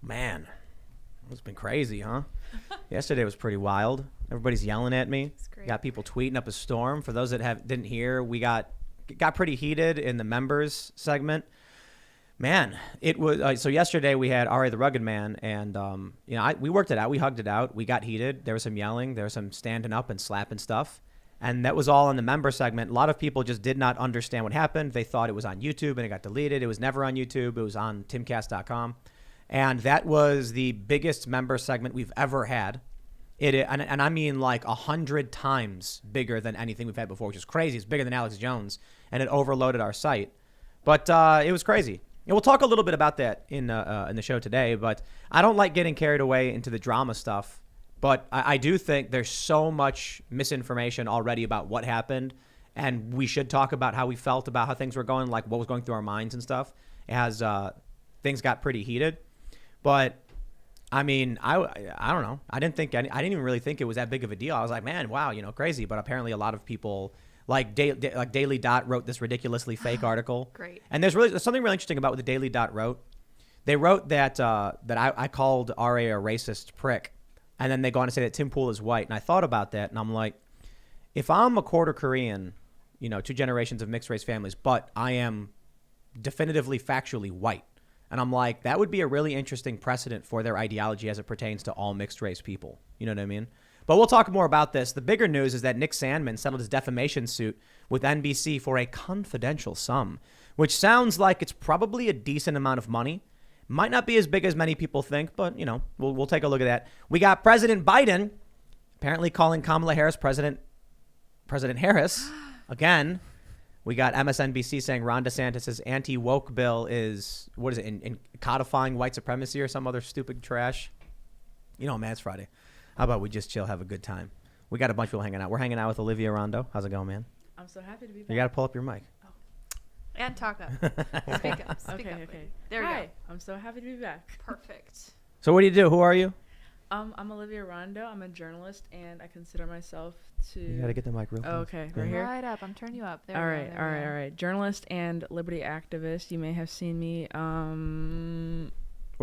Man, it's been crazy, huh? Yesterday was pretty wild. Everybody's yelling at me. Got people tweeting up a storm. For those that didn't hear, we got pretty heated in the members segment. Man, it was so yesterday we had Ari the Rugged Man, and we worked it out. We hugged it out. We got heated. There was some yelling. There was some standing up and slapping stuff, and that was all in the member segment. A lot of people just did not understand what happened. They thought it was on YouTube and it got deleted. It was never on YouTube. It was on Timcast.com, and that was the biggest member segment we've ever had. And I mean like 100 times bigger than anything we've had before, which is crazy. It's bigger than Alex Jones, and it overloaded our site, but it was crazy. And we'll talk a little bit about that in the show today, but I don't like getting carried away into the drama stuff. But I do think there's so much misinformation already about what happened, and we should talk about how we felt about how things were going, like what was going through our minds and stuff, as things got pretty heated. But I mean, I don't know. I didn't even really think it was that big of a deal. I was like, man, wow, crazy. But apparently, a lot of people. Like Daily Dot wrote this ridiculously fake article. Great. And there's something really interesting about what the Daily Dot wrote. They wrote that I called RA a racist prick, and then they go on to say that Tim Pool is white. And I thought about that, and I'm like, if I'm a quarter Korean, 2 generations of mixed race families, but I am definitively factually white, and I'm like, that would be a really interesting precedent for their ideology as it pertains to all mixed race people. You know what I mean? But we'll talk more about this. The bigger news is that Nick Sandmann settled his defamation suit with NBC for a confidential sum, which sounds like it's probably a decent amount of money. Might not be as big as many people think, but, we'll take a look at that. We got President Biden apparently calling Kamala Harris President Harris again. We got MSNBC saying Ron DeSantis' anti-woke bill is, what is it, in codifying white supremacy or some other stupid trash. Man, it's Friday. How about we just chill, have a good time? We got a bunch of people hanging out. We're hanging out with Olivia Rondeau. How's it going, man? I'm so happy to be back. You got to pull up your mic. Oh. And talk up. Speak up. Okay. There we go. I'm so happy to be back. Perfect. So what do you do? Who are you? I'm Olivia Rondeau. I'm a journalist, and I consider myself to... You got to get the mic real close. Okay, right here? Right up. I'm turning you up. There all right. Journalist and liberty activist. You may have seen me...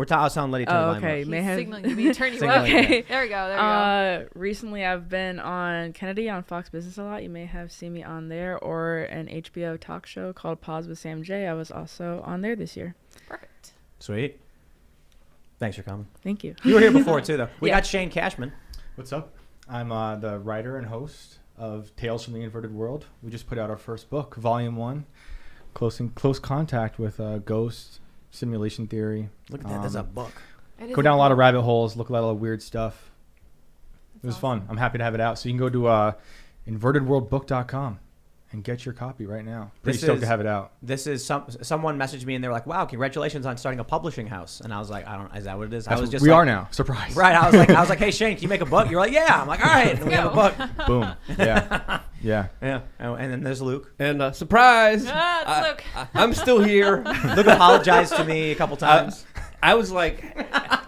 I was telling Letty to turn the okay. He's signaling me to turn you up. Okay. There we go. Recently, I've been on Kennedy on Fox Business a lot. You may have seen me on there, or an HBO talk show called Pause with Sam J. I was also on there this year. Perfect. Sweet. Thanks for coming. Thank you. You were here before, too, though. We got Shane Cashman. What's up? I'm the writer and host of Tales from the Inverted World. We just put out our first book, Volume 1, Close Contact with Ghosts, Simulation Theory. Look at that. There's a book. Go down a lot of rabbit holes, look at a lot of weird stuff. It was fun. I'm happy to have it out. So you can go to invertedworldbook.com and get your copy right now. Pretty stoked to have it out. This is someone messaged me and they were like, "Wow, congratulations on starting a publishing house." And I was like, "Is that what it is?" We are now. Surprise. Right. I was like, "Hey Shane, can you make a book?" You're like, "Yeah." I'm like, "All right." And we have a book. Boom. Yeah. And then there's Luke. And surprise! It's Luke. I'm still here. Luke apologized to me a couple times. I was like,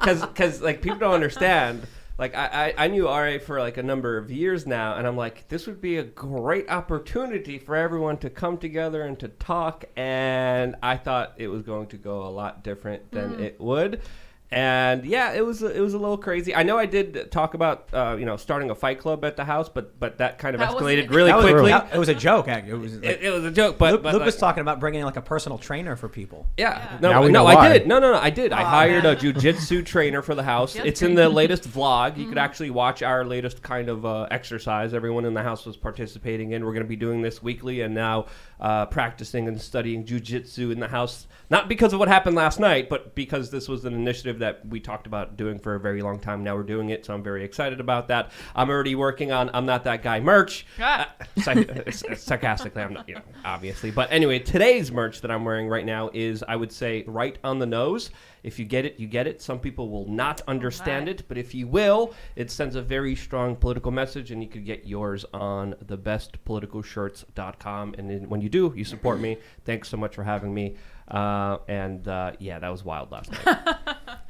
because like people don't understand. Like I knew RA for like a number of years now, and I'm like, this would be a great opportunity for everyone to come together and to talk. And I thought it was going to go a lot different than it would. And yeah, it was a little crazy. I know I did talk about starting a fight club at the house, but that kind of escalated really quickly. It was a joke. It was a joke. But Luke was talking about bringing in like a personal trainer for people. Yeah. I did. No, I did. I hired a jiu-jitsu trainer for the house. It's in the latest vlog. You could actually watch our latest kind of exercise. Everyone in the house was participating in. We're going to be doing this weekly, and now practicing and studying jiu-jitsu in the house. Not because of what happened last night, but because this was an initiative that we talked about doing for a very long time. Now we're doing it, so I'm very excited about that. I'm already working on I'm Not That Guy merch. Sarcastically, I'm not, obviously. But anyway, today's merch that I'm wearing right now is, I would say, right on the nose. If you get it, you get it. Some people will not understand it, but if you will, it sends a very strong political message, and you could get yours on thebestpoliticalshirts.com. And then when you do, you support me. Thanks so much for having me. That was wild last night.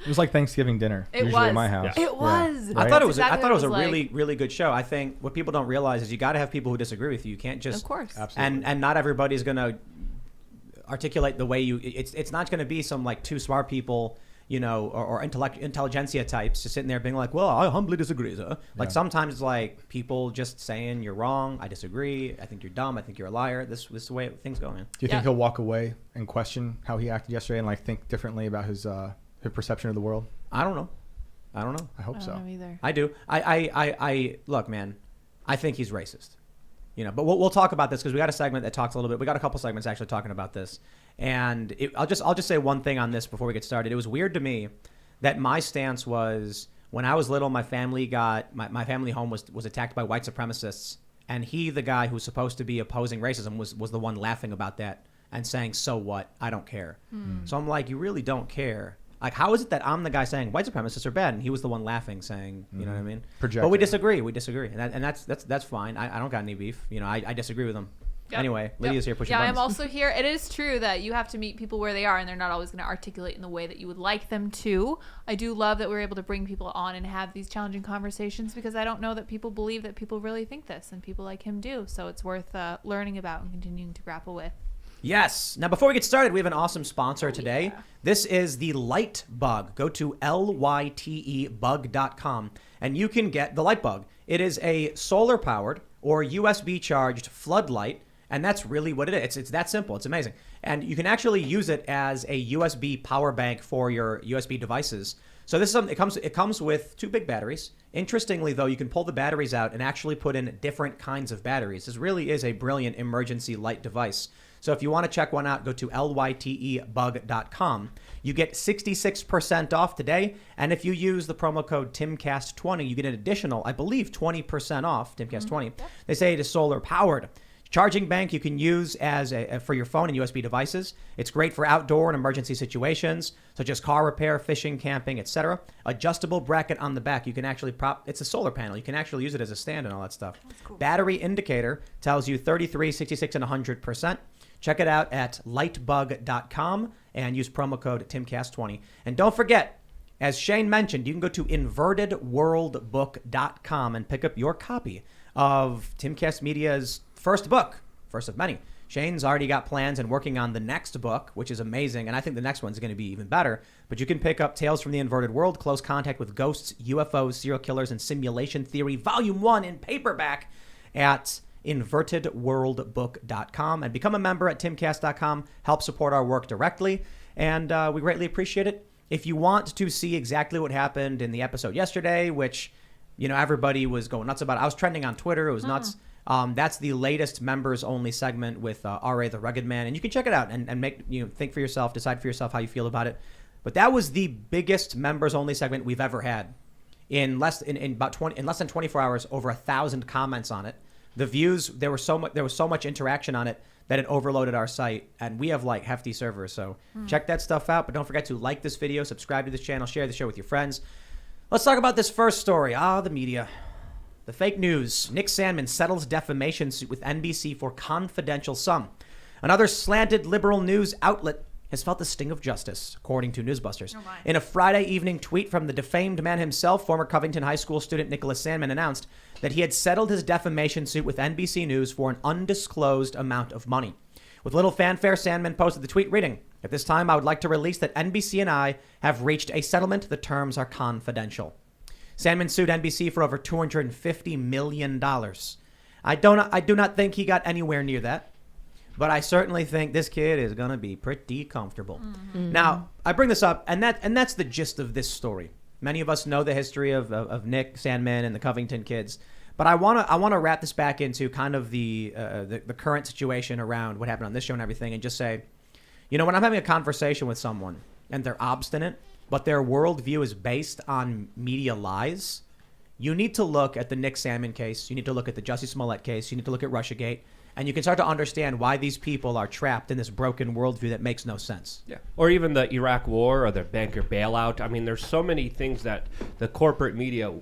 It was like Thanksgiving dinner. Usually at my house. It was. Right? I thought it was a really, really good show. I think what people don't realize is you got to have people who disagree with you. You can't just, of course, absolutely. And not everybody's gonna articulate the way you. It's not going to be some like two smart people or intelligentsia types just sitting there being like, well, I humbly disagree, sir. Like sometimes like people just saying you're wrong, I disagree, I think you're dumb, I think you're a liar. This is the way things go, man. Do you think he'll walk away and question how he acted yesterday and like think differently about his perception of the world? I don't know. I hope so. I don't know either. I do. I look, man, I think he's racist. But we'll talk about this because we got a segment that talks a little bit. We got a couple segments actually talking about this. And I'll just say one thing on this before we get started. It was weird to me that my stance was when I was little, my family home was attacked by white supremacists. And he, the guy who's supposed to be opposing racism, was the one laughing about that and saying, so what? I don't care. So I'm like, you really don't care. Like, how is it that I'm the guy saying white supremacists are bad, and he was the one laughing, saying, you know what I mean? Projecting. But we disagree, and that's fine. I don't got any beef. I disagree with him. Yep. Anyway, Lydia's here pushing Yeah, buttons. I'm also here. It is true that you have to meet people where they are, and they're not always going to articulate in the way that you would like them to. I do love that we're able to bring people on and have these challenging conversations because I don't know that people believe that people really think this, and people like him do. So it's worth learning about and continuing to grapple with. Yes. Now, before we get started, we have an awesome sponsor today. Yeah. This is the Light Bug. Go to lytebug.com, and you can get the Light Bug. It is a solar-powered or USB-charged floodlight, and that's really what it is. It's that simple. It's amazing. And you can actually use it as a USB power bank for your USB devices. So this is something, it comes with 2 big batteries. Interestingly, though, you can pull the batteries out and actually put in different kinds of batteries. This really is a brilliant emergency light device. So if you want to check one out, go to lytebug.com. You get 66% off today. And if you use the promo code Timcast20, you get an additional, I believe, 20% off, Timcast20. They say it is solar powered. Charging bank you can use as for your phone and USB devices. It's great for outdoor and emergency situations, such as car repair, fishing, camping, etc. Adjustable bracket on the back. You can actually it's a solar panel. You can actually use it as a stand and all that stuff. Cool. Battery indicator tells you 33, 66, and 100%. Check it out at lightbug.com and use promo code Timcast20. And don't forget, as Shane mentioned, you can go to invertedworldbook.com and pick up your copy of Timcast Media's first book, first of many. Shane's already got plans and working on the next book, which is amazing, and I think the next one's going to be even better. But you can pick up Tales from the Inverted World, Close Contact with Ghosts, UFOs, Serial Killers, and Simulation Theory, Volume 1 in paperback at invertedworldbook.com, and become a member at timcast.com. Help support our work directly, and we greatly appreciate it. If you want to see exactly what happened in the episode yesterday, which everybody was going nuts about, I was trending on Twitter. It was nuts. That's the latest members only segment with R.A. the Rugged Man, and you can check it out and make think for yourself, decide for yourself how you feel about it. But that was the biggest members only segment we've ever had. In less than 24 hours, over 1,000 comments on it. The views, there was so much interaction on it that it overloaded our site, and we have like hefty servers. So check that stuff out. But don't forget to like this video, subscribe to this channel, share the show with your friends. Let's talk about this first story. The media. The fake news. Nick Sandmann settles defamation suit with NBC for confidential sum. Another slanted liberal news outlet has felt the sting of justice, according to Newsbusters. Oh my. In a Friday evening tweet from the defamed man himself, former Covington High School student Nicholas Sandmann announced that he had settled his defamation suit with NBC News for an undisclosed amount of money. With little fanfare, Sandmann posted the tweet reading, "At this time, I would like to release that NBC and I have reached a settlement. The terms are confidential." Sandmann sued NBC for over $250 million. I do not think he got anywhere near that. But I certainly think this kid is going to be pretty comfortable. Mm-hmm. Now, I bring this up, and that's the gist of this story. Many of us know the history of Nick Sandmann and the Covington kids, but I want to wrap this back into kind of the current situation around what happened on this show and everything, and just say, when I'm having a conversation with someone and they're obstinate, but their worldview is based on media lies, you need to look at the Nick Sandmann case, you need to look at the Jussie Smollett case, you need to look at Russiagate, and you can start to understand why these people are trapped in this broken worldview that makes no sense. Yeah. Or even the Iraq War or the banker bailout. I mean, there's so many things that the corporate media,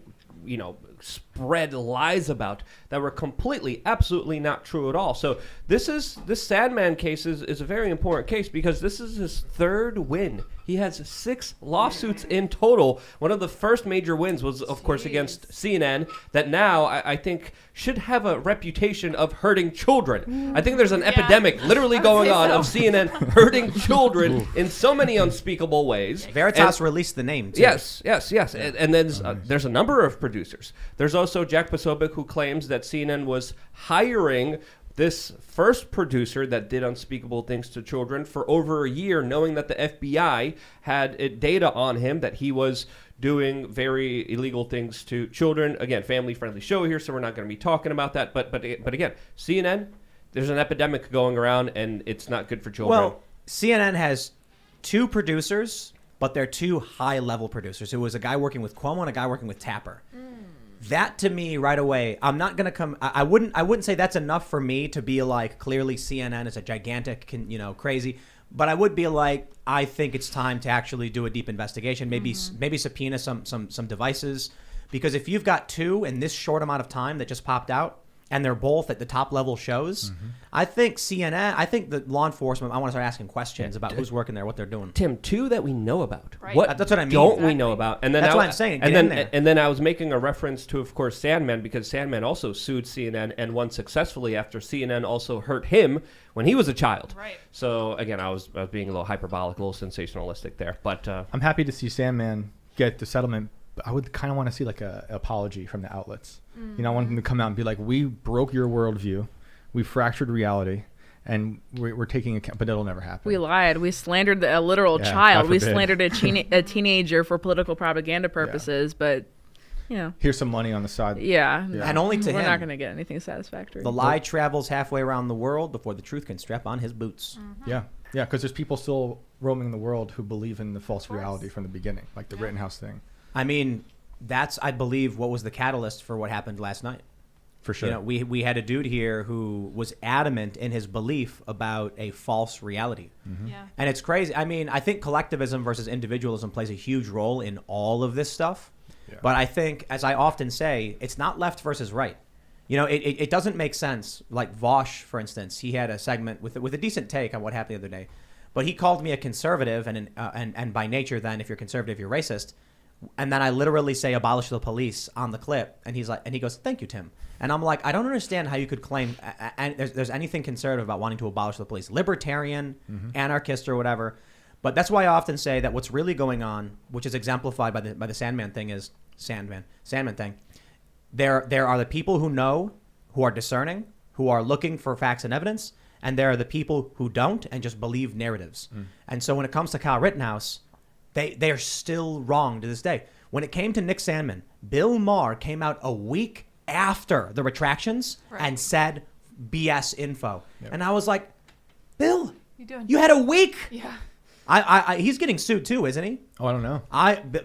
spread lies about that were completely, absolutely not true at all. So this Sandmann case is a very important case because this is his third win. He has 6 lawsuits in total. One of the first major wins was, of course, against CNN, that now I think should have a reputation of hurting children. I think there's an epidemic literally going on of CNN hurting children in so many unspeakable ways. Veritas released the name, too. Yes. And then there's a number of producers. There's also Jack Posobiec, who claims that CNN was hiring this first producer that did unspeakable things to children for over a year, knowing that the FBI had data on him that he was doing very illegal things to children. Again, family-friendly show here, so we're not going to be talking about that. But again, CNN, there's an epidemic going around, and it's not good for children. Well, CNN has 2 producers, but they're 2 high-level producers. It was a guy working with Cuomo and a guy working with Tapper. That to me right away, I'm not gonna come. I wouldn't say that's enough for me to be like, clearly CNN is a gigantic, crazy. But I would be like, I think it's time to actually do a deep investigation. Maybe subpoena some devices, because if you've got 2 in this short amount of time that just popped out, and they're both at the top level shows, I think CNN, I think the law enforcement, I want to start asking questions about who's working there, what they're doing. Tim, 2 that we know about. Right. What That's what I mean. Don't we know about? And then That's what I'm saying. Get in there. And then I was making a reference to, of course, Sandmann, because Sandmann also sued CNN and won successfully after CNN also hurt him when he was a child. Right. So again, I was being a little hyperbolic, a little sensationalistic there. But I'm happy to see Sandmann get the settlement. But I would kind of want to see like an apology from the outlets. You know, I want them to come out and be like, we broke your worldview, we fractured reality, and we're taking account, but it'll never happen. We lied. We slandered a literal Yeah, child. God We forbid. slandered a teenager for political propaganda purposes, but, Here's some money on the side. yeah. And only to We're him. not going to get anything satisfactory. The lie travels halfway around the world before the truth can strap on his boots. Yeah, because there's people still roaming the world who believe in the false reality from the beginning, like the Rittenhouse thing. I mean, that's, I believe, what was the catalyst for what happened last night. For sure. You know, we had a dude here who was adamant in his belief about a false reality. Yeah. And it's crazy. I mean, I think collectivism versus individualism plays a huge role in all of this stuff. Yeah. But I think, as I often say, it's not left versus right. You know, it doesn't make sense. Like Vosh, for instance, he had a segment with a decent take on what happened the other day. But he called me a conservative, and by nature, then, if you're conservative, you're racist. And then I literally say abolish the police on the clip, and he goes, thank you, Tim. And I'm like, I don't understand how you could claim there's anything conservative about wanting to abolish the police, libertarian, anarchist, or whatever. But that's why I often say that what's really going on, which is exemplified by the Sandmann thing, is Sandmann thing. There are the people who know, who are discerning, who are looking for facts and evidence, and there are the people who don't and just believe narratives. And so when it comes to Kyle Rittenhouse, they are still wrong to this day. When it came to Nick Sandmann, Bill Maher came out a week after the retractions and said BS info. Yep. And I was like, Bill, you had a week. Yeah. He's getting sued too, isn't he? Oh, I don't know.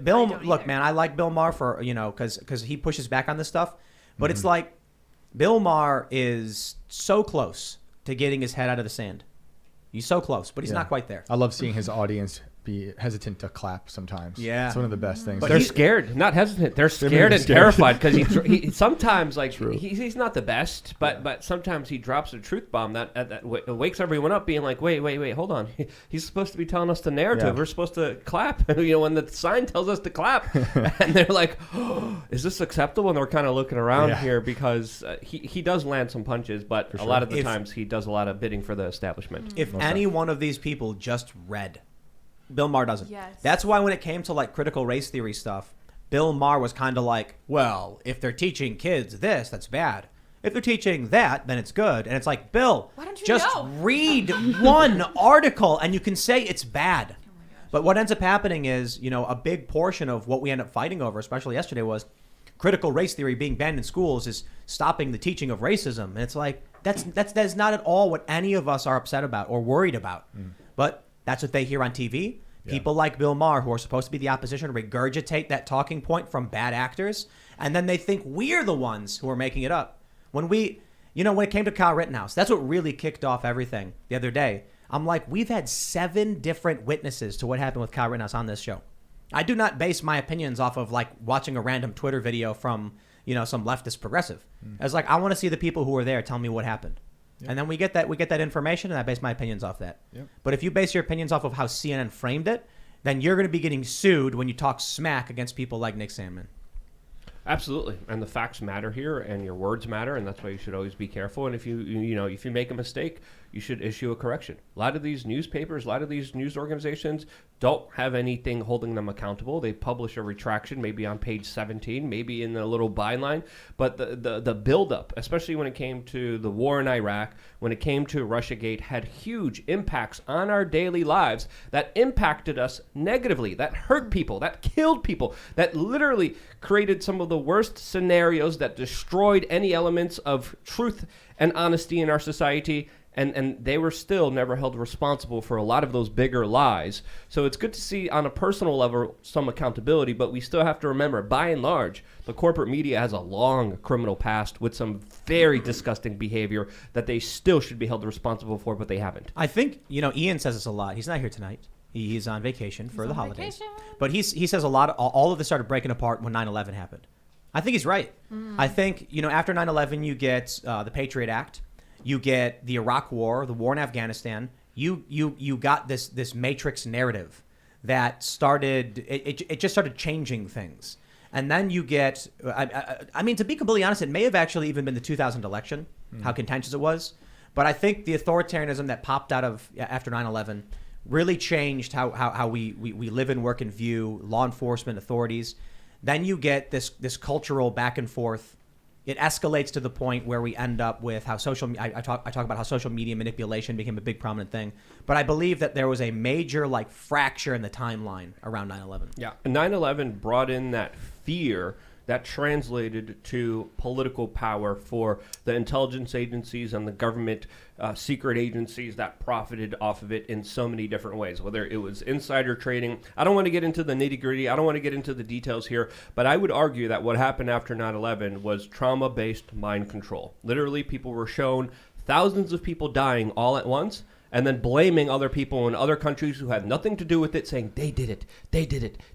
Bill, look, man, I like Bill Maher for, because he pushes back on this stuff. But it's like Bill Maher is so close to getting his head out of the sand. He's so close, but he's not quite there. I love seeing his audience be hesitant to clap sometimes. Yeah. It's one of the best things. But they're scared, not hesitant. They're scared and terrified because he sometimes, like, he's not the best, but sometimes he drops a truth bomb that wakes everyone up, being like, wait, hold on. He's supposed to be telling us the narrative. Yeah. We're supposed to clap. When the sign tells us to clap, and they're like, oh, is this acceptable? And we're kind of looking around here because he does land some punches, but a lot of the times he does a lot of bidding for the establishment. If any one of these people just read, Bill Maher doesn't. Yes. That's why when it came to like critical race theory stuff, Bill Maher was kind of like, well, if they're teaching kids this, that's bad. If they're teaching that, then it's good. And it's like, Bill, Why don't you just know? read one article and you can say it's bad. But what ends up happening is, a big portion of what we end up fighting over, especially yesterday, was critical race theory being banned in schools is stopping the teaching of racism. And it's like, that's not at all what any of us are upset about or worried about. But that's what they hear on TV. People like Bill Maher, who are supposed to be the opposition, regurgitate that talking point from bad actors, and then they think we're the ones who are making it up. When when it came to Kyle Rittenhouse, that's what really kicked off everything the other day. I'm like, we've had 7 different witnesses to what happened with Kyle Rittenhouse on this show. I do not base my opinions off of like watching a random Twitter video from, some leftist progressive. I was like, I want to see the people who were there tell me what happened. Yep. And then we get that information, and I base my opinions off that. Yep. But if you base your opinions off of how CNN framed it, then you're going to be getting sued when you talk smack against people like Nick Sandmann. Absolutely, and the facts matter here, and your words matter, and that's why you should always be careful. And if if you make a mistake, you should issue a correction. A lot of these newspapers, a lot of these news organizations don't have anything holding them accountable. They publish a retraction, maybe on page 17, maybe in a little byline. But the buildup, especially when it came to the war in Iraq, when it came to Russiagate, had huge impacts on our daily lives that impacted us negatively, that hurt people, that killed people, that literally created some of the worst scenarios, that destroyed any elements of truth and honesty in our society. And they were still never held responsible for a lot of those bigger lies. So it's good to see on a personal level some accountability, but we still have to remember, by and large, the corporate media has a long criminal past with some very disgusting behavior that they still should be held responsible for, but they haven't. I think, Ian says this a lot. He's not here tonight. He's on vacation for the holidays. But he says a lot. All of this started breaking apart when 9/11 happened. I think he's right. I think, after 9/11, you get the Patriot Act. You get the Iraq War, the war in Afghanistan. You got this matrix narrative that started. It just started changing things, and then you get. I mean, to be completely honest, it may have actually even been the 2000 election, how contentious it was. But I think the authoritarianism that popped out of after 9/11 really changed how we live and work and view law enforcement authorities. Then you get this cultural back and forth. It escalates to the point where we end up with how I talk about how social media manipulation became a big prominent thing. But I believe that there was a major fracture in the timeline around 9/11. Yeah, and 9/11 brought in that fear that translated to political power for the intelligence agencies and the government secret agencies that profited off of it in so many different ways, whether it was insider trading. I don't want to get into the nitty-gritty. I don't want to get into the details here, but I would argue that what happened after 9/11 was trauma-based mind control. Literally, people were shown thousands of people dying all at once, and then blaming other people in other countries who had nothing to do with it, saying, they did it,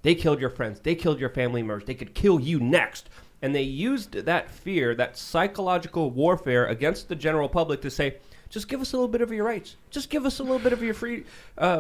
they killed your friends, they killed your family members, they could kill you next. And they used that fear, that psychological warfare against the general public to say, just give us a little bit of your rights. Just give us a little bit of your free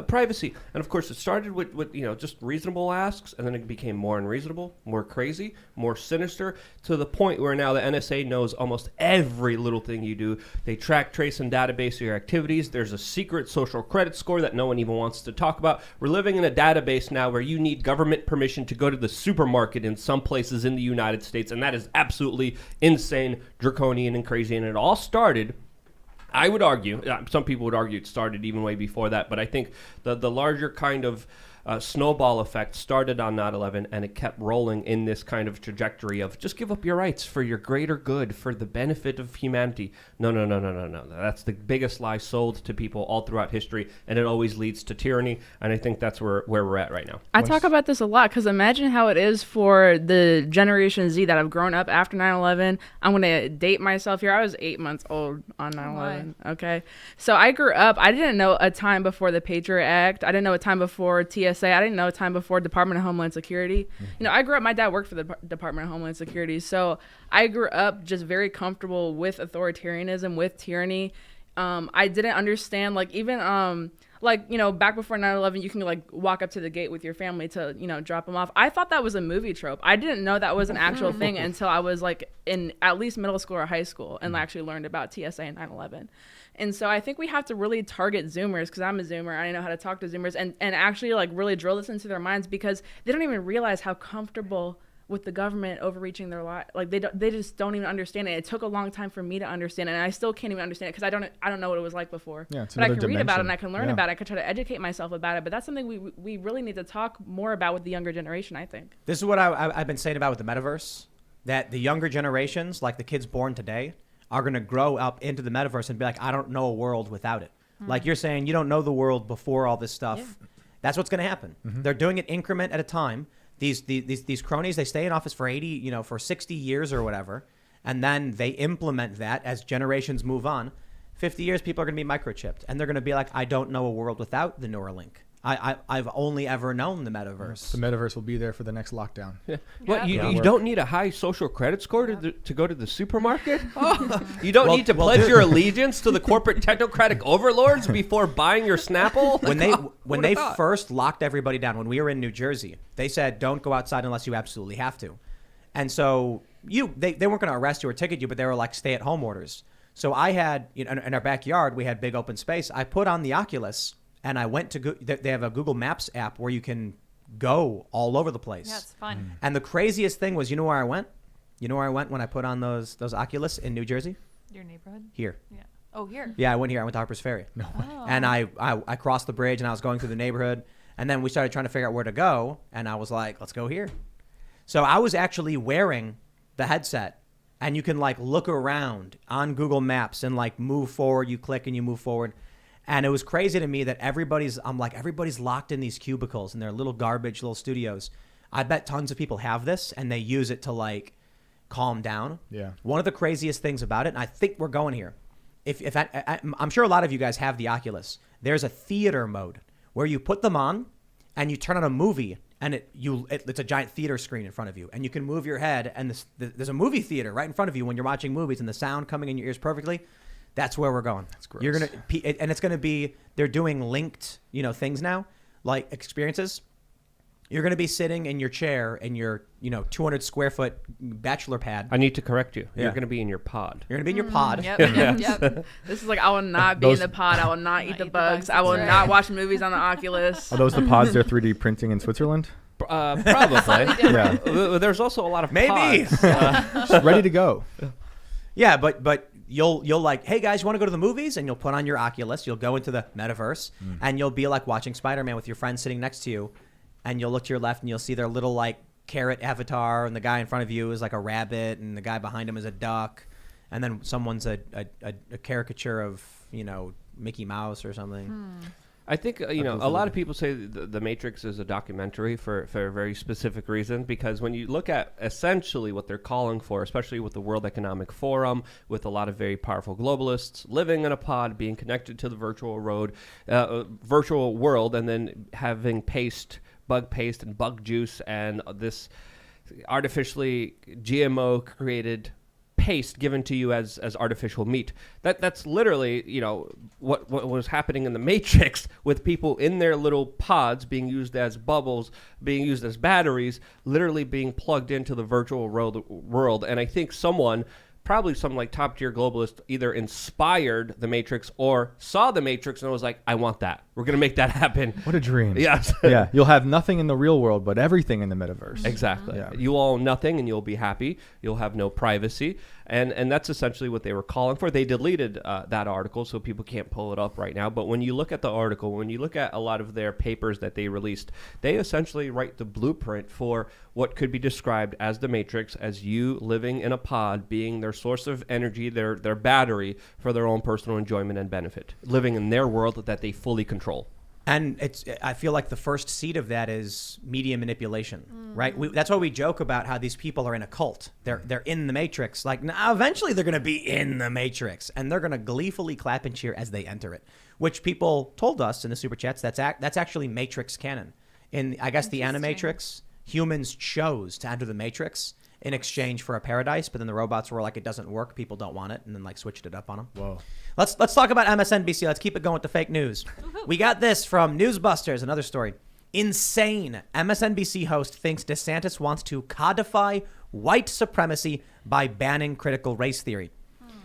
privacy. And of course, it started with just reasonable asks, and then it became more unreasonable, more crazy, more sinister, to the point where now the NSA knows almost every little thing you do. They track, trace, and database your activities. There's a secret social credit score that no one even wants to talk about. We're living in a database now where you need government permission to go to the supermarket in some places in the United States, and that is absolutely insane, draconian, and crazy. And it all started, I would argue, some people would argue it started even way before that, but I think the larger kind of snowball effect started on 9/11, and it kept rolling in this kind of trajectory of just give up your rights for your greater good, for the benefit of humanity. No. That's the biggest lie sold to people all throughout history, and it always leads to tyranny, and I think that's where we're at right now. I talk about this a lot because imagine how it is for the Generation Z that have grown up after 9/11. I'm going to date myself here. I was 8 months old on 9/11. Okay. So I grew up. I didn't know a time before the Patriot Act. I didn't know a time before TSA. I didn't know a time before Department of Homeland Security. I grew up, my dad worked for the Department of Homeland Security. So I grew up just very comfortable with authoritarianism, with tyranny. I didn't understand, even back before 9/11, you can walk up to the gate with your family to, drop them off. I thought that was a movie trope. I didn't know that was an actual thing until I was in at least middle school or high school and actually learned about TSA and 9/11. And so I think we have to really target Zoomers, because I'm a Zoomer. I know how to talk to Zoomers and actually really drill this into their minds, because they don't even realize how comfortable with the government overreaching their life. They just don't even understand it. It took a long time for me to understand it, and I still can't even understand it because I don't know what it was like before. Yeah, it's but I can another read about it dimension. and I can learn about it. I can try to educate myself about it. But that's something we really need to talk more about with the younger generation, I think. This is what I've been saying about with the metaverse, that the younger generations, like the kids born today, are going to grow up into the metaverse and be like, I don't know a world without it. Like you're saying, you don't know the world before all this stuff. Yeah. That's what's going to happen. They're doing it increment at a time. These cronies, they stay in office for 80, for 60 years or whatever, and then they implement that as generations move on. 50 years, people are going to be microchipped, and they're going to be like, I don't know a world without the Neuralink. I've only ever known the metaverse. The metaverse will be there for the next lockdown. What, Yeah. you don't need a high social credit score to go to the supermarket? You don't Well- need to well, pledge dude. your allegiance to the corporate technocratic overlords before buying your Snapple? When they first locked everybody down, when we were in New Jersey, they said don't go outside unless you absolutely have to. And so they weren't going to arrest you or ticket you, but they were like stay-at-home orders. So I had, in our backyard, we had big open space. I put on the Oculus and I went to they have a Google Maps app where you can go all over the place. Yeah, it's fun. And the craziest thing was, you know where I went? You know where I went when I put on those Oculus in New Jersey? Your neighborhood? Here. Yeah. Oh, here. Yeah, I went here. I went to Harper's Ferry. No. Oh. And I crossed the bridge and I was going through the neighborhood. And then we started trying to figure out where to go. And I was like, let's go here. So I was actually wearing the headset. And you can like look around on Google Maps and like move forward. You click and you move forward. And it was crazy to me that everybody's locked in these cubicles and their little garbage little studios. I bet tons of people have this and they use it to like calm down. Yeah. One of the craziest things about it, and I think we're going here. I'm sure a lot of you guys have the Oculus. There's a theater mode where you put them on and you turn on a movie and it's a giant theater screen in front of you and you can move your head and there's a movie theater right in front of you when you're watching movies and the sound coming in your ears perfectly. That's where we're going. That's gross. It's gonna be, they're doing linked, things now, like experiences. You're gonna be sitting in your chair in your, 200 square foot bachelor pad. I need to correct you. Yeah. You're going to be in your pod. You're gonna be in your pod. Yep. This is like, I will not be in the pod. I will not eat the bugs. I will that's not right. watch movies on the Oculus. Are those the pods they're 3D printing in Switzerland? Probably. Yeah. There's also a lot of Maybe. pods. Just ready to go. Yeah, but you'll like, hey guys, you want to go to the movies? And you'll put on your Oculus. You'll go into the metaverse, and you'll be like watching Spider-Man with your friend sitting next to you, and you'll look to your left and you'll see their little like carrot avatar, and the guy in front of you is like a rabbit, and the guy behind him is a duck, and then someone's a caricature of Mickey Mouse or something. I think, a lot of people say the Matrix is a documentary for a very specific reason, because when you look at essentially what they're calling for, especially with the World Economic Forum, with a lot of very powerful globalists living in a pod, being connected to the virtual world, and then having bug paste and bug juice and this artificially GMO created paste given to you as artificial meat. That's literally, what was happening in the Matrix, with people in their little pods being used as bubbles, being used as batteries, literally being plugged into the virtual world. And I think probably some like top tier globalist either inspired the Matrix or saw the Matrix and was like, I want that. We're going to make that happen. What a dream. Yes. Yeah. You'll have nothing in the real world, but everything in the metaverse. Exactly. Yeah. You will own nothing and you'll be happy. You'll have no privacy. And that's essentially what they were calling for. They deleted that article, so people can't pull it up right now. But when you look at the article, when you look at a lot of their papers that they released, they essentially write the blueprint for what could be described as the Matrix, as you living in a pod, being their source of energy, their battery for their own personal enjoyment and benefit, living in their world that they fully control. And I feel like the first seed of that is media manipulation, right? That's why we joke about how these people are in a cult. They're in the Matrix. Like, now eventually they're going to be in the Matrix, and they're going to gleefully clap and cheer as they enter it, which people told us in the super chats that's actually Matrix canon. In, I guess, the Animatrix, humans chose to enter the Matrix in exchange for a paradise, but then the robots were like, it doesn't work, people don't want it, and then like switched it up on them. Whoa. Let's talk about MSNBC. Let's keep it going with the fake news. We got this from Newsbusters, another story. Insane. MSNBC host thinks DeSantis wants to codify white supremacy by banning critical race theory.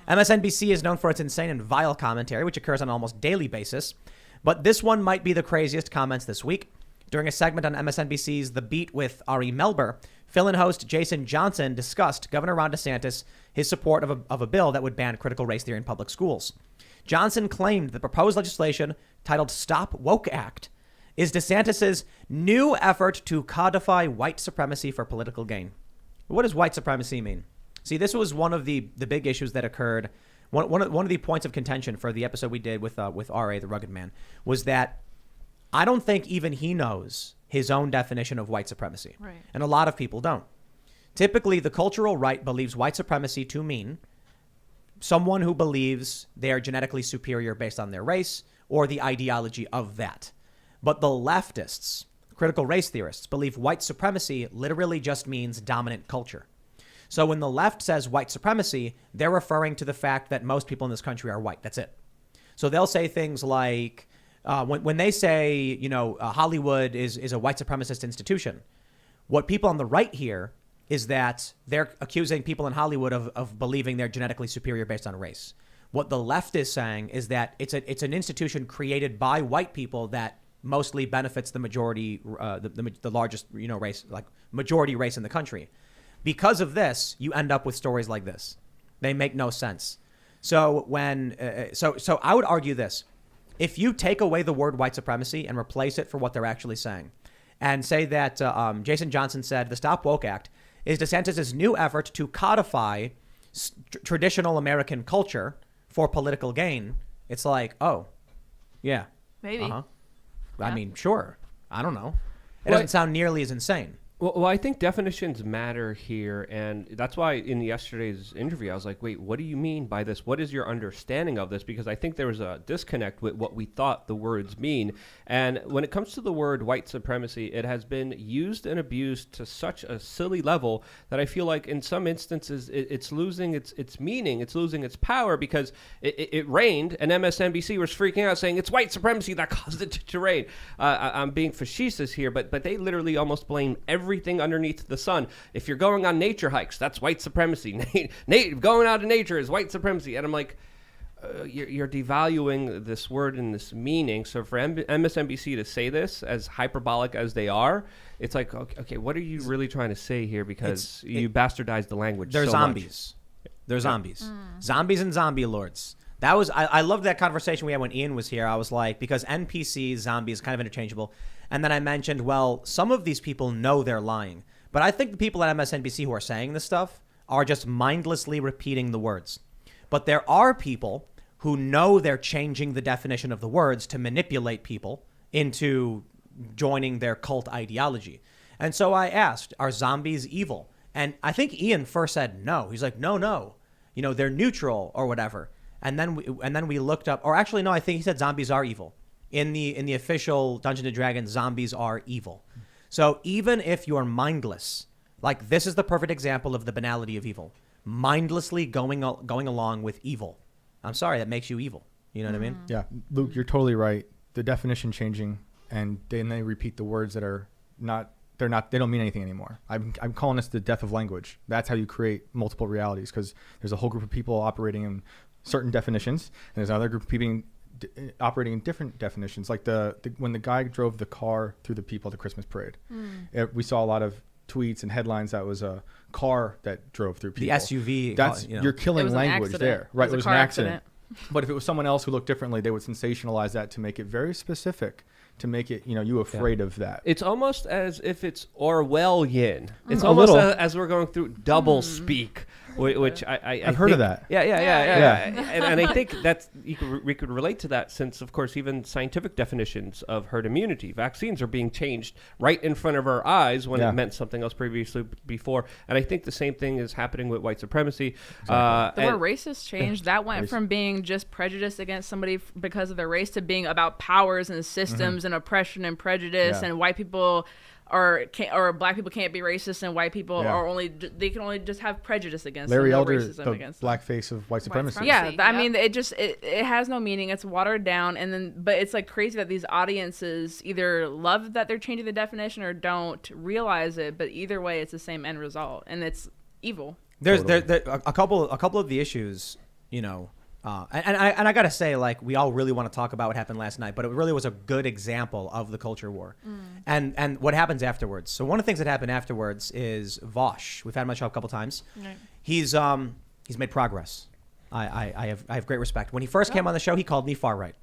MSNBC is known for its insane and vile commentary, which occurs on an almost daily basis. But this one might be the craziest comments this week. During a segment on MSNBC's The Beat with Ari Melber, fill-in host Jason Johnson discussed Governor Ron DeSantis, his support of a bill that would ban critical race theory in public schools. Johnson claimed the proposed legislation, titled Stop Woke Act, is DeSantis's new effort to codify white supremacy for political gain. What does white supremacy mean? See, this was one of the big issues that occurred. One of the points of contention for the episode we did with R.A., the Rugged Man, was that I don't think even he knows his own definition of white supremacy. Right. And a lot of people don't. Typically, the cultural right believes white supremacy to mean someone who believes they are genetically superior based on their race or the ideology of that. But the leftists, critical race theorists, believe white supremacy literally just means dominant culture. So when the left says white supremacy, they're referring to the fact that most people in this country are white. That's it. So they'll say things like, when they say, Hollywood is a white supremacist institution, what people on the right hear is that they're accusing people in Hollywood of believing they're genetically superior based on race. What the left is saying is that it's an institution created by white people that mostly benefits the majority, the largest, race, like majority race in the country. Because of this, you end up with stories like this. They make no sense. So so I would argue this: if you take away the word white supremacy and replace it for what they're actually saying, and say that Jason Johnson said the Stop Woke Act is DeSantis' new effort to codify traditional American culture for political gain, it's like, oh, yeah. Maybe. Uh-huh. Yeah. I mean, sure. I don't know. It doesn't sound nearly as insane. Well, I think definitions matter here, and that's why in yesterday's interview I was like, wait, what do you mean by this? What is your understanding of this? Because I think there was a disconnect with what we thought the words mean. And when it comes to the word white supremacy, it has been used and abused to such a silly level that I feel like in some instances it's losing its meaning, it's losing its power, because it rained and MSNBC was freaking out saying it's white supremacy that caused it to rain. I'm being facetious here, but they literally almost blame everything underneath the sun. If you're going on nature hikes, that's white supremacy. Going out in nature is white supremacy. And I'm like, you're devaluing this word and this meaning. So for MSNBC to say this as hyperbolic as they are, it's like, okay, what are you really trying to say here? Because you bastardized the language. They're so zombies. Much. They're zombies. Zombies and zombie lords. That was I loved that conversation we had when Ian was here. I was like, because NPC, zombies, kind of interchangeable. And then I mentioned, well, some of these people know they're lying. But I think the people at MSNBC who are saying this stuff are just mindlessly repeating the words. But there are people who know they're changing the definition of the words to manipulate people into joining their cult ideology. And so I asked, are zombies evil? And I think Ian first said no. He's like, no. They're neutral or whatever. And then we looked up, or actually, no, I think he said zombies are evil. In the official Dungeons & Dragons, zombies are evil. So even if you're mindless, like this is the perfect example of the banality of evil. Mindlessly going along with evil. I'm sorry, that makes you evil. You know what I mean? Yeah, Luke, you're totally right. The definition changing, and then they repeat the words that are they don't mean anything anymore. I'm calling this the death of language. That's how you create multiple realities, because there's a whole group of people operating in certain definitions, and there's another group of people operating in different definitions. Like when the guy drove the car through the people at the Christmas parade, we saw a lot of tweets and headlines that was a car that drove through people. The SUV. That's you're killing language there, right? It was an accident. But if it was someone else who looked differently, they would sensationalize that to make it very specific, to make it, you afraid of that. It's almost as if it's Orwellian. It's almost as we're going through double speak, which I've heard of that. Yeah. And I think that's we could relate to that, since, of course, even scientific definitions of herd immunity, vaccines are being changed right in front of our eyes when it meant something else previously before. And I think the same thing is happening with white supremacy. Exactly. The word racist changed. That went from being just prejudice against somebody because of their race to being about powers and systems and oppression and prejudice, and white people or black people can't be racist, and white people are they can only just have prejudice against Larry them, Elder, racism the against black face of white supremacy. I mean, it has no meaning. It's watered down, but it's like crazy that these audiences either love that they're changing the definition or don't realize it. But either way, it's the same end result, and it's evil. There's a couple of the issues, and I gotta say, like, we all really want to talk about what happened last night, but it really was a good example of the culture war, and what happens afterwards. So one of the things that happened afterwards is Vosh. We've had him on the show a couple times. Right. He's made progress. I have great respect. When he first came on the show, he called me far right.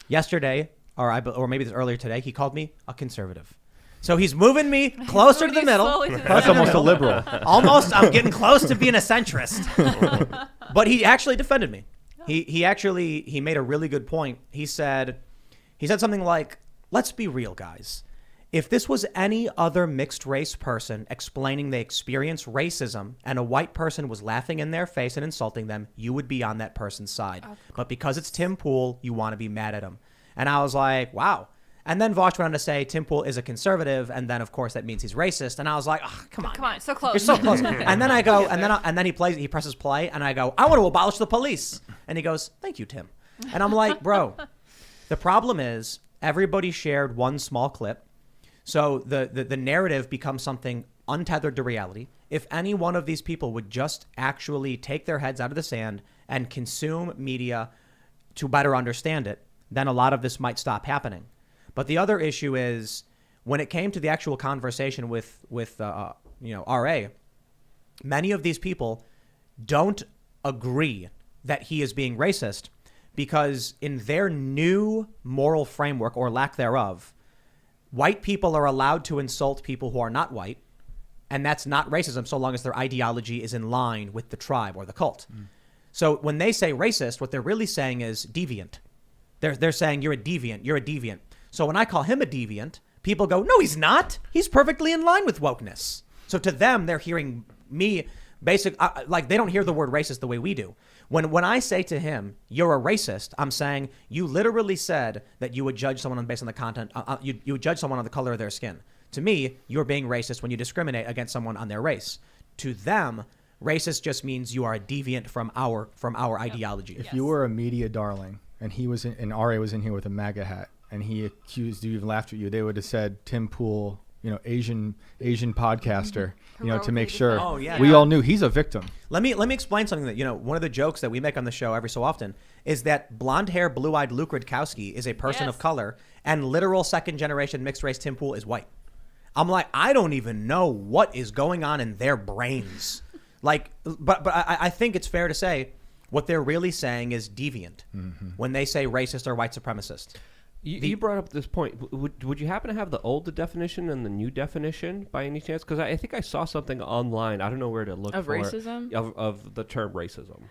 Yesterday, or maybe earlier today, he called me a conservative. So he's moving me closer to the middle. That's almost a liberal. Almost, I'm getting close to being a centrist. But he actually defended me. He made a really good point. He said something like, let's be real, guys. If this was any other mixed race person explaining they experience racism and a white person was laughing in their face and insulting them, you would be on that person's side. But because it's Tim Pool, you want to be mad at him. And I was like, wow. And then Vosh went on to say Tim Pool is a conservative, and then of course that means he's racist. And I was like, oh, come on, so close. you're so close. And then I go, and then he presses play, and I go, I want to abolish the police. And he goes, thank you, Tim. And I'm like, bro, the problem is everybody shared one small clip, so the narrative becomes something untethered to reality. If any one of these people would just actually take their heads out of the sand and consume media to better understand it, then a lot of this might stop happening. But the other issue is when it came to the actual conversation with RA, many of these people don't agree that he is being racist because in their new moral framework or lack thereof, white people are allowed to insult people who are not white, and that's not racism so long as their ideology is in line with the tribe or the cult. So when they say racist, what they're really saying is deviant. They're saying you're a deviant. So when I call him a deviant, people go, no, he's not. He's perfectly in line with wokeness. So to them, they're hearing me like they don't hear the word racist the way we do. When I say to him, you're a racist, I'm saying you literally said that you would judge someone based on the content. You would judge someone on the color of their skin. To me, you're being racist when you discriminate against someone on their race. To them, racist just means you are a deviant from our ideology. If you were a media darling and and RA was in here with a MAGA hat, and he accused you and laughed at you, they would have said Tim Pool, Asian podcaster, to make sure we all knew he's a victim. Let me explain something that, one of the jokes that we make on the show every so often is that blonde hair, blue-eyed Luke Rudkowski is a person of color, and literal second generation mixed race Tim Pool is white. I'm like, I don't even know what is going on in their brains. But I think it's fair to say what they're really saying is deviant when they say racist or white supremacist. You brought up this point. Would you happen to have the old definition and the new definition by any chance? Because I think I saw something online. I don't know where to look of for racism? Of the term racism.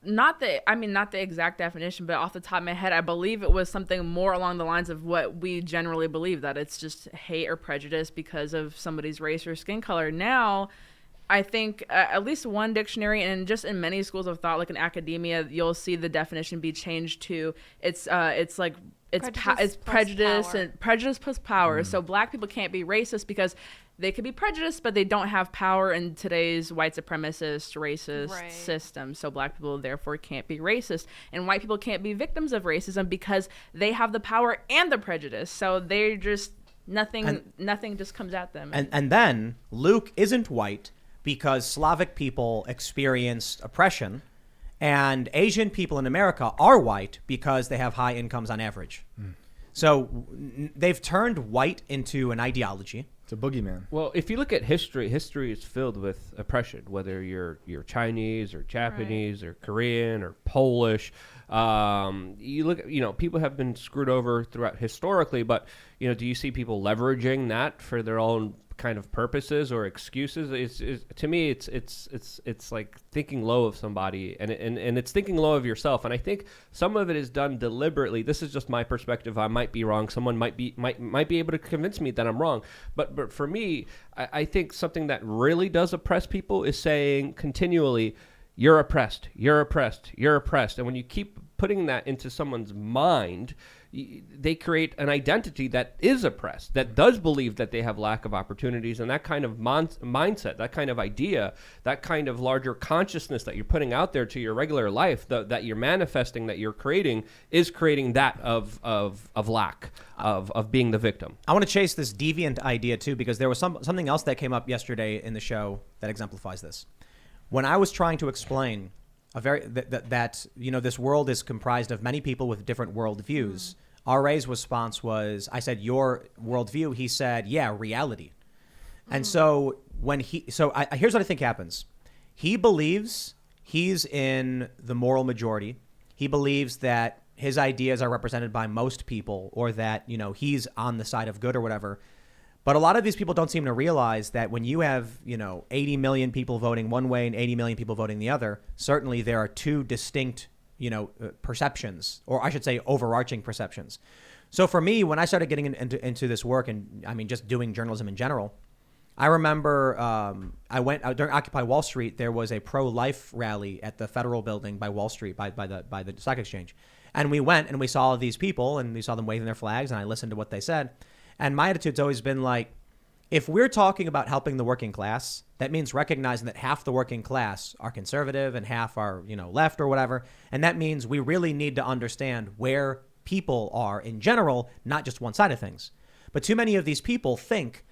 Not the exact definition, but off the top of my head, I believe it was something more along the lines of what we generally believe, that it's just hate or prejudice because of somebody's race or skin color. Now, I think at least one dictionary, and just in many schools of thought, like in academia, you'll see the definition be changed to it's prejudice and prejudice plus power. So black people can't be racist because they could be prejudiced, but they don't have power in today's white supremacist, racist system. So black people therefore can't be racist, and white people can't be victims of racism because they have the power and the prejudice. So they're just nothing just comes at them. And then Luke isn't white because Slavic people experienced oppression, and Asian people in America are white because they have high incomes on average. So they've turned white into an ideology. It's a boogeyman. Well, if you look at history is filled with oppression, whether you're Chinese or Japanese or Korean or Polish. You look at, people have been screwed over throughout historically, but, do you see people leveraging that for their own kind of purposes or excuses? It's to me, it's like thinking low of somebody, and it's thinking low of yourself. And I think some of it is done deliberately. This is just my perspective. I might be wrong. Someone might be able to convince me that I'm wrong. But for me, I think something that really does oppress people is saying continually, you're oppressed, you're oppressed, you're oppressed. And when you keep putting that into someone's mind, they create an identity that is oppressed, that does believe that they have lack of opportunities. And that kind of mindset, that kind of idea, that kind of larger consciousness that you're putting out there to your regular life, that you're manifesting, that you're creating, is creating that of lack, of being the victim. I want to chase this deviant idea too, because there was something else that came up yesterday in the show that exemplifies this. When I was trying to explain that this world is comprised of many people with different worldviews, RA's response was, I said, your worldview. He said, yeah, reality. And so here's what I think happens. He believes he's in the moral majority. He believes that his ideas are represented by most people, or that, he's on the side of good or whatever. But a lot of these people don't seem to realize that when you have, 80 million people voting one way and 80 million people voting the other, certainly there are two distinct, perceptions, or I should say overarching perceptions. So for me, when I started getting into this work, and I mean, just doing journalism in general, I remember I went during Occupy Wall Street. There was a pro-life rally at the Federal Building by Wall Street, by the stock exchange. And we went and we saw all of these people and we saw them waving their flags and I listened to what they said. And my attitude's always been like, if we're talking about helping the working class, that means recognizing that half the working class are conservative and half are, left or whatever. And that means we really need to understand where people are in general, not just one side of things. But too many of these people think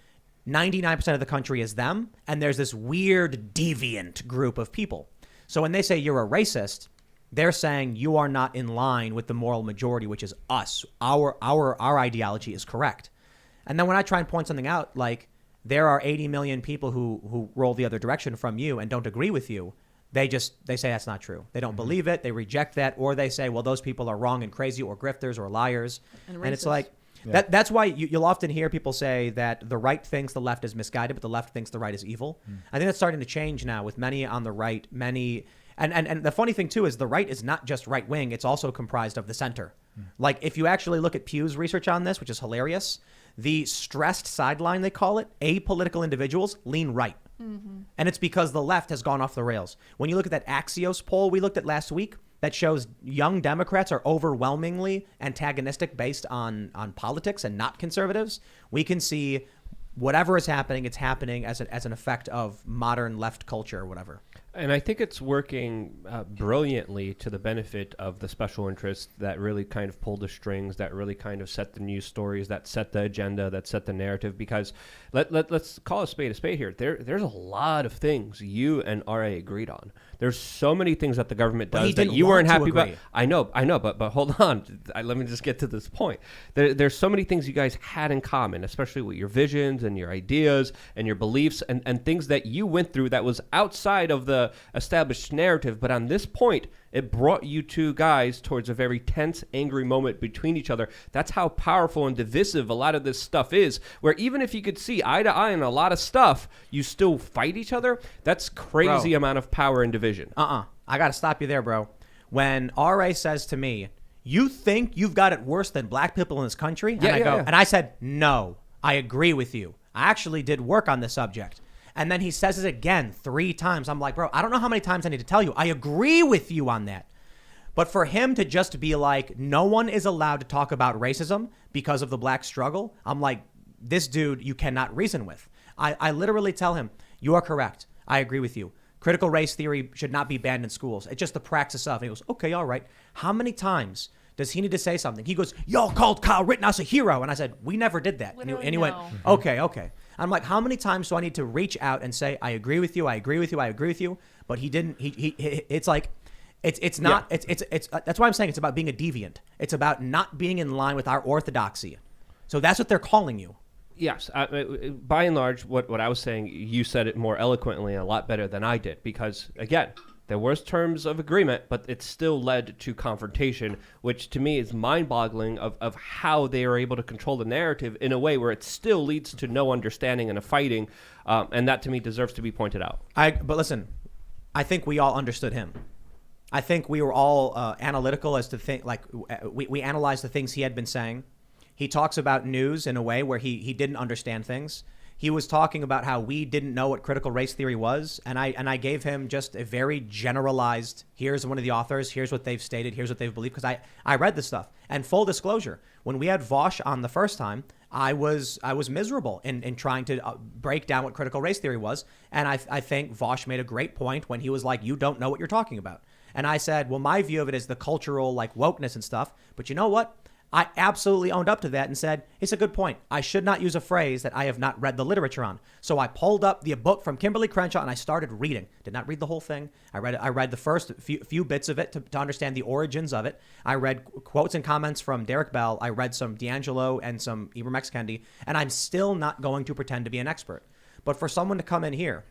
99% of the country is them, and there's this weird deviant group of people. So when they say you're a racist, they're saying you are not in line with the moral majority, which is us. Our ideology is correct. And then when I try and point something out, like there are 80 million people who roll the other direction from you and don't agree with you, they say that's not true. They don't believe it. They reject that, or they say, well, those people are wrong and crazy or grifters or liars. And it's like, that's why you'll often hear people say that the right thinks the left is misguided, but the left thinks the right is evil. I think that's starting to change now with many on the right, and the funny thing too is the right is not just right wing, it's also comprised of the center. Like if you actually look at Pew's research on this, which is hilarious, the stressed sideline, they call it, apolitical individuals lean right. And it's because the left has gone off the rails. When you look at that Axios poll we looked at last week, that shows young Democrats are overwhelmingly antagonistic based on politics and not conservatives, we can see whatever is happening, it's happening as an effect of modern left culture or whatever. And I think it's working brilliantly to the benefit of the special interests that really kind of pull the strings, that really kind of set the news stories, that set the agenda, that set the narrative. Because let's call a spade here. There's a lot of things you and RA agreed on. There's so many things that the government does that you weren't happy about. I know, but hold on. Let me just get to this point. There's so many things you guys had in common, especially with your visions and your ideas and your beliefs and things that you went through that was outside of the established narrative. But on this point, it brought you two guys towards a very tense, angry moment between each other. That's how powerful and divisive a lot of this stuff is, where even if you could see eye to eye on a lot of stuff, you still fight each other. That's crazy amount of power and division. I got to stop you there, bro. When RA says to me, you think you've got it worse than black people in this country? And I said, no, I agree with you. I actually did work on this subject. And then he says it again 3 times. I'm like, bro, I don't know how many times I need to tell you. I agree with you on that. But for him to just be like, no one is allowed to talk about racism because of the black struggle, I'm like, this dude you cannot reason with. I literally tell him, you are correct. I agree with you. Critical race theory should not be banned in schools. It's just the praxis of. And he goes, okay, all right. How many times does he need to say something? He goes, y'all called Kyle Rittenhouse a hero. And I said, we never did that. And he went, okay. I'm like, how many times do I need to reach out and say, I agree with you, I agree with you, I agree with you? But he didn't. It's like, it's not. Yeah. It's that's why I'm saying it's about being a deviant. It's about not being in line with our orthodoxy. So that's what they're calling you. Yes. By and large, what I was saying, you said it more eloquently and a lot better than I did. Because again, there was terms of agreement, but it still led to confrontation, which to me is mind-boggling of how they are able to control the narrative in a way where it still leads to no understanding and a fighting, and that to me deserves to be pointed out. But listen, I think we all understood him. I think we were all analytical as to think, like we analyzed the things he had been saying. He talks about news in a way where he didn't understand things. He was talking about how we didn't know what critical race theory was, and I gave him just a very generalized, here's one of the authors, here's what they've stated, here's what they've believed, because I read this stuff. And full disclosure, when we had Vosh on the first time, I was miserable in trying to break down what critical race theory was, and I think Vosh made a great point when he was like, you don't know what you're talking about. And I said, well, my view of it is the cultural like wokeness and stuff, but you know what? I absolutely owned up to that and said, it's a good point. I should not use a phrase that I have not read the literature on. So I pulled up the book from Kimberly Crenshaw and I started reading. Did not read the whole thing. I read the first few bits of it to understand the origins of it. I read quotes and comments from Derek Bell. I read some D'Angelo and some Ibram X. Kendi. And I'm still not going to pretend to be an expert. But for someone to come in here,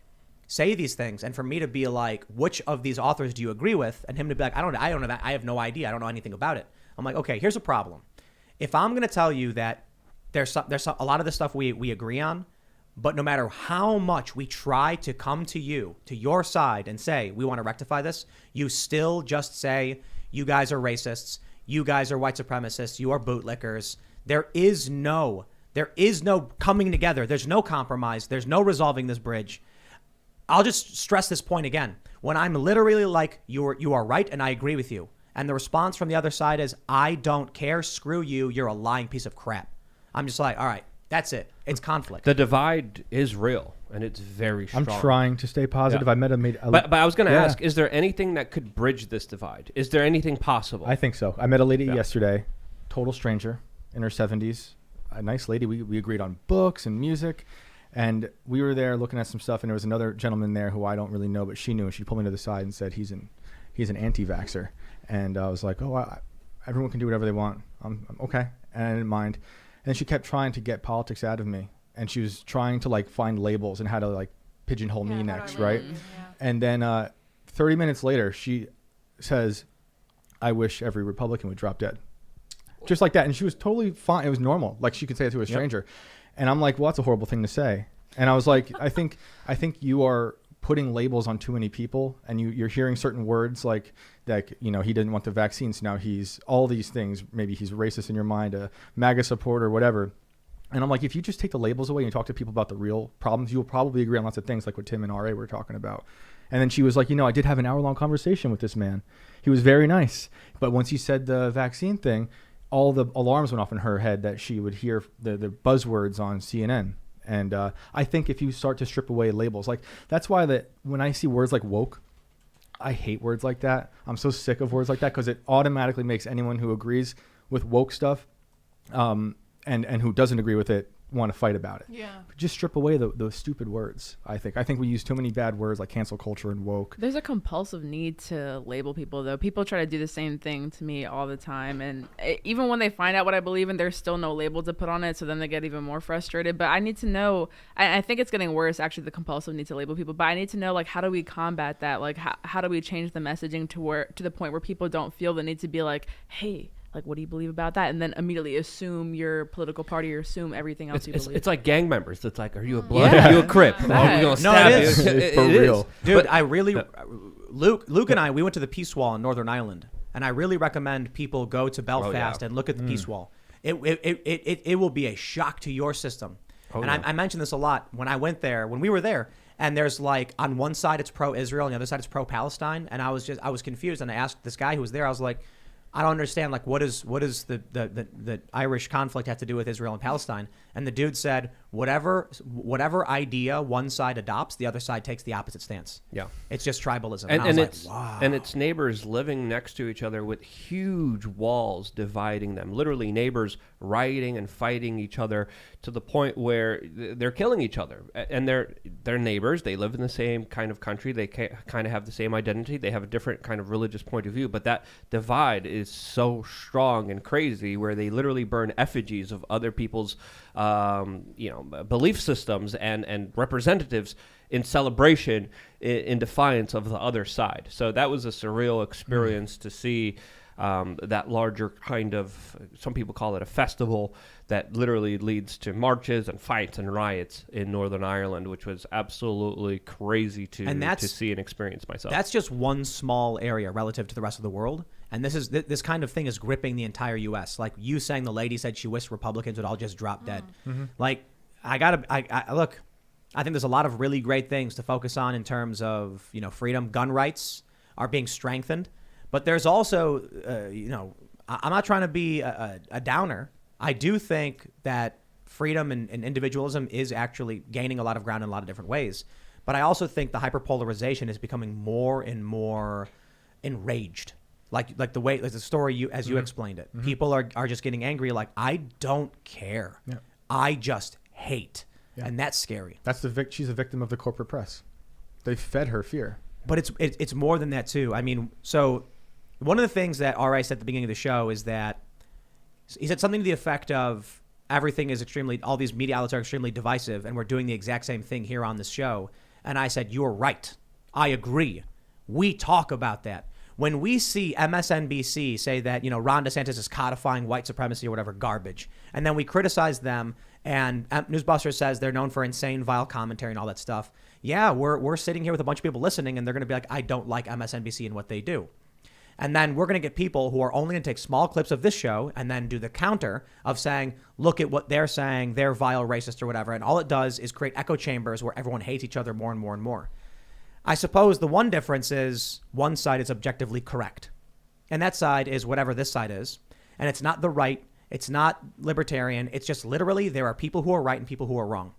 say these things, and for me to be like, which of these authors do you agree with? And him to be like, I don't know that. I have no idea. I don't know anything about it. I'm like, okay, here's a problem. If I'm going to tell you that there's a lot of the stuff we agree on, but no matter how much we try to come to your side and say, we want to rectify this, you still just say, you guys are racists, you guys are white supremacists, you are bootlickers. There is no coming together. There's no compromise. There's no resolving this bridge. I'll just stress this point again. When I'm literally like, you are right and I agree with you. And the response from the other side is, I don't care. Screw you. You're a lying piece of crap. I'm just like, all right, that's it. It's conflict. The divide is real, and it's very strong. I'm trying to stay positive. Yeah. I met a lady. But I was going to ask, is there anything that could bridge this divide? Is there anything possible? I think so. I met a lady yesterday, total stranger, in her 70s. A nice lady. We agreed on books and music. And we were there looking at some stuff, and there was another gentleman there who I don't really know, but she knew, and she pulled me to the side and said he's an anti-vaxxer. And I was like, everyone can do whatever they want. I'm okay. And I didn't mind. And she kept trying to get politics out of me. And she was trying to like find labels and how to like pigeonhole me next, right? Yeah. And then 30 minutes later, she says, I wish every Republican would drop dead. Just like that. And she was totally fine. It was normal. Like she could say it to a stranger. Yep. And I'm like, well, that's a horrible thing to say. And I was like, I think you are putting labels on too many people, and you're hearing certain words like he didn't want the vaccines. Now he's all these things. Maybe he's racist in your mind, a MAGA supporter, whatever. And I'm like, if you just take the labels away and you talk to people about the real problems, you'll probably agree on lots of things like what Tim and RA were talking about. And then she was like, I did have an hour-long conversation with this man. He was very nice. But once he said the vaccine thing, all the alarms went off in her head that she would hear the buzzwords on CNN. And I think if you start to strip away labels, like that's why that when I see words like woke, I hate words like that. I'm so sick of words like that because it automatically makes anyone who agrees with woke stuff and who doesn't agree with it want to fight about it. Yeah. Just strip away those stupid words. I think we use too many bad words like cancel culture and woke. There's a compulsive need to label people, though. People try to do the same thing to me all the time, and even when they find out what I believe in, there's still no label to put on it, so then they get even more frustrated. But I need to know, I think it's getting worse, actually, the compulsive need to label people, but I need to know, like, how do we combat that? Like, how do we change the messaging to the point where people don't feel the need to be like, hey, like, what do you believe about that? And then immediately assume your political party or assume everything else you believe. It's like gang members. It's like, are you a blood? Are you a Crip? We're gonna stab it is. You. It's for real. Dude, I really, Luke and I, we went to the Peace Wall in Northern Ireland, and I really recommend people go to Belfast and look at the Peace Wall. It will be a shock to your system. I mentioned this a lot when I went there, when we were there, and there's like, on one side it's pro-Israel, on the other side it's pro-Palestine, and I was confused, and I asked this guy who was there, I was like, I don't understand, like, what does the Irish conflict have to do with Israel and Palestine? And the dude said, whatever idea one side adopts, the other side takes the opposite stance. Yeah, it's just tribalism. And I was like, wow. And it's neighbors living next to each other with huge walls dividing them. Literally, neighbors rioting and fighting each other to the point where they're killing each other. And they're neighbors. They live in the same kind of country. They kind of have the same identity. They have a different kind of religious point of view. But that divide is so strong and crazy, where they literally burn effigies of other people's belief systems and representatives in celebration in defiance of the other side. So that was a surreal experience to see that larger kind of, some people call it a festival, that literally leads to marches and fights and riots in Northern Ireland, which was absolutely crazy to see and experience myself. That's just one small area relative to the rest of the world. And this kind of thing is gripping the entire U.S. Like you saying, the lady said she wished Republicans would all just drop dead. Mm-hmm. Like, look, I think there's a lot of really great things to focus on in terms of, freedom. Gun rights are being strengthened. But there's also, I'm not trying to be a downer. I do think that freedom and individualism is actually gaining a lot of ground in a lot of different ways. But I also think the hyperpolarization is becoming more and more enraged. Like the way, like the story you explained it. Mm-hmm. People are just getting angry. Like, I don't care. Yeah. I just hate. Yeah. And that's scary. She's a victim of the corporate press. They fed her fear. But it's more than that too. I mean, so one of the things that R.I. said at the beginning of the show is that he said something to the effect of, all these media outlets are extremely divisive, and we're doing the exact same thing here on this show. And I said, you're right. I agree. We talk about that. When we see MSNBC say that, Ron DeSantis is codifying white supremacy or whatever garbage, and then we criticize them, and Newsbuster says they're known for insane, vile commentary and all that stuff. Yeah, we're sitting here with a bunch of people listening, and they're going to be like, I don't like MSNBC and what they do. And then we're going to get people who are only going to take small clips of this show and then do the counter of saying, look at what they're saying, they're vile, racist, or whatever. And all it does is create echo chambers where everyone hates each other more and more and more. I suppose the one difference is one side is objectively correct. and that side is whatever this side is. And it's not the right. It's not libertarian. It's just literally there are people who are right and people who are wrong.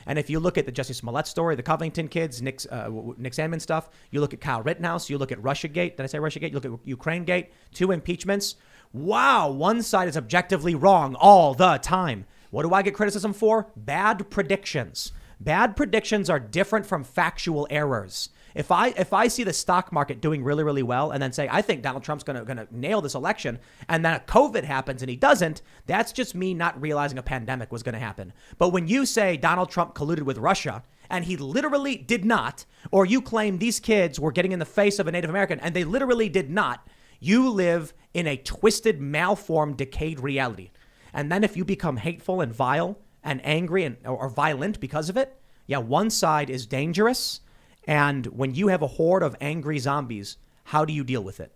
And if you look at the Jussie Smollett story, the Covington kids, Nick Sandmann stuff, you look at Kyle Rittenhouse, you look at Russiagate. Did I say Russiagate? You look at Ukrainegate, 2 impeachments. Wow, one side is objectively wrong all the time. What do I get criticism for? Bad predictions. Bad predictions are different from factual errors. If I see the stock market doing really, really well and then say, I think Donald Trump's gonna nail this election, and then a COVID happens and he doesn't, that's just me not realizing a pandemic was gonna happen. But when you say Donald Trump colluded with Russia and he literally did not, or you claim these kids were getting in the face of a Native American and they literally did not, you live in a twisted, malformed, decayed reality. And then if you become hateful and vile and angry or violent because of it, yeah, one side is dangerous. And when you have a horde of angry zombies, how do you deal with it?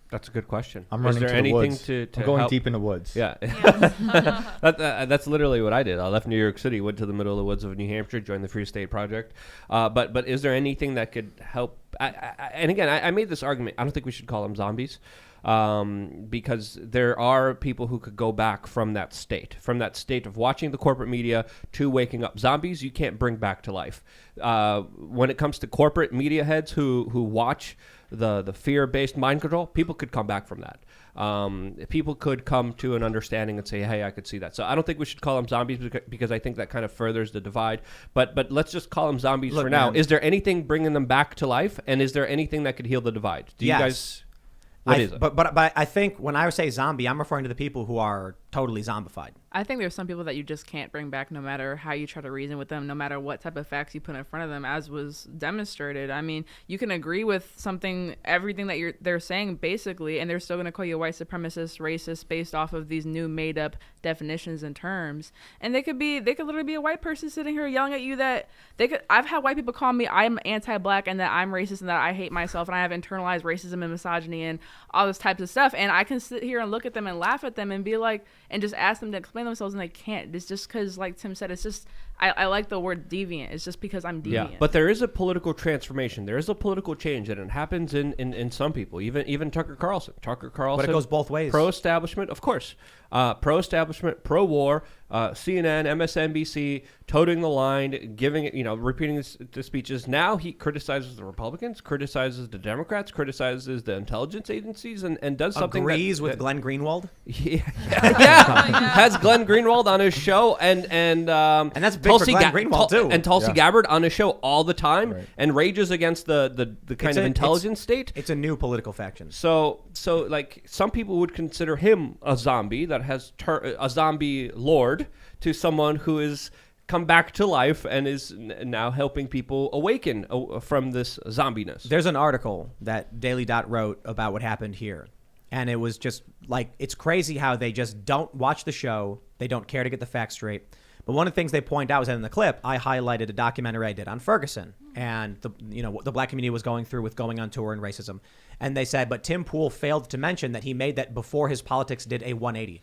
That's a good question. I'm running Is there to the anything woods. to I'm going help? deep in the woods. Yeah. That's literally what I did. I left New York City, went to the middle of the woods of New Hampshire, joined the Free State Project. But is there anything that could help? And again, I made this argument. I don't think we should call them zombies. Because there are people who could go back from that state of watching the corporate media to waking up. Zombies you can't bring back to life. When it comes to corporate media heads who watch the fear-based mind control, people could come back from that. People could come to an understanding and say, hey, I could see that. So I don't think we should call them zombies because I think that kind of furthers the divide. But let's just call them zombies for now. Man. Is there anything bringing them back to life? And is there anything that could heal the divide? Do you guys... What is it? But I think when I say zombie, I'm referring to the people who are totally zombified. I think there's some people that you just can't bring back no matter how you try to reason with them, no matter what type of facts you put in front of them, as was demonstrated. I mean, you can agree with everything that they're saying basically, and they're still going to call you a white supremacist, racist, based off of these new made up definitions and terms. And they could literally be a white person sitting here yelling at you that I've had white people call me I'm anti-black and that I'm racist and that I hate myself and I have internalized racism and misogyny and all this types of stuff. And I can sit here and look at them and laugh at them and be like, and just ask them to explain themselves, and they can't. It's just because, like Tim said, it's just I like the word deviant. It's just because I'm deviant. Yeah, but there is a political transformation. There is a political change, and it happens in some people. Even Tucker Carlson. But it goes both ways. Pro-establishment, of course. Pro-establishment, pro-war. CNN, MSNBC, toting the line, giving it, repeating the speeches. Now he criticizes the Republicans, criticizes the Democrats, criticizes the intelligence agencies, and does something agrees with Glenn Greenwald. Yeah, has Glenn Greenwald on his show, and that's big for Glenn Greenwald too. And Tulsi Gabbard on his show all the time, right. And rages against the kind of intelligence state. It's a new political faction. So like some people would consider him a zombie that has a zombie lord to someone who is come back to life and is now helping people awaken from this zombiness. There's an article that Daily Dot wrote about what happened here. And it was just like, it's crazy how they just don't watch the show. They don't care to get the facts straight. But one of the things they point out was that in the clip, I highlighted a documentary I did on Ferguson and what the black community was going through with going on tour and racism. And they said, but Tim Pool failed to mention that he made that before his politics did a 180.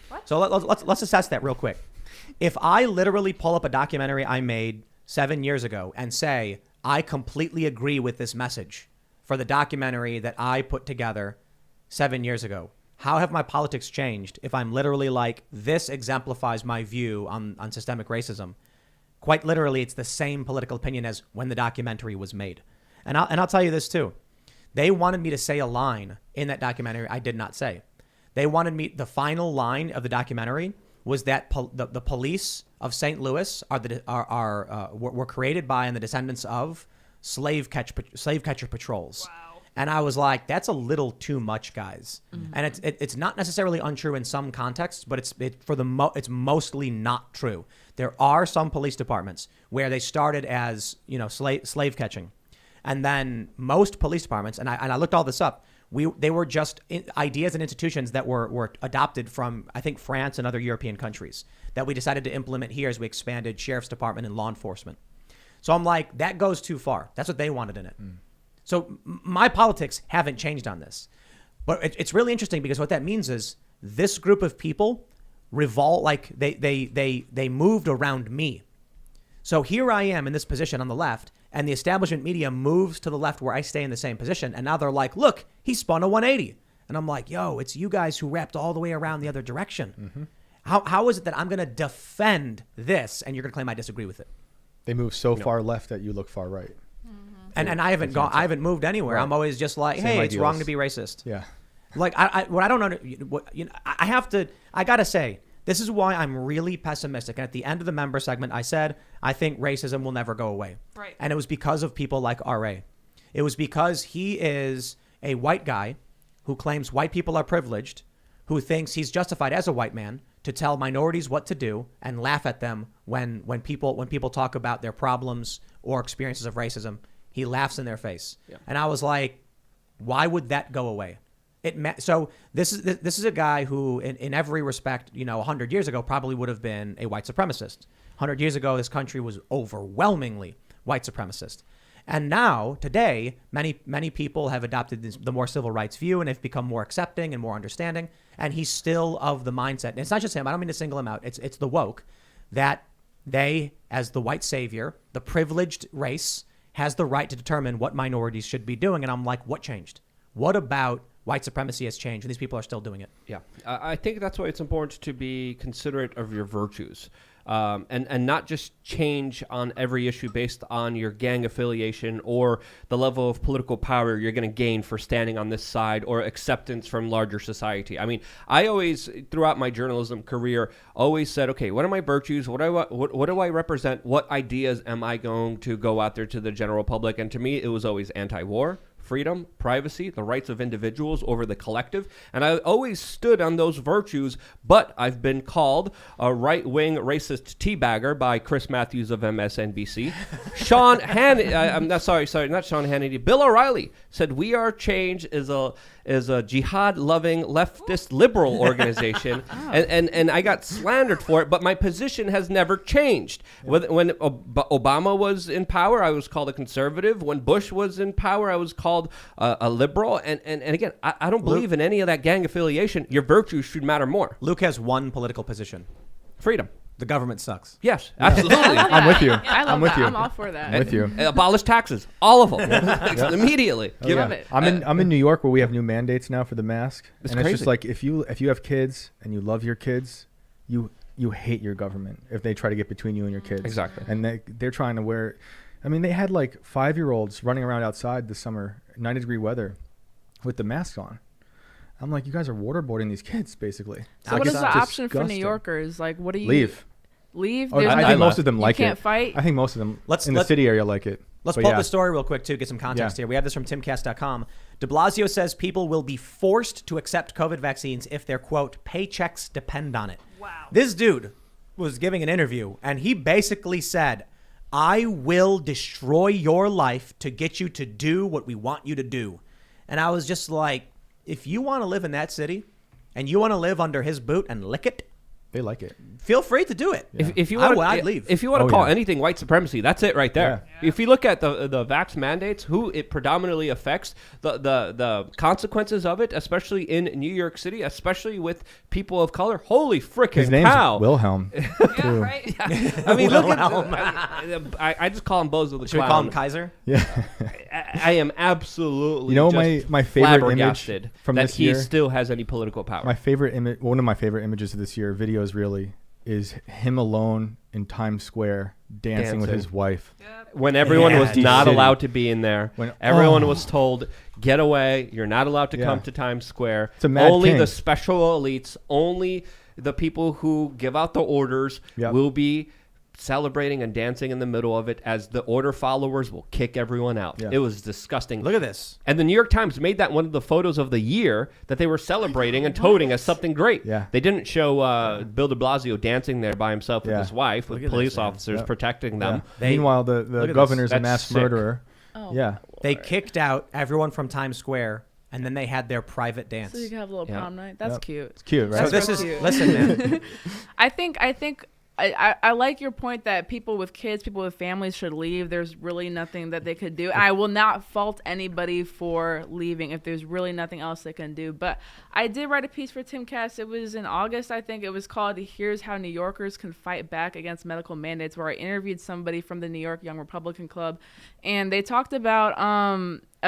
What? So let's assess that real quick. If I literally pull up a documentary I made 7 years ago and say, I completely agree with this message for the documentary that I put together 7 years ago, how have my politics changed if I'm literally like, this exemplifies my view on systemic racism? Quite literally, it's the same political opinion as when the documentary was made. And I'll tell you this too. They wanted me to say a line in that documentary I did not say. They wanted me, the final line of the documentary was that the police of St. Louis were created by and the descendants of slave catcher patrols. Wow. And I was like, that's a little too much, guys. Mm-hmm. And it's not necessarily untrue in some contexts, but it's mostly not true. There are some police departments where they started as slave catching, and then most police departments, and I looked all this up. They were just ideas and institutions that were adopted from, I think, France and other European countries that we decided to implement here as we expanded sheriff's department and law enforcement. So I'm like, that goes too far. That's what they wanted in it. Mm. So my politics haven't changed on this. But it's really interesting because what that means is this group of people revolt, like they moved around me. So here I am in this position on the left, and the establishment media moves to the left where I stay in the same position. And now they're like, look, he spun a 180. And I'm like, yo, it's you guys who wrapped all the way around the other direction. How is it that I'm going to defend this and you're going to claim I disagree with it? They move so far left that you look far right. And I haven't moved anywhere. Right. I'm always just like, Same hey, it's ideals. wrong to be racist. Yeah. Like what I don't know, I gotta say, this is why I'm really pessimistic. And at the end of the member segment, I said, I think racism will never go away. Right. And it was because of people like R.A. It was because he is a white guy who claims white people are privileged, who thinks he's justified as a white man to tell minorities what to do and laugh at them when people talk about their problems or experiences of racism. He laughs in their face. Yeah. And I was like, why would that go away? So this is a guy who in every respect, 100 years ago probably would have been a white supremacist. 100 years ago, this country was overwhelmingly white supremacist. And now, today, many people have adopted the more civil rights view and have become more accepting and more understanding. And he's still of the mindset. And it's not just him. I don't mean to single him out. It's the woke that they, as the white savior, the privileged race, has the right to determine what minorities should be doing. And I'm like, what changed? What about white supremacy has changed and these people are still doing it? Yeah, I think that's why it's important to be considerate of your virtues. And not just change on every issue based on your gang affiliation or the level of political power you're going to gain for standing on this side or acceptance from larger society. I mean, I always, throughout my journalism career, always said, okay, what are my virtues? What do I represent? What ideas am I going to go out there to the general public? And to me, it was always anti-war, freedom, privacy, the rights of individuals over the collective. And I always stood on those virtues, but I've been called a right-wing racist teabagger by Chris Matthews of MSNBC. Sean Hannity, I'm not sorry, not Sean Hannity. Bill O'Reilly said We Are Change is a jihad-loving leftist liberal organization, and I got slandered for it, but my position has never changed. Yeah. When Obama was in power, I was called a conservative. When Bush was in power, I was called a liberal. And again, I don't believe in any of that gang affiliation. Your virtues should matter more. Luke has one political position. Freedom. The government sucks. Yes, absolutely. I'm with you. I love I'm with that. you. I'm all for that. I'm with you. Abolish taxes, all of them, immediately. Oh, yeah. Love it. I'm in New York where we have new mandates now for the mask, It's and crazy. it's just like if you have kids and you love your kids, you hate your government if they try to get between you and your kids. Exactly. And they're trying to wear. I mean, they had like 5-year-olds running around outside this summer, 90-degree weather, with the mask on. I'm like, you guys are waterboarding these kids, basically. So what is the option for New disgusting. Yorkers? Like, what do you Leave? Leave? Oh, There's I no- think most of them like can't it. fight? I think most of them Let's- in the city area like it. Let's But pull up yeah. the story real quick, too, get some context Yeah. here. We have this from Timcast.com. De Blasio says people will be forced to accept COVID vaccines if their, quote, paychecks depend on it. Wow. This dude was giving an interview, and he basically said, I will destroy your life to get you to do what we want you to do. And I was just like, if you want to live in that city and you want to live under his boot and lick it, They like it. feel free to do it. If you I want, would, I'd leave. If you want to Oh, call yeah. anything white supremacy, that's it right there. Yeah. If you look at the vax mandates, who it predominantly affects, the consequences of it, especially in New York City, especially with people of color. Holy frickin' His name's cow! Wilhelm. Yeah, too. right. I mean, look Wilhelm. at I just call him Bozo the Should we Clown. call him Kaiser? Yeah. I am absolutely You know, just my favorite image flabbergasted from that this he year. still has any political power. My favorite image, one of my favorite images of this year, videos really, is him alone in Times Square dancing with Dancing. his wife. When everyone Yeah, was dude. not City. allowed to be in there, When- everyone oh. was told, get away, you're not allowed to Yeah. come to Times Square. It's a mad Only king. the special elites, only the people who give out the orders Yep. will be celebrating and dancing in the middle of it, as the order followers will kick everyone out. Yeah. It was disgusting. Look at this. And the New York Times made that one of the photos of the year that they were celebrating and toting as something great. Yeah. They didn't show Bill de Blasio dancing there by himself with Yeah. his wife, with Look at police this, man. officers Yep. protecting them. Yeah. Meanwhile, the look at governor's this. a mass That's sick. murderer. Oh, Yeah. They kicked out everyone from Times Square, and then they had their private dance. So you can have a little Yeah. prom night. That's Yep. cute. It's cute, right? So this so is, cute. listen, man. I think I like your point that people with kids, people with families should leave. There's really nothing that they could do. And I will not fault anybody for leaving if there's really nothing else they can do. But I did write a piece for Timcast. It was in August, I think. It was called Here's How New Yorkers Can Fight Back Against Medical Mandates, where I interviewed somebody from the New York Young Republican Club. And they talked about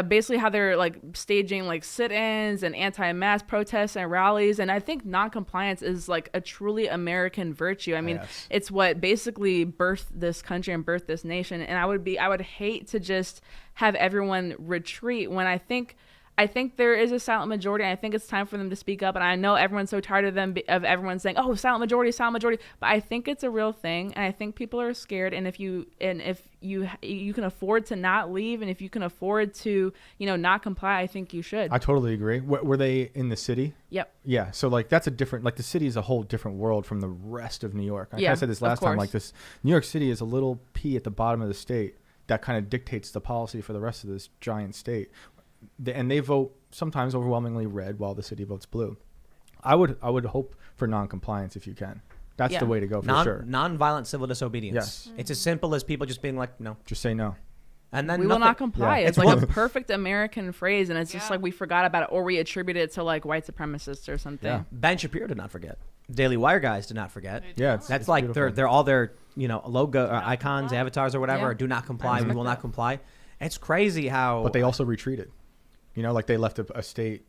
basically how they're like staging like sit-ins and anti-mask protests and rallies. And I think non-compliance is like a truly American virtue. I mean, it's what basically birthed this country and birthed this nation. And I would hate to just have everyone retreat when I think there is a silent majority, and I think it's time for them to speak up. And I know everyone's so tired of everyone saying, "Oh, silent majority," but I think it's a real thing, and I think people are scared. And if you can afford to not leave, and if you can afford to, not comply, I think you should. I totally agree. Were they in the city? Yep. Yeah. So like that's a different, like the city is a whole different world from the rest of New York. I said this last time. Like this, New York City is a little pea at the bottom of the state that kind of dictates the policy for the rest of this giant state. And they vote sometimes overwhelmingly red while the city votes blue. I would hope for non-compliance if you can. That's the way to go for sure. Non-violent civil disobedience. Yes. It's as simple as people just being like, no. Just say no. And then we will not comply. Yeah. It's like a perfect American phrase, and it's just like we forgot about it, or we attribute it to like white supremacists or something. Yeah. Ben Shapiro did not forget. Daily Wire guys did not forget. Yeah, that's like beautiful. they're all their logo icons, avatars, or whatever. Yeah. Or do not comply. We will not comply. It's crazy how. But they also retreated. Like they left a state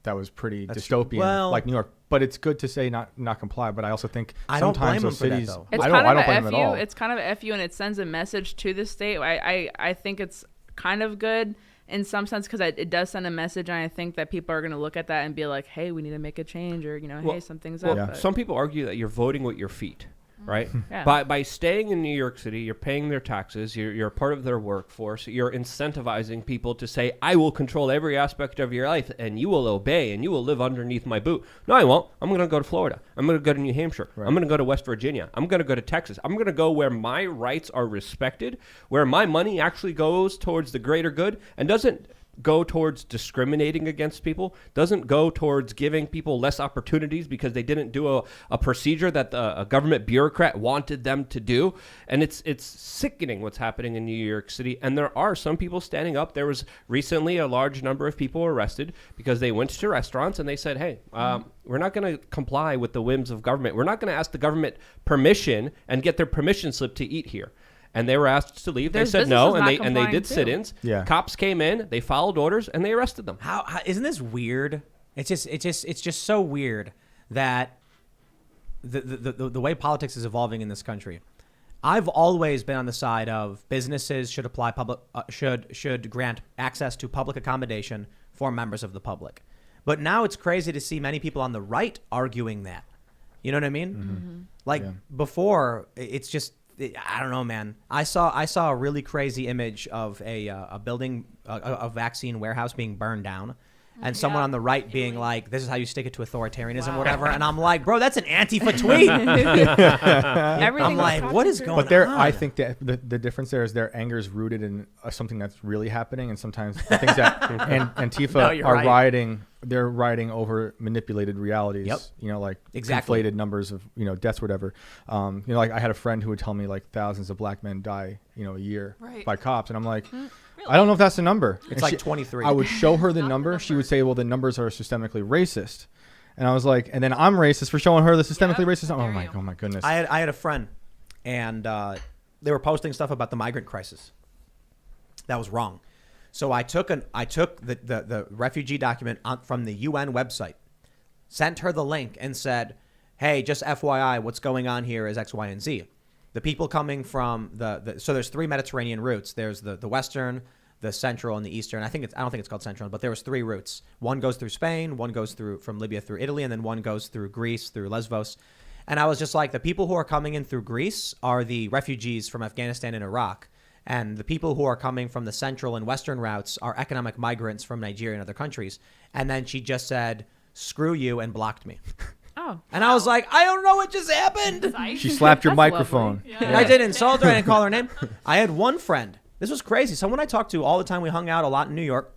that was pretty dystopian, like New York. But it's good to say not comply. But I also think I don't blame sometimes those them for cities. that, though. It's I kind don't of blame a them at FU. all. It's kind of a FU, and it sends a message to the state. I think it's kind of good in some sense because it does send a message, and I think that people are going to look at that and be like, "Hey, we need to make a change," or "Hey, something's up." Yeah. Some people argue that you're voting with your feet. Right? Yeah. By staying in New York City, you're paying their taxes, you're a part of their workforce, you're incentivizing people to say, I will control every aspect of your life, and you will obey, and you will live underneath my boot. No, I won't. I'm going to go to Florida. I'm going to go to New Hampshire. Right. I'm going to go to West Virginia. I'm going to go to Texas. I'm going to go where my rights are respected, where my money actually goes towards the greater good, and doesn't go towards discriminating against people, doesn't go towards giving people less opportunities because they didn't do a procedure that a government bureaucrat wanted them to do. And it's sickening what's happening in New York City. And there are some people standing up. There was recently a large number of people arrested because they went to restaurants and they said, hey, we're not going to comply with the whims of government. We're not going to ask the government permission and get their permission slip to eat here. And they were asked to leave. They said no, and they did sit-ins. Yeah. Cops came in, they followed orders, and they arrested them. How isn't this weird? It's just so weird that the way politics is evolving in this country. I've always been on the side of businesses should apply should grant access to public accommodation for members of the public. But now it's crazy to see many people on the right arguing that. You know what I mean? Mm-hmm. Like before, it's just. I don't know, man. I saw a really crazy image of a building, a vaccine warehouse being burned down, and someone on the right being like, "This is how you stick it to authoritarianism, whatever." And I'm like, "Bro, that's an Antifa tweet." I'm like, "What is going on?" I think that the difference there is their anger is rooted in something that's really happening, and sometimes the things that Antifa are rioting. They're rioting over manipulated realities. Yep. Like exactly. inflated numbers of deaths, whatever. Like I had a friend who would tell me like thousands of black men die, a year by cops, and I'm like, really? I don't know if that's the number. It's like 23. I would show her the number. She would say, well, the numbers are systemically racist, and I was like, and then I'm racist for showing her the systemically racist. Oh my goodness. I had a friend, and they were posting stuff about the migrant crisis. That was wrong. So I took the refugee document from the UN website, sent her the link, and said, "Hey, just FYI, what's going on here is X, Y, and Z." The people coming from so there's 3 Mediterranean routes. There's the Western, the Central, and the Eastern. I don't think it's called Central, but there was 3 routes. One goes through Spain, one goes from Libya through Italy, and then one goes through Greece through Lesbos. And I was just like, the people who are coming in through Greece are the refugees from Afghanistan and Iraq. And the people who are coming from the central and western routes are economic migrants from Nigeria and other countries. And then she just said, "Screw you," and blocked me. Oh. And I was like, I don't know what just happened. She slapped your microphone. I didn't insult her. I didn't call her name. I had one friend. This was crazy. Someone I talked to all the time. We hung out a lot in New York,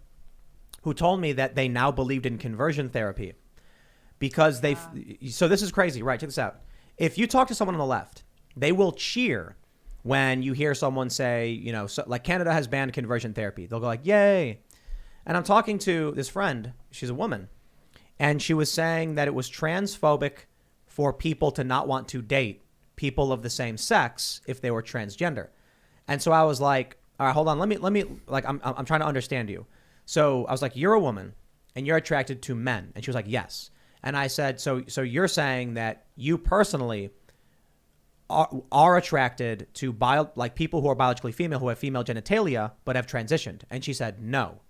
who told me that they now believed in conversion therapy because so this is crazy, right? Check this out. If you talk to someone on the left, they will cheer when you hear someone say, like Canada has banned conversion therapy. They'll go like, yay. And I'm talking to this friend. She's a woman. And she was saying that it was transphobic for people to not want to date people of the same sex if they were transgender. And so I was like, all right, hold on. Let me like, I'm trying to understand you. so I was like, you're a woman and you're attracted to men. And she was like, yes. And I said, so you're saying that you personally are attracted to people who are biologically female, who have female genitalia, but have transitioned. And she said, no.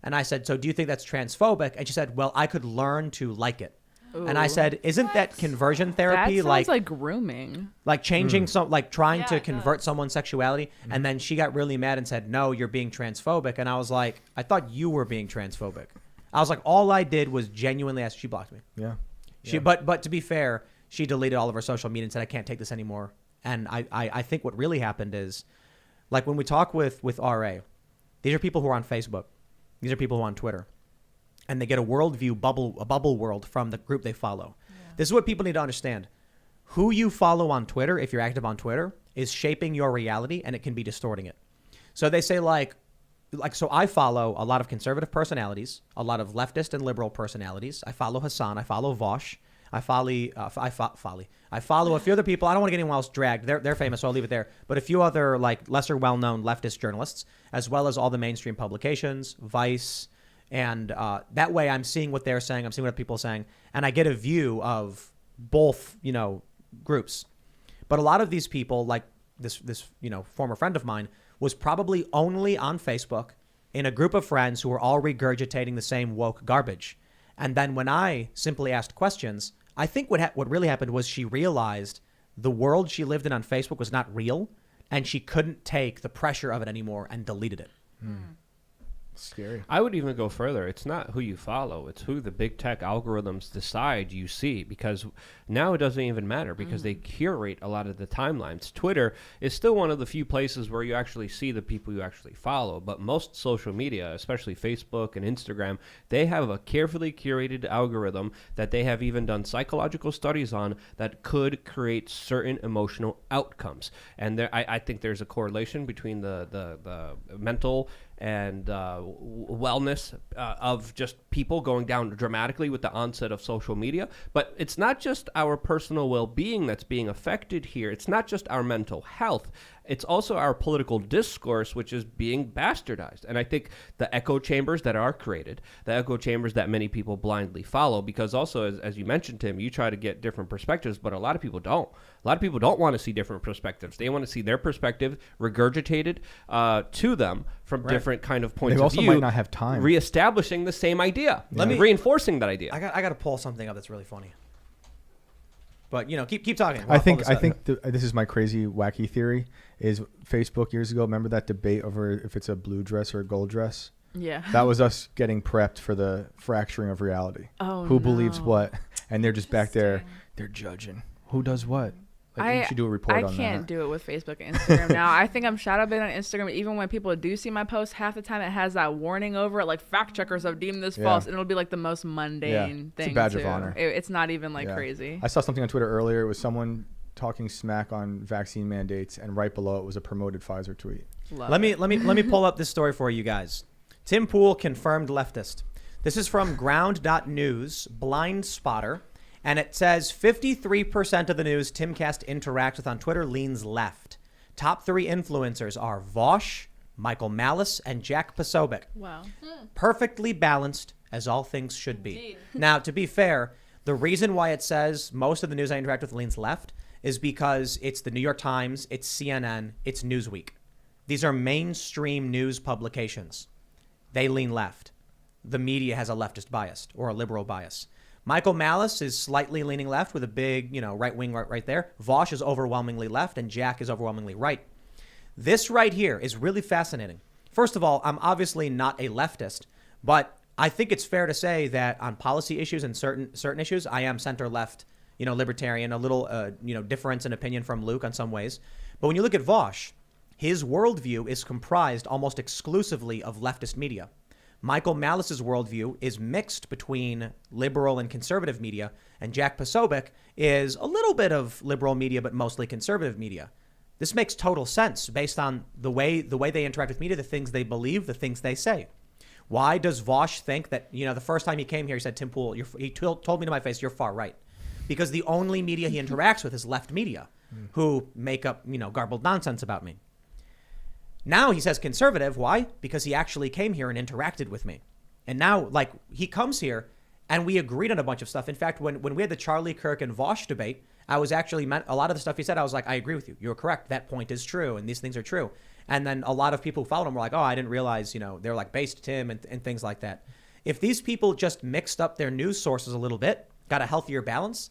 And I said, so do you think that's transphobic? And she said, well, I could learn to like it. Ooh. And I said, isn't that conversion therapy? That sounds like grooming. Like changing trying to it convert does. someone's sexuality. And then she got really mad and said, no, you're being transphobic. And I was like, I thought you were being transphobic. I was like, all I did was genuinely ask. She blocked me. Yeah. But to be fair, she deleted all of her social media and said, I can't take this anymore. And I think what really happened is, like when we talk with RA, these are people who are on Facebook. These are people who are on Twitter. And they get a worldview a bubble world from the group they follow. Yeah. This is what people need to understand. Who you follow on Twitter, if you're active on Twitter, is shaping your reality, and it can be distorting it. So they say so I follow a lot of conservative personalities, a lot of leftist and liberal personalities. I follow Hassan. I follow Vosh. I follow a few other people. I don't want to get anyone else dragged. They're famous, so I'll leave it there. But a few other like lesser well-known leftist journalists, as well as all the mainstream publications, Vice, and that way I'm seeing what they're saying. I'm seeing what people are saying, and I get a view of both, groups. But a lot of these people, like this former friend of mine, was probably only on Facebook in a group of friends who were all regurgitating the same woke garbage. And then when I simply asked questions, I think what really happened was she realized the world she lived in on Facebook was not real, and she couldn't take the pressure of it anymore and deleted it. Scary. I would even go further. It's not who you follow. It's who the big tech algorithms decide you see, because now it doesn't even matter because they curate a lot of the timelines. Twitter is still one of the few places where you actually see the people you actually follow, but most social media, especially Facebook and Instagram, they have a carefully curated algorithm that they have even done psychological studies on that could create certain emotional outcomes. And I think there's a correlation between the mental and wellness of just people going down dramatically with the onset of social media. But it's not just our personal well-being that's being affected here. It's not just our mental health. It's also our political discourse, which is being bastardized. And I think the echo chambers that are created, the echo chambers that many people blindly follow, because also, as you mentioned, Tim, you try to get different perspectives, but a lot of people don't. A lot of people don't want to see different perspectives. They want to see their perspective regurgitated to them from different kind of points They of view. also might not have time. Reestablishing the same idea. Reinforcing that idea. I got to pull something up that's really funny. But keep talking. I think this is my crazy wacky theory. Is Facebook years ago? Remember that debate over if it's a blue dress or a gold dress? Yeah. That was us getting prepped for the fracturing of reality. Oh, who believes no. what? And they're just back there. They're judging who does what. Like, you should do a report on that. I can't do it with Facebook and Instagram now. I think I'm shadow banned on Instagram. Even when people do see my post, half the time it has that warning over it, like fact checkers have deemed this false, and it'll be like the most mundane thing. It's a badge too. of honor. It's not even crazy. I saw something on Twitter earlier. It was someone talking smack on vaccine mandates, and right below it was a promoted Pfizer tweet. Let me pull up this story for you guys. Tim Pool confirmed leftist. This is from ground.news, blind spotter. And it says 53% of the news Timcast interacts with on Twitter leans left. Top 3 influencers are Vosh, Michael Malice, and Jack Posobiec. Wow. Perfectly balanced, as all things should be. Indeed. Now, to be fair, the reason why it says most of the news I interact with leans left is because it's the New York Times, it's CNN, it's Newsweek. These are mainstream news publications. They lean left. The media has a leftist bias or a liberal bias. Michael Malice is slightly leaning left with a big, right wing right there. Vosh is overwhelmingly left, and Jack is overwhelmingly right. This right here is really fascinating. First of all, I'm obviously not a leftist, but I think it's fair to say that on policy issues and certain issues, I am center left, libertarian, a little, difference in opinion from Luke on some ways. But when you look at Vosh, his worldview is comprised almost exclusively of leftist media. Michael Malice's worldview is mixed between liberal and conservative media, and Jack Posobiec is a little bit of liberal media, but mostly conservative media. This makes total sense based on the way they interact with media, the things they believe, the things they say. Why does Vosh think that, the first time he came here, he said, Tim Pool, he told me to my face, you're far right. Because the only media he interacts with is left media, who make up, garbled nonsense about me. Now he says conservative. Why? Because he actually came here and interacted with me. And now, like, he comes here and we agreed on a bunch of stuff. In fact, when we had the Charlie Kirk and Vosh debate, I was actually a lot of the stuff he said, I was like, I agree with you. You're correct. That point is true. And these things are true. And then a lot of people who followed him were like, oh, I didn't realize, they're like based Tim and things like that. If these people just mixed up their news sources a little bit, got a healthier balance,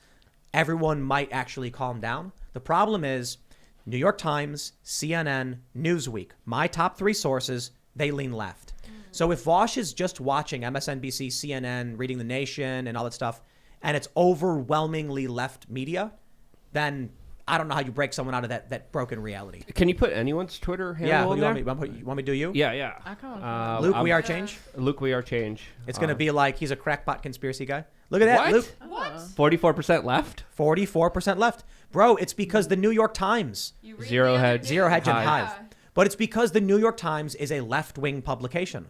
everyone might actually calm down. The problem is New York Times, CNN, Newsweek, my top 3 sources, they lean left. So if Vosh is just watching MSNBC, CNN, reading The Nation and all that stuff, and it's overwhelmingly left media, then I don't know how you break someone out of that broken reality. Can you put anyone's Twitter handle in there? You want me to do you? Yeah. I can't. Luke, we are change? Luke, we are change. It's going to be like he's a crackpot conspiracy guy. Look at that, What? Luke. What? 44% left? 44% left. Bro, it's because the New York Times, You read Zero the other hedge. news? Zero Hedge and Hive. Hive. But it's because the New York Times is a left-wing publication.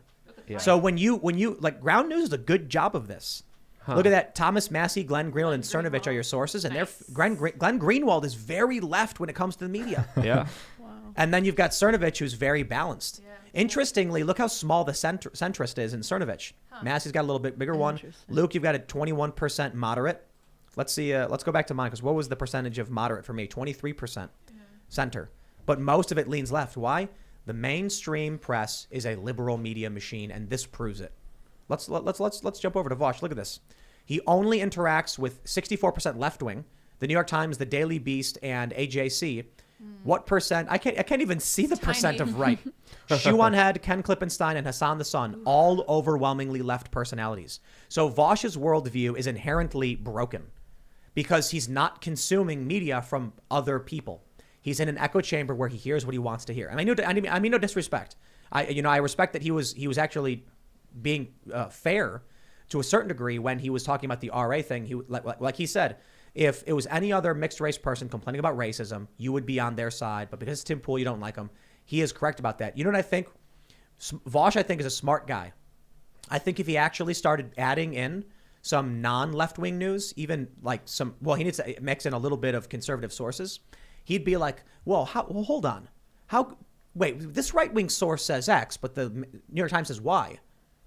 Yeah. So when you like Ground News is a good job of this. Huh. Look at that. Thomas Massey, Glenn Greenwald, and Cernovich are your sources, and Nice. Glenn Greenwald is very left when it comes to the media. Yeah. Wow. And then you've got Cernovich, who's very balanced. Yeah. Interestingly, look how small the centrist is in Cernovich. Massey's got a little bit bigger one. Interesting. Luke, you've got a 21% moderate. Let's see. Let's go back to mine, because what was the percentage of moderate for me? 23% center. But most of it leans left. Why? The mainstream press is a liberal media machine, and this proves it. Let's jump over to Vosh. Look at this. He only interacts with 64% left wing. The New York Times, the Daily Beast, and AJC. What percent? I can't even see the percent tiny. of right. Shuan Head, Ken Klippenstein, and Hassan the Sun, all overwhelmingly left personalities. So Vosh's worldview is inherently broken because he's not consuming media from other people. He's in an echo chamber where he hears what he wants to hear. And I mean no disrespect. I respect that he was actually being fair to a certain degree when he was talking about the RA thing. He like he said, if it was any other mixed race person complaining about racism, you would be on their side. But because it's Tim Pool, you don't like him. He is correct about that. You know what I think? Vosh, I think, is a smart guy. I think if he actually started adding in some non-left-wing news, even like he needs to mix in a little bit of conservative sources. He'd be like, well, hold on. Wait, this right-wing source says X, but the New York Times says Y.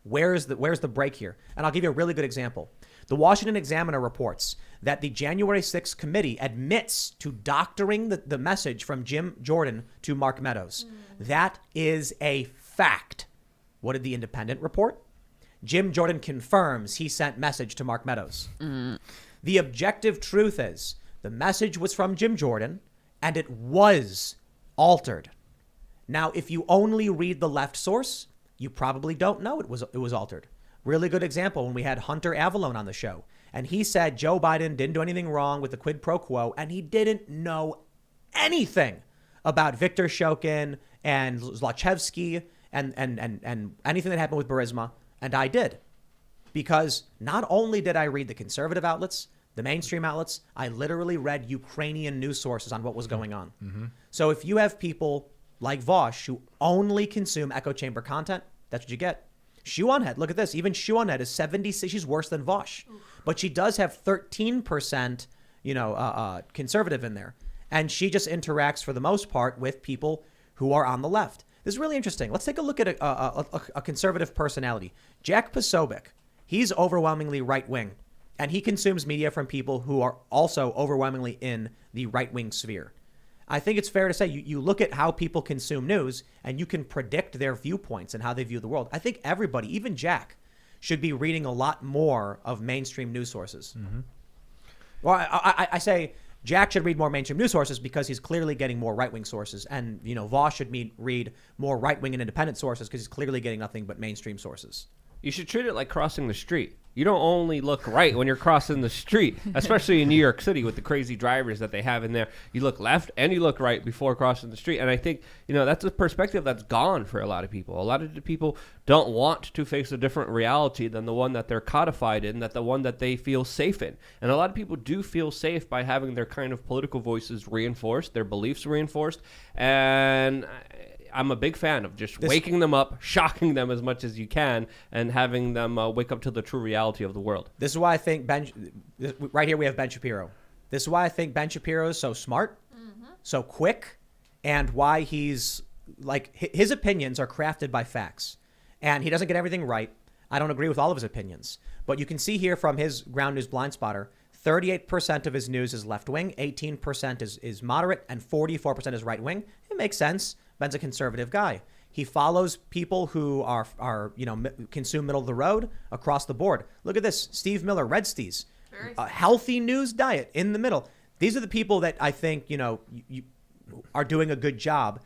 Where's the break here? And I'll give you a really good example. The Washington Examiner reports that the January 6th committee admits to doctoring the message from Jim Jordan to Mark Meadows. That is a fact. What did the Independent report? Jim Jordan confirms he sent message to Mark Meadows. The objective truth is the message was from Jim Jordan and it was altered. Now, if you only read the left source, you probably don't know it was altered. Really good example when we had Hunter Avalone on the show. And he said Joe Biden didn't do anything wrong with the quid pro quo, and he didn't know anything about Viktor Shokin and Zlochevsky and anything that happened with Burisma. And I did. Because not only did I read the conservative outlets, the mainstream outlets, I literally read Ukrainian news sources on what was going on. Mm-hmm. So if you have people like Vosh who only consume echo chamber content, that's what you get. Shuan Head, look at this. Even Shuan Head is 76. She's worse than Vosh. But she does have 13%, conservative in there. And she just interacts for the most part with people who are on the left. This is really interesting. Let's take a look at a conservative personality. Jack Posobiec. He's overwhelmingly right-wing. And he consumes media from people who are also overwhelmingly in the right-wing sphere. I think it's fair to say you look at how people consume news and you can predict their viewpoints and how they view the world. I think everybody, even Jack, should be reading a lot more of mainstream news sources. Mm-hmm. Well, I say Jack should read more mainstream news sources because he's clearly getting more right-wing sources. And, Vosh should read more right-wing and independent sources because he's clearly getting nothing but mainstream sources. You should treat it like crossing the street. You don't only look right when you're crossing the street, especially in New York City with the crazy drivers that they have in there. You look left and you look right before crossing the street. And I think, that's a perspective that's gone for a lot of people. A lot of the people don't want to face a different reality than the one that they're codified in, the one that they feel safe in. And a lot of people do feel safe by having their kind of political voices reinforced, their beliefs reinforced. And I'm a big fan of just waking them up, shocking them as much as you can, and having them wake up to the true reality of the world. This is why I think right here we have Ben Shapiro. This is why I think Ben Shapiro is so smart, so quick, and why he's his opinions are crafted by facts, and he doesn't get everything right. I don't agree with all of his opinions, but you can see here from his Ground News Blind Spotter, 38% of his news is left wing, 18% is moderate, and 44% is right wing. It makes sense. Ben's a conservative guy. He follows people who are consume middle of the road across the board. Look at this. Steve Miller, Red Steez, a healthy news diet in the middle. These are the people that I think, you are doing a good job.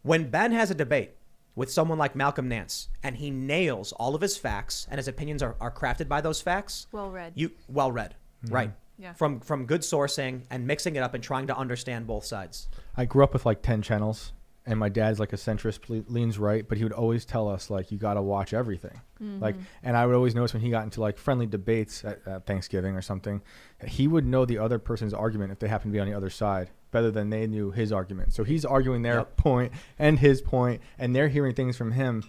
When Ben has a debate with someone like Malcolm Nance and he nails all of his facts and his opinions are crafted by those facts. Well read. Mm-hmm. Right. Yeah. From good sourcing and mixing it up and trying to understand both sides. I grew up with like 10 channels. And my dad's like a centrist, leans right, but he would always tell us like, you got to watch everything. Like, and I would always notice when he got into like friendly debates at Thanksgiving or something, he would know the other person's argument if they happened to be on the other side better than they knew his argument. So he's arguing their point and his point, and they're hearing things from him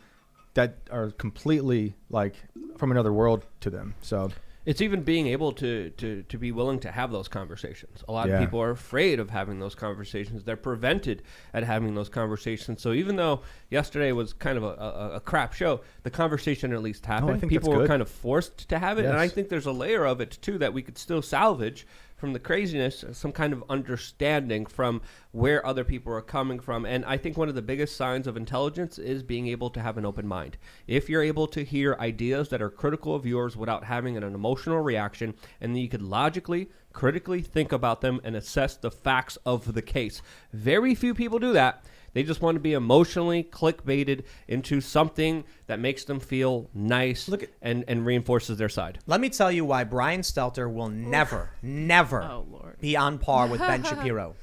that are completely like from another world to them. So it's even being able to be willing to have those conversations. A lot of people are afraid of having those conversations. They're prevented at having those conversations. So even though yesterday was kind of a crap show, the conversation at least happened. People were kind of forced to have it. Yes. And I think there's a layer of it, too, that we could still salvage from the craziness, some kind of understanding from where other people are coming from. And I think one of the biggest signs of intelligence is being able to have an open mind. If you're able to hear ideas that are critical of yours without having an emotional reaction, and then you could logically, critically think about them and assess the facts of the case. Very few people do that. They just want to be emotionally clickbaited into something that makes them feel nice and reinforces their side. Let me tell you why Brian Stelter will never be on par with Ben Shapiro.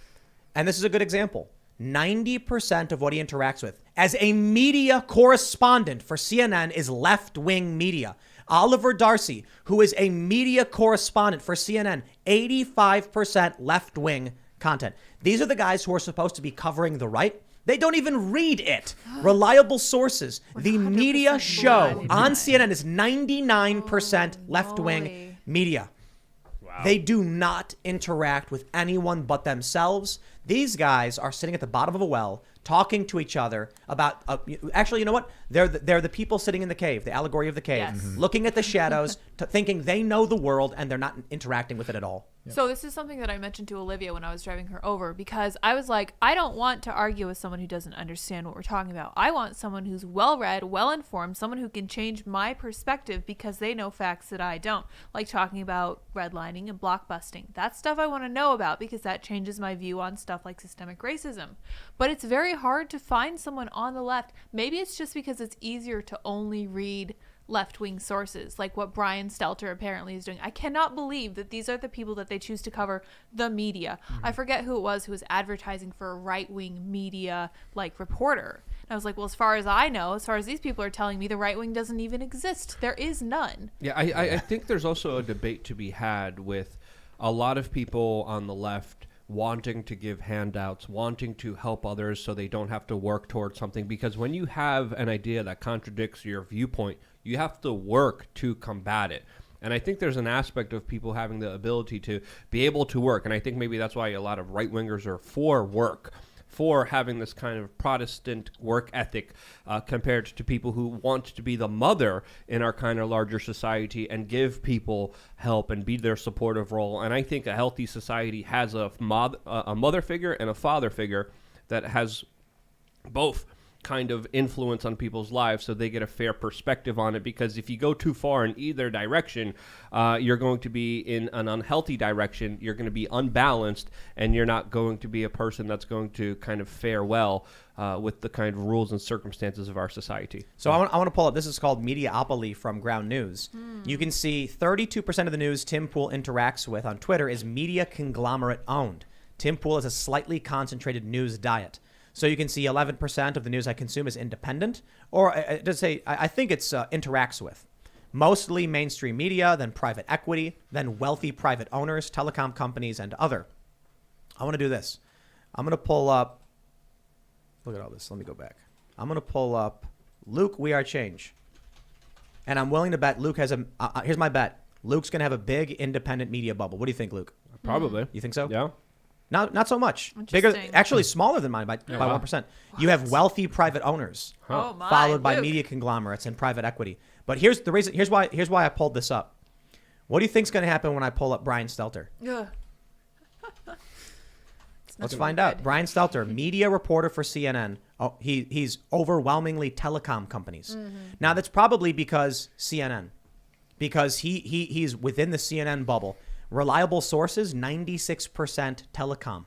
And this is a good example. 90% of what he interacts with as a media correspondent for CNN is left-wing media. Oliver Darcy, who is a media correspondent for CNN, 85% left-wing content. These are the guys who are supposed to be covering the right. They don't even read it. Reliable sources. The media show on CNN is 99% left-wing media. Wow. They do not interact with anyone but themselves. These guys are sitting at the bottom of a well, talking to each other about. Actually, you know what? They're the people sitting in the cave, the allegory of the cave, looking at the shadows, thinking they know the world, and they're not interacting with it at all. Yep. So this is something that I mentioned to Olivia when I was driving her over, because I was like, I don't want to argue with someone who doesn't understand what we're talking about. I want someone who's well-read, well-informed, someone who can change my perspective because they know facts that I don't, like talking about redlining and blockbusting. That's stuff I want to know about because that changes my view on stuff like systemic racism. But it's very hard to find someone on the left. Maybe it's just because it's easier to only read left-wing sources, like what Brian Stelter apparently is doing. I cannot believe that these are the people that they choose to cover the media. I forget who it was who was advertising for a right-wing media reporter. And I was like, well, as far as I know, as far as these people are telling me, the right wing doesn't even exist. There is none. Yeah, I think there's also a debate to be had with a lot of people on the left wanting to give handouts, wanting to help others so they don't have to work towards something. Because when you have an idea that contradicts your viewpoint, you have to work to combat it. And I think there's an aspect of people having the ability to be able to work. And I think maybe that's why a lot of right-wingers are for work, for having this kind of Protestant work ethic compared to people who want to be the mother in our kind of larger society and give people help and be their supportive role. And I think a healthy society has a mother figure and a father figure that has both kind of influence on people's lives so they get a fair perspective on it, because if you go too far in either direction, you're going to be in an unhealthy direction, you're going to be unbalanced, and you're not going to be a person that's going to kind of fare well with the kind of rules and circumstances of our society. So I want to pull up, this is called Mediaopoly from Ground News. You can see 32% of the news Tim Pool interacts with on Twitter is media conglomerate owned. Tim Pool is a slightly concentrated news diet. So you can see 11% of the news I consume is independent, or I think it's interacts with. Mostly mainstream media, then private equity, then wealthy private owners, telecom companies, and other. I want to do this. I'm going to pull up. Look at all this. Let me go back. I'm going to pull up Luke, We Are Change. And I'm willing to bet Luke has here's my bet. Luke's going to have a big independent media bubble. What do you think, Luke? Probably. You think so? Yeah. Not so much. Bigger, Interesting. actually smaller than mine by 1%. You have wealthy private owners, Oh my. followed by Luke. media conglomerates and private equity. But here's the reason. Here's why I pulled this up. What do you think's going to happen when I pull up Brian Stelter? Ugh. Let's find out. Brian Stelter, media reporter for CNN. Oh, he's overwhelmingly telecom companies. Now that's probably because CNN, because he's within the CNN bubble. Reliable sources, 96% telecom.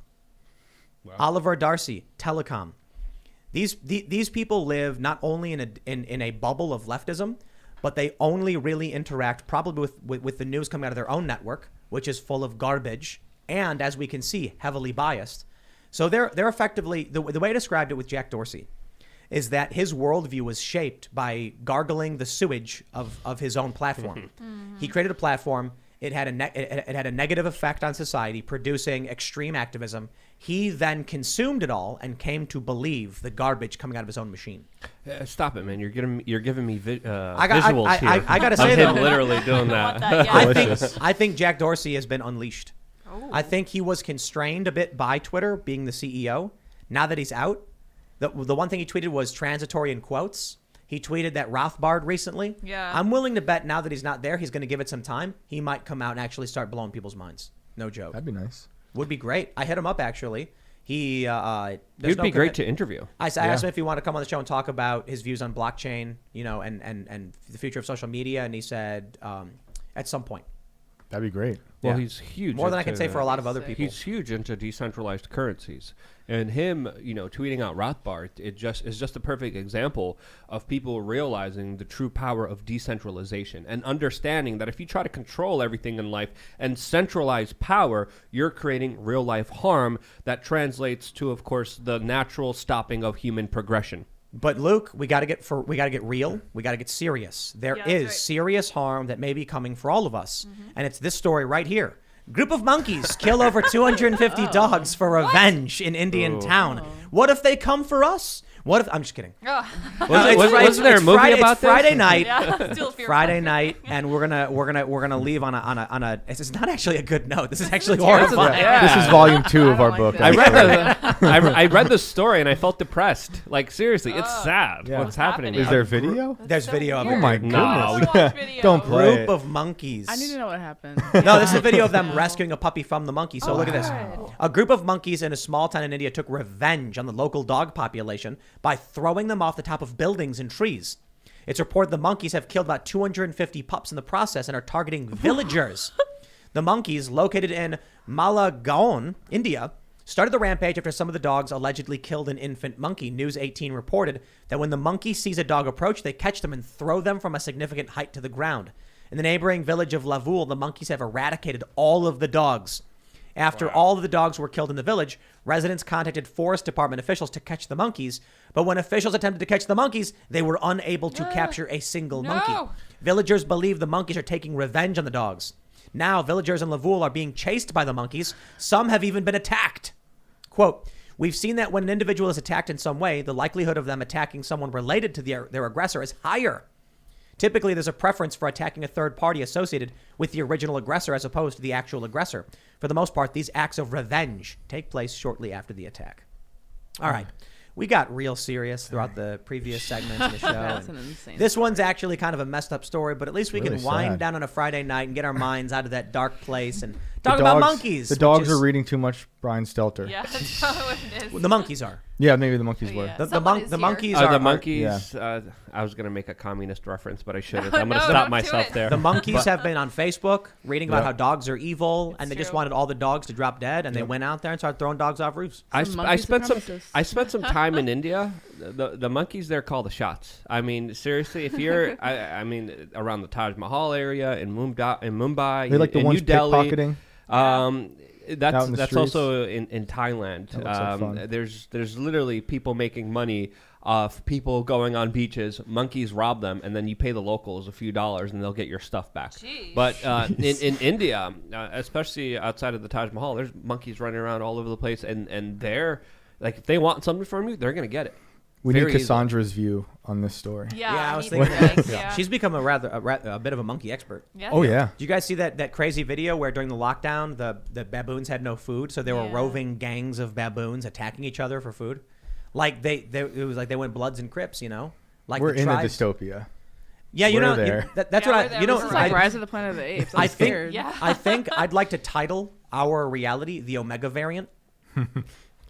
Wow. Oliver Darcy, telecom. These people live not only in a bubble of leftism, but they only really interact probably with the news coming out of their own network, which is full of garbage and, as we can see, heavily biased. So they're effectively, the way I described it with Jack Dorsey is that his worldview was shaped by gargling the sewage of his own platform. He created a platform. It had a negative effect on society, producing extreme activism. He then consumed it all and came to believe the garbage coming out of his own machine. Stop it, man! You're giving me I visuals here. I gotta of say him though, literally doing that. I think Jack Dorsey has been unleashed. I think he was constrained a bit by Twitter, being the CEO. Now that he's out, the one thing he tweeted was transitory in quotes. He tweeted that Rothbard recently. Yeah. I'm willing to bet now that he's not there, he's going to give it some time. He might come out and actually start blowing people's minds. No joke. That'd be nice. Would be great. I hit him up, actually. He It'd be great to interview. I asked him if he wanted to come on the show and talk about his views on blockchain, and the future of social media, and he said at some point. That'd be great. Well, Yeah. he's huge. More than I can say for a lot of other people. He's huge into decentralized currencies, and him, tweeting out Rothbard, is just a perfect example of people realizing the true power of decentralization and understanding that if you try to control everything in life and centralize power, you're creating real life harm that translates to, of course, the natural stopping of human progression. But Luke, we got to get real. We got to get serious. There Yeah, is that's right. serious harm that may be coming for all of us, and it's this story right here. Group of monkeys kill over 250 dogs for revenge in Indian town. What if they come for us? What if? I'm just kidding. Oh. Wasn't there a movie about it's Friday this? night. Yeah. Still fear Friday night, and we're gonna leave on a. This is not actually a good note. This is actually terrible. horrifying. Yeah. This is volume 2 of I our don't book. like I that. read I read the story and I felt depressed. Like, seriously, it's sad. Yeah. What's happening? Is there video? There's video of Oh it. my No. goodness. Watch video. Don't play Group it. of monkeys. I need to know what happened. No, this is a video of them rescuing a puppy from the monkey. So look at this. good. A group of monkeys in a small town in India took revenge on the local dog population by throwing them off the top of buildings and trees. It's reported the monkeys have killed about 250 pups in the process and are targeting villagers. The monkeys, located in Malagaon, India, started the rampage after some of the dogs allegedly killed an infant monkey. News 18 reported that when the monkey sees a dog approach, they catch them and throw them from a significant height to the ground. In the neighboring village of Lavul, the monkeys have eradicated all of the dogs. After all of the dogs were killed in the village, residents contacted forest department officials to catch the monkeys. But when officials attempted to catch the monkeys, they were unable to capture a single monkey. Villagers believe the monkeys are taking revenge on the dogs. Now, villagers in Lavul are being chased by the monkeys. Some have even been attacked. Quote, "We've seen that when an individual is attacked in some way, the likelihood of them attacking someone related to their aggressor is higher. Typically, there's a preference for attacking a third party associated with the original aggressor as opposed to the actual aggressor. For the most part, these acts of revenge take place shortly after the attack." All right. We got real serious throughout the previous segments of the show. That's and an insane this one's actually kind of a messed up story, but at least we Really can wind sad. down on a Friday night and get our minds out of that dark place and talk about monkeys. The which dogs is- are reading too much Brian Stelter. Yeah, that's probably what it is. The monkeys are. Yeah, maybe the monkeys were. Yeah. The Someone is here. monkeys are. The are- monkeys. I was gonna make a communist reference, but I shouldn't. No, I'm gonna no, stop don't do myself it. there. The monkeys have been on Facebook reading about Yeah. how dogs are evil, and they just true. wanted all the dogs to drop dead, and they went out there and started throwing dogs off roofs. I Some I monkey spent supremacists. I spent some time in India. The monkeys there call the shots. I mean, seriously, if you're I mean around the Taj Mahal area in Mumbai, They like the in ones New Delhi, pickpocketing. That's Out in the that's streets. also in Thailand. That looks like fun. There's literally people making money off people going on beaches. Monkeys rob them, and then you pay the locals a few dollars, and they'll get your stuff back. Jeez. But in India, especially outside of the Taj Mahal, there's monkeys running around all over the place, and they're like, if they want something from you, they're gonna get it. We need Very easily. Cassandra's view on this story. Yeah, I was need thinking to, that. She's become a bit of a monkey expert. Yeah. Oh yeah. Did you guys see that crazy video where during the lockdown the baboons had no food, so there were Yeah. roving gangs of baboons attacking each other for food? Like it was like they went Bloods and Crips, you know? Like We're the in a tribes. dystopia. Yeah, you We're know there. that's Yeah, what we're I there. you know This This is Right. like I, Rise of the Planet of the Apes. I'm I think scared. Yeah. I think I'd like to title our reality the Omega variant.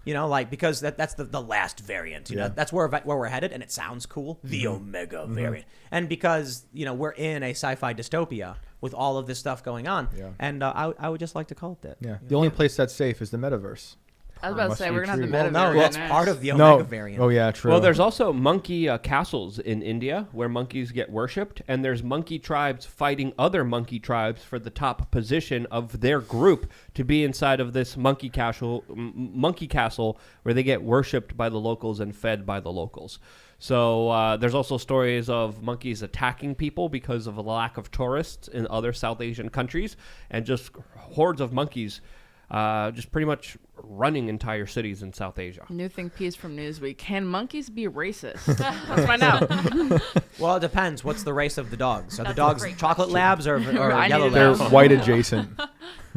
You know, like because that's the last variant. You know, Yeah. that's where we're headed, and it sounds cool. The Omega variant, and because you know we're in a sci-fi dystopia with all of this stuff going on, Yeah. and I would just like to call it that. Yeah. The only place that's safe is the metaverse. I was about to Must say be we're gonna have the true. metaverse. Well, no, that's next. part of the Omega No. variant. Oh yeah, true. Well, there's also monkey castles in India where monkeys get worshipped, and there's monkey tribes fighting other monkey tribes for the top position of their group to be inside of this monkey castle where they get worshipped by the locals and fed by the locals. So there's also stories of monkeys attacking people because of a lack of tourists in other South Asian countries, and just hordes of monkeys just pretty much running entire cities in South Asia. New think piece from Newsweek. Can monkeys be racist? Let's find out. Well, it depends. What's the race of the dogs? Are That's the a dogs great chocolate question. labs or I yellow needed they're that. labs? white adjacent.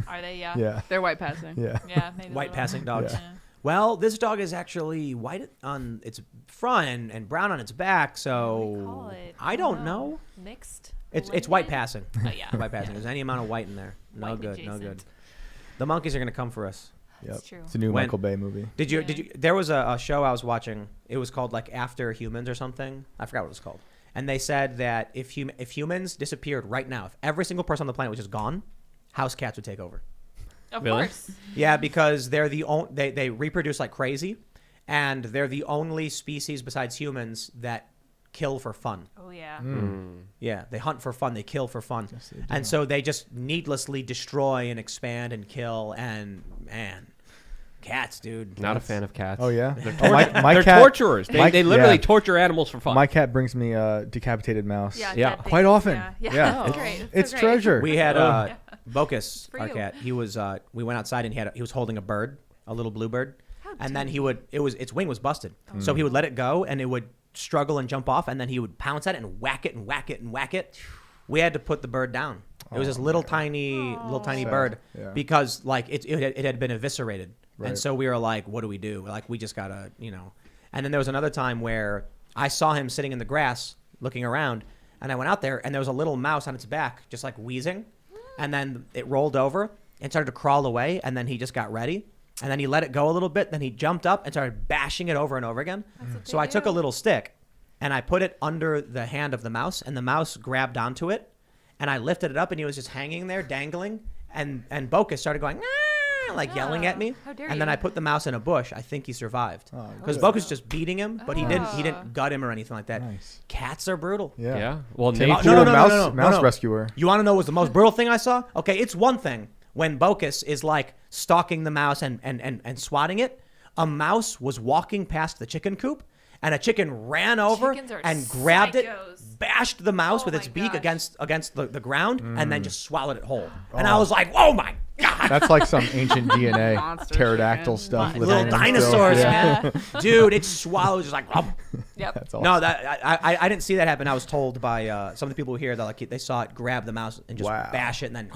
Are they? Yeah. Yeah. They're white passing. Yeah. Yeah. Maybe White a little. passing dogs. Yeah. Well, this dog is actually white on its front and brown on its back, What do we call so it? I don't know. Mixed. It's white blended? passing. Oh, yeah. White passing. There's any amount of white in there. No White good. No good. adjacent. The monkeys are gonna come for us. Yep. That's true. It's a new When- Michael Bay movie. Did you? Yeah. Did you? There was a show I was watching. It was called like After Humans or something. I forgot what it was called. And they said that if humans disappeared right now, if every single person on the planet was just gone, house cats would take over. Of Really? course. Yeah, because they're they reproduce like crazy, and they're the only species besides humans that kill for fun. Oh yeah. Yeah, they hunt for fun, they kill for fun. Yes, they do. And so they just needlessly destroy and expand and kill, and man, cats, dude. Not a fan of cats. Oh yeah. They're, my they're cat, torturers. They, my- they literally yeah. torture animals for fun. My cat brings me a decapitated mouse. Yeah. Yeah. dead Quite things. often. Yeah. Yeah. Yeah. That's Oh. great. That's It's so great. treasure. We had Yeah. Bocus, For our you. cat. He was we went outside and he was holding a bird, a little bluebird, and then its wing was busted. So he would let it go and it would struggle and jump off, and then he would pounce at it and whack it and whack it and whack it. We had to put the bird down. It was this little tiny Sad. bird Yeah. because like it had been eviscerated, and Right. so we were like, what do we do? Like we just gotta And then there was another time where I saw him sitting in the grass looking around, and I went out there and there was a little mouse on its back just like wheezing, and then it rolled over and started to crawl away, and then he just got ready. And then he let it go a little bit. Then he jumped up and started bashing it over and over again. what So they I took a do. little stick and I put it under the hand of the mouse, and the mouse grabbed onto it. And I lifted it up, and he was just hanging there, dangling. And Bocus started going, "Ah," like yelling at me. How dare And then you. I put the mouse in a bush. I think he survived Oh, because good. Bocus was just beating him, but he Ah. didn't gut him or anything like that. Nice. Cats are brutal. Yeah. yeah. Well, Tim, nature. no, no, mouse, no, no, mouse no. rescuer. You want to know what was the most brutal thing I saw? Okay, it's one thing when Bocus is like stalking the mouse and swatting it. A mouse was walking past the chicken coop, and a chicken ran over Chickens are and grabbed it, psychos. bashed the mouse Oh with its my beak gosh. against the ground, and then just swallowed it whole. And I was like, oh my God. That's like some ancient DNA Monster pterodactyl chicken. stuff. Little living in the dinosaurs, filth. man. Dude, it swallowed just like, "Rump." Yep. That's awesome. No, that I didn't see that happen. I was told by some of the people here that like they saw it grab the mouse and just Wow. bash it, and then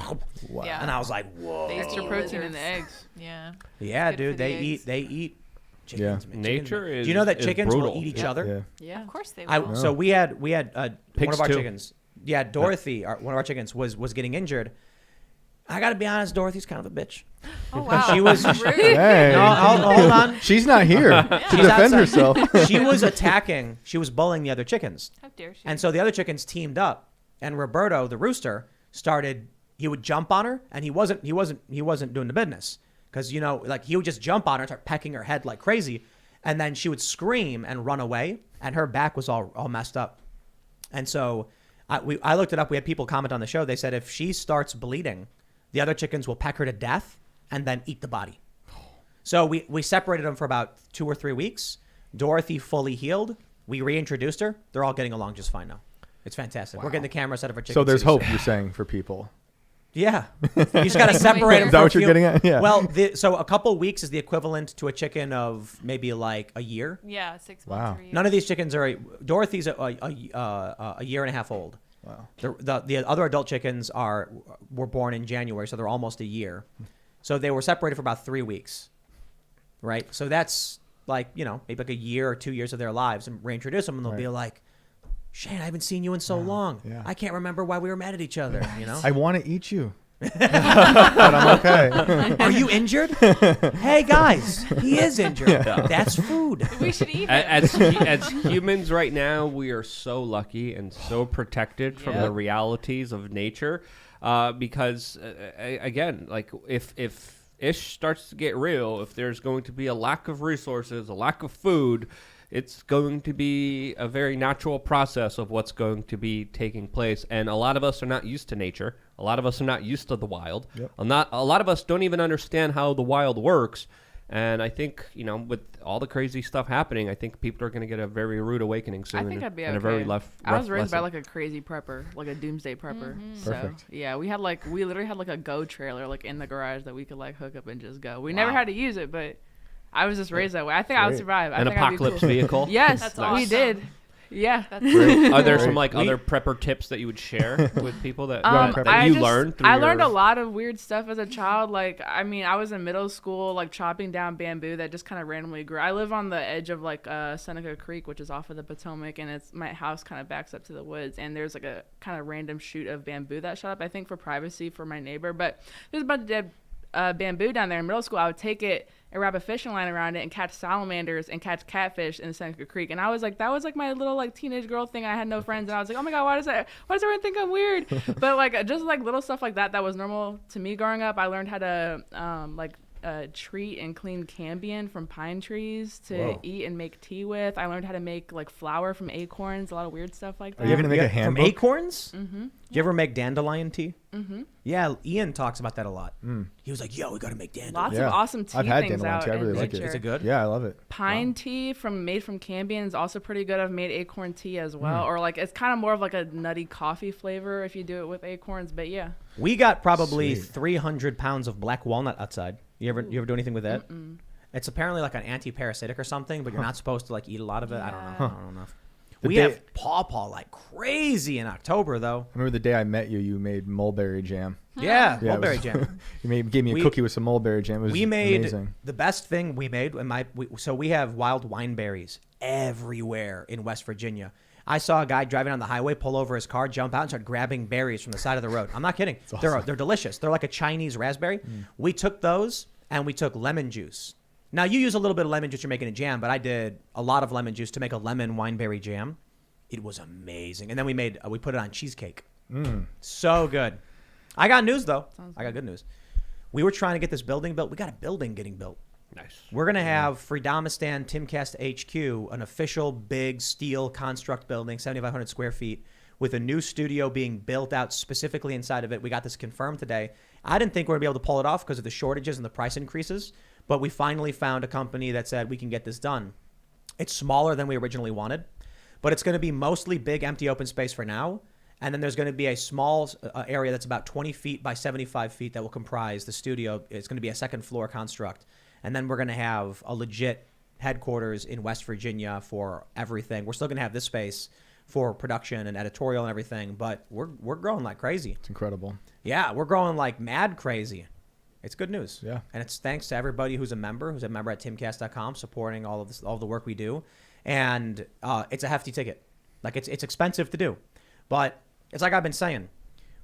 Wow. Yeah. and I was like, whoa. They Extra eat protein in lizards. the eggs. Yeah. Yeah, Good dude, for the eggs. they eat chickens. Yeah. Man. Chickens, Nature man. is- Do you know that is chickens brutal. will eat each Yeah. other? Yeah. Yeah. Of course they will. So we had one Pigs of our too. chickens. Yeah, Dorothy, one of our chickens was getting injured. I got to be honest, Dorothy's kind of a bitch. Oh wow. She was- rude. Hey. No, hold on. She's not here to She's defend outside. herself. She was attacking. She was bullying the other chickens. How dare she? And so the other chickens teamed up, and Roberto, the rooster, started. He would jump on her, and he wasn't doing the business because like he would just jump on her, and start pecking her head like crazy, and then she would scream and run away, and her back was all messed up. And so I looked it up. We had people comment on the show. They said if she starts bleeding, the other chickens will peck her to death and then eat the body. So we separated them for about 2 or 3 weeks. Dorothy fully healed. We reintroduced her. They're all getting along just fine now. It's fantastic. We're getting the camera set up for chickens. So there's too, hope, you're saying, for people. Yeah, you just got to separate them. Is that what you're getting at? Yeah. Well, so a couple weeks is the equivalent to a chicken of maybe like a year. Yeah, 6 Wow. months. Or a year. None of these chickens are. Dorothy's a year and a half old. Wow. The other adult chickens were born in January, so they're almost a year. So they were separated for about 3 weeks, right? So that's like maybe like a year or 2 years of their lives, and reintroduce them, and they'll be like, Shane, I haven't seen you in so long. Yeah. I can't remember why we were mad at each other. I want to eat you. But I'm okay. Are you injured? Hey guys, he is injured. That's food. We should eat him. As humans right now, we are so lucky and so protected from Yep. the realities of nature, because again, like if ish starts to get real, if there's going to be a lack of resources, a lack of food, it's going to be a very natural process of what's going to be taking place. And a lot of us are not used to nature. A lot of us are not used to the wild. Yep. A lot of us don't even understand how the wild works. And I think, with all the crazy stuff happening, I think people are going to get a very rude awakening soon. I think I'd be and okay. a very rough I was raised by lesson. like a crazy prepper, like a doomsday prepper. So Perfect. yeah, we literally had like a Go trailer like in the garage that we could like hook up and just go. We never had to use it, but I was just raised that way. I think I would Great. survive. An I think I'd be apocalypse cool. vehicle. Yes, That's we awesome. did. Yeah. That's Are there some Great. other prepper tips that you would share with people that, Um, that I you just- learned through I learned your- a lot of weird stuff as a child. Like, I mean, I was in middle school, like chopping down bamboo that just kind of randomly grew. I live on the edge of like Seneca Creek, which is off of the Potomac, and my house kind of backs up to the woods. And there's like a kind of random shoot of bamboo that shot up, I think for privacy for my neighbor. But there's a bunch of dead bamboo down there in middle school. I would take it and wrap a fishing line around it and catch salamanders and catch catfish in Seneca Creek. And I was like, that was like my little like teenage girl thing. I had no friends, and I was like, oh my god, why does everyone think I'm weird? But like just like little stuff like that was normal to me growing up. I learned how to treat and clean cambium from pine trees to Whoa. eat and make tea with. I learned how to make like flour from acorns, a lot of weird stuff like that. Are you gonna make a From handbook? acorns? Mm-hmm. Do you ever make dandelion tea? Mm-hmm. Yeah, Ian talks about that a lot. He was like, "Yo, we got to make dandelion." Lots Yeah. of awesome tea I've had things dandelion out tea. I in really like it. nature. Is it good? Yeah, I love it. Pine tea made from cambium is also pretty good. I've made acorn tea as well, or like it's kind of more of like a nutty coffee flavor if you do it with acorns. But yeah, We got probably Sweet. 300 pounds of black walnut outside. You ever do anything with that? It's apparently like an anti-parasitic or something, but you're not supposed to like eat a lot of it. I don't know. I don't know. The We day- have pawpaw like crazy in October though. I remember the day I met you, you made mulberry jam. Yeah, Yeah, it mulberry was- jam. You gave me a We- cookie with some mulberry jam. It was We made amazing. the best thing we made. So we have wild wine berries everywhere in West Virginia. I saw a guy driving on the highway pull over his car, jump out, and start grabbing berries from the side of the road. I'm not kidding. awesome. They're delicious. They're like a Chinese raspberry. We took those and we took lemon juice. Now you use a little bit of lemon juice, you're making a jam, but I did a lot of lemon juice to make a lemon wineberry jam. It was amazing. And then we put it on cheesecake. So good. I got news though. I got good news. We were trying to get this building built. We got a building getting built. Nice. We're going to have Freedomistan Timcast HQ, an official big steel construct building, 7,500 square feet, with a new studio being built out specifically inside of it. We got this confirmed today. I didn't think we were going to be able to pull it off because of the shortages and the price increases, but we finally found a company that said we can get this done. It's smaller than we originally wanted, but it's going to be mostly big, empty, open space for now. And then there's going to be a small area that's about 20 feet by 75 feet that will comprise the studio. It's going to be a second floor construct. And then we're going to have a legit headquarters in West Virginia for everything. We're still going to have this space for production and editorial and everything, but we're growing like crazy. It's incredible. Yeah, we're growing like mad crazy. It's good news. Yeah. And it's thanks to everybody who's a member at timcast.com, supporting all of the work we do. And it's a hefty ticket. Like it's expensive to do. But it's like I've been saying,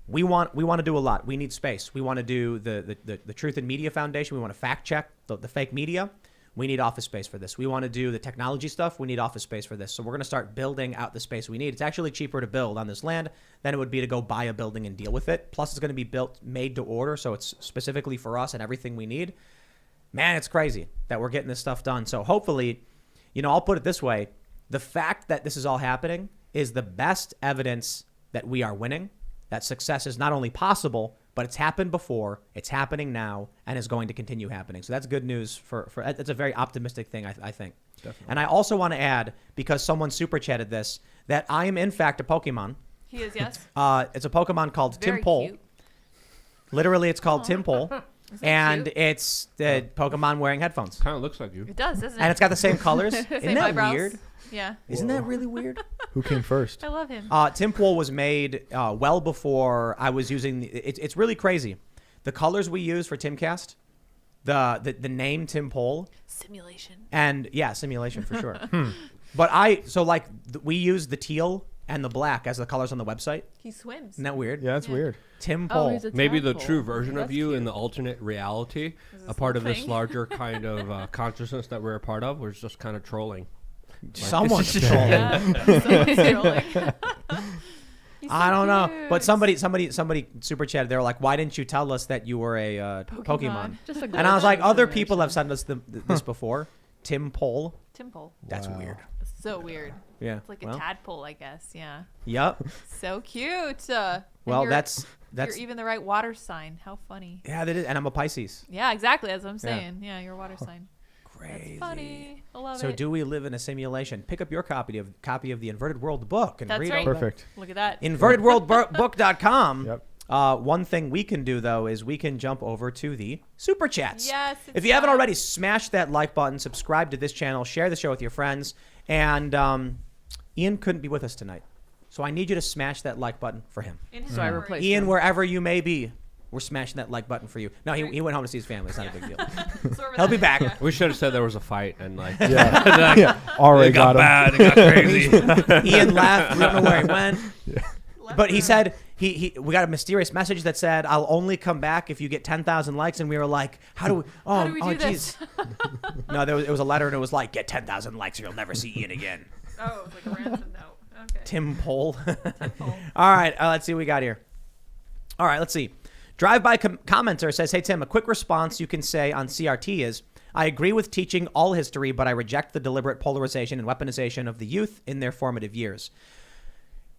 we want to do a lot. We need space. We want to do the Truth in Media Foundation. We want to fact check the fake media. We need office space for this. We want to do the technology stuff. We need office space for this. So we're going to start building out the space we need. It's actually cheaper to build on this land than it would be to go buy a building and deal with it. Plus, it's going to be made to order, so it's specifically for us and everything we need. Man, it's crazy that we're getting this stuff done. So hopefully, I'll put it this way. The fact that this is all happening is the best evidence that we are winning, that success is not only possible, but it's happened before, it's happening now, and is going to continue happening. So that's good news for it's a very optimistic thing, I think. Definitely. And I also want to add, because someone super chatted this, that I am in fact a Pokemon. He is, yes. It's a Pokemon called Very Tim Pole. cute. Literally, it's called Tim Pole, Isn't that and cute? it's the Pokemon wearing headphones. Kind of looks like you. It does, doesn't it? And it's got the same colors. Isn't Same that eyebrows. weird? Yeah. Isn't that really weird? Who came first? I love him. Tim Pool was made well before I was using. It's really crazy. The colors we use for Timcast, the name Tim Pool, Simulation. and simulation for sure. But we use the teal and the black as the colors on the website. He swims. Isn't that weird? Yeah, that's weird. Tim Oh, Pool. he's a Maybe the tadpole. true version of That's you cute. in the alternate reality, Is a this part of little this thing? larger kind of consciousness that we're a part of, was just kind of trolling. Someone's trolling. Yeah. Someone's trolling. He's so I don't know, cute. but somebody super chatted. They were like, "Why didn't you tell us that you were a Pokemon?" Just a And I was like, "Other glitch people have information. sent us this before." Tim Pole. Timple. That's Wow. weird. So weird. Yeah. It's like a well, tadpole, I guess. Yeah. Yep. So cute. Well, you're, that's you're even the right water sign. How funny. yeah. That is, and I'm a Pisces. Yeah, exactly. That's what I'm Yeah. saying. Yeah, you're a water sign. Crazy. That's funny. I love So it. do we live in a simulation? Pick up your copy of the Inverted World book and That's read right. all that. Perfect. Look at that. InvertedWorldBook.com. Yep. One thing we can do though is we can jump over to the super chats. Yes. If you haven't already, smash that like button, subscribe to this channel, share the show with your friends, and Ian couldn't be with us tonight, so I need you to smash that like button for him. So I replaced Ian, him. wherever you may be, we're smashing that like button for you. No, he went home to see his family. It's not a big deal. He'll be back. We should have said there was a fight and like Yeah. Yeah. Already it got got him. bad, it got crazy. Ian left. We don't know where he went. But he said we got a mysterious message that said, "I'll only come back if you get 10,000 likes." And we were like, "How do we? Oh, How do we do geez." No, it was a letter, and it was like, "Get 10,000 likes, or you'll never see Ian again." Oh, it's like a ransom note. Okay. Tim Pole. All right, let's see what we got here. All right, let's see. Drive-by commenter says, "Hey Tim, a quick response you can say on CRT is, I agree with teaching all history, but I reject the deliberate polarization and weaponization of the youth in their formative years."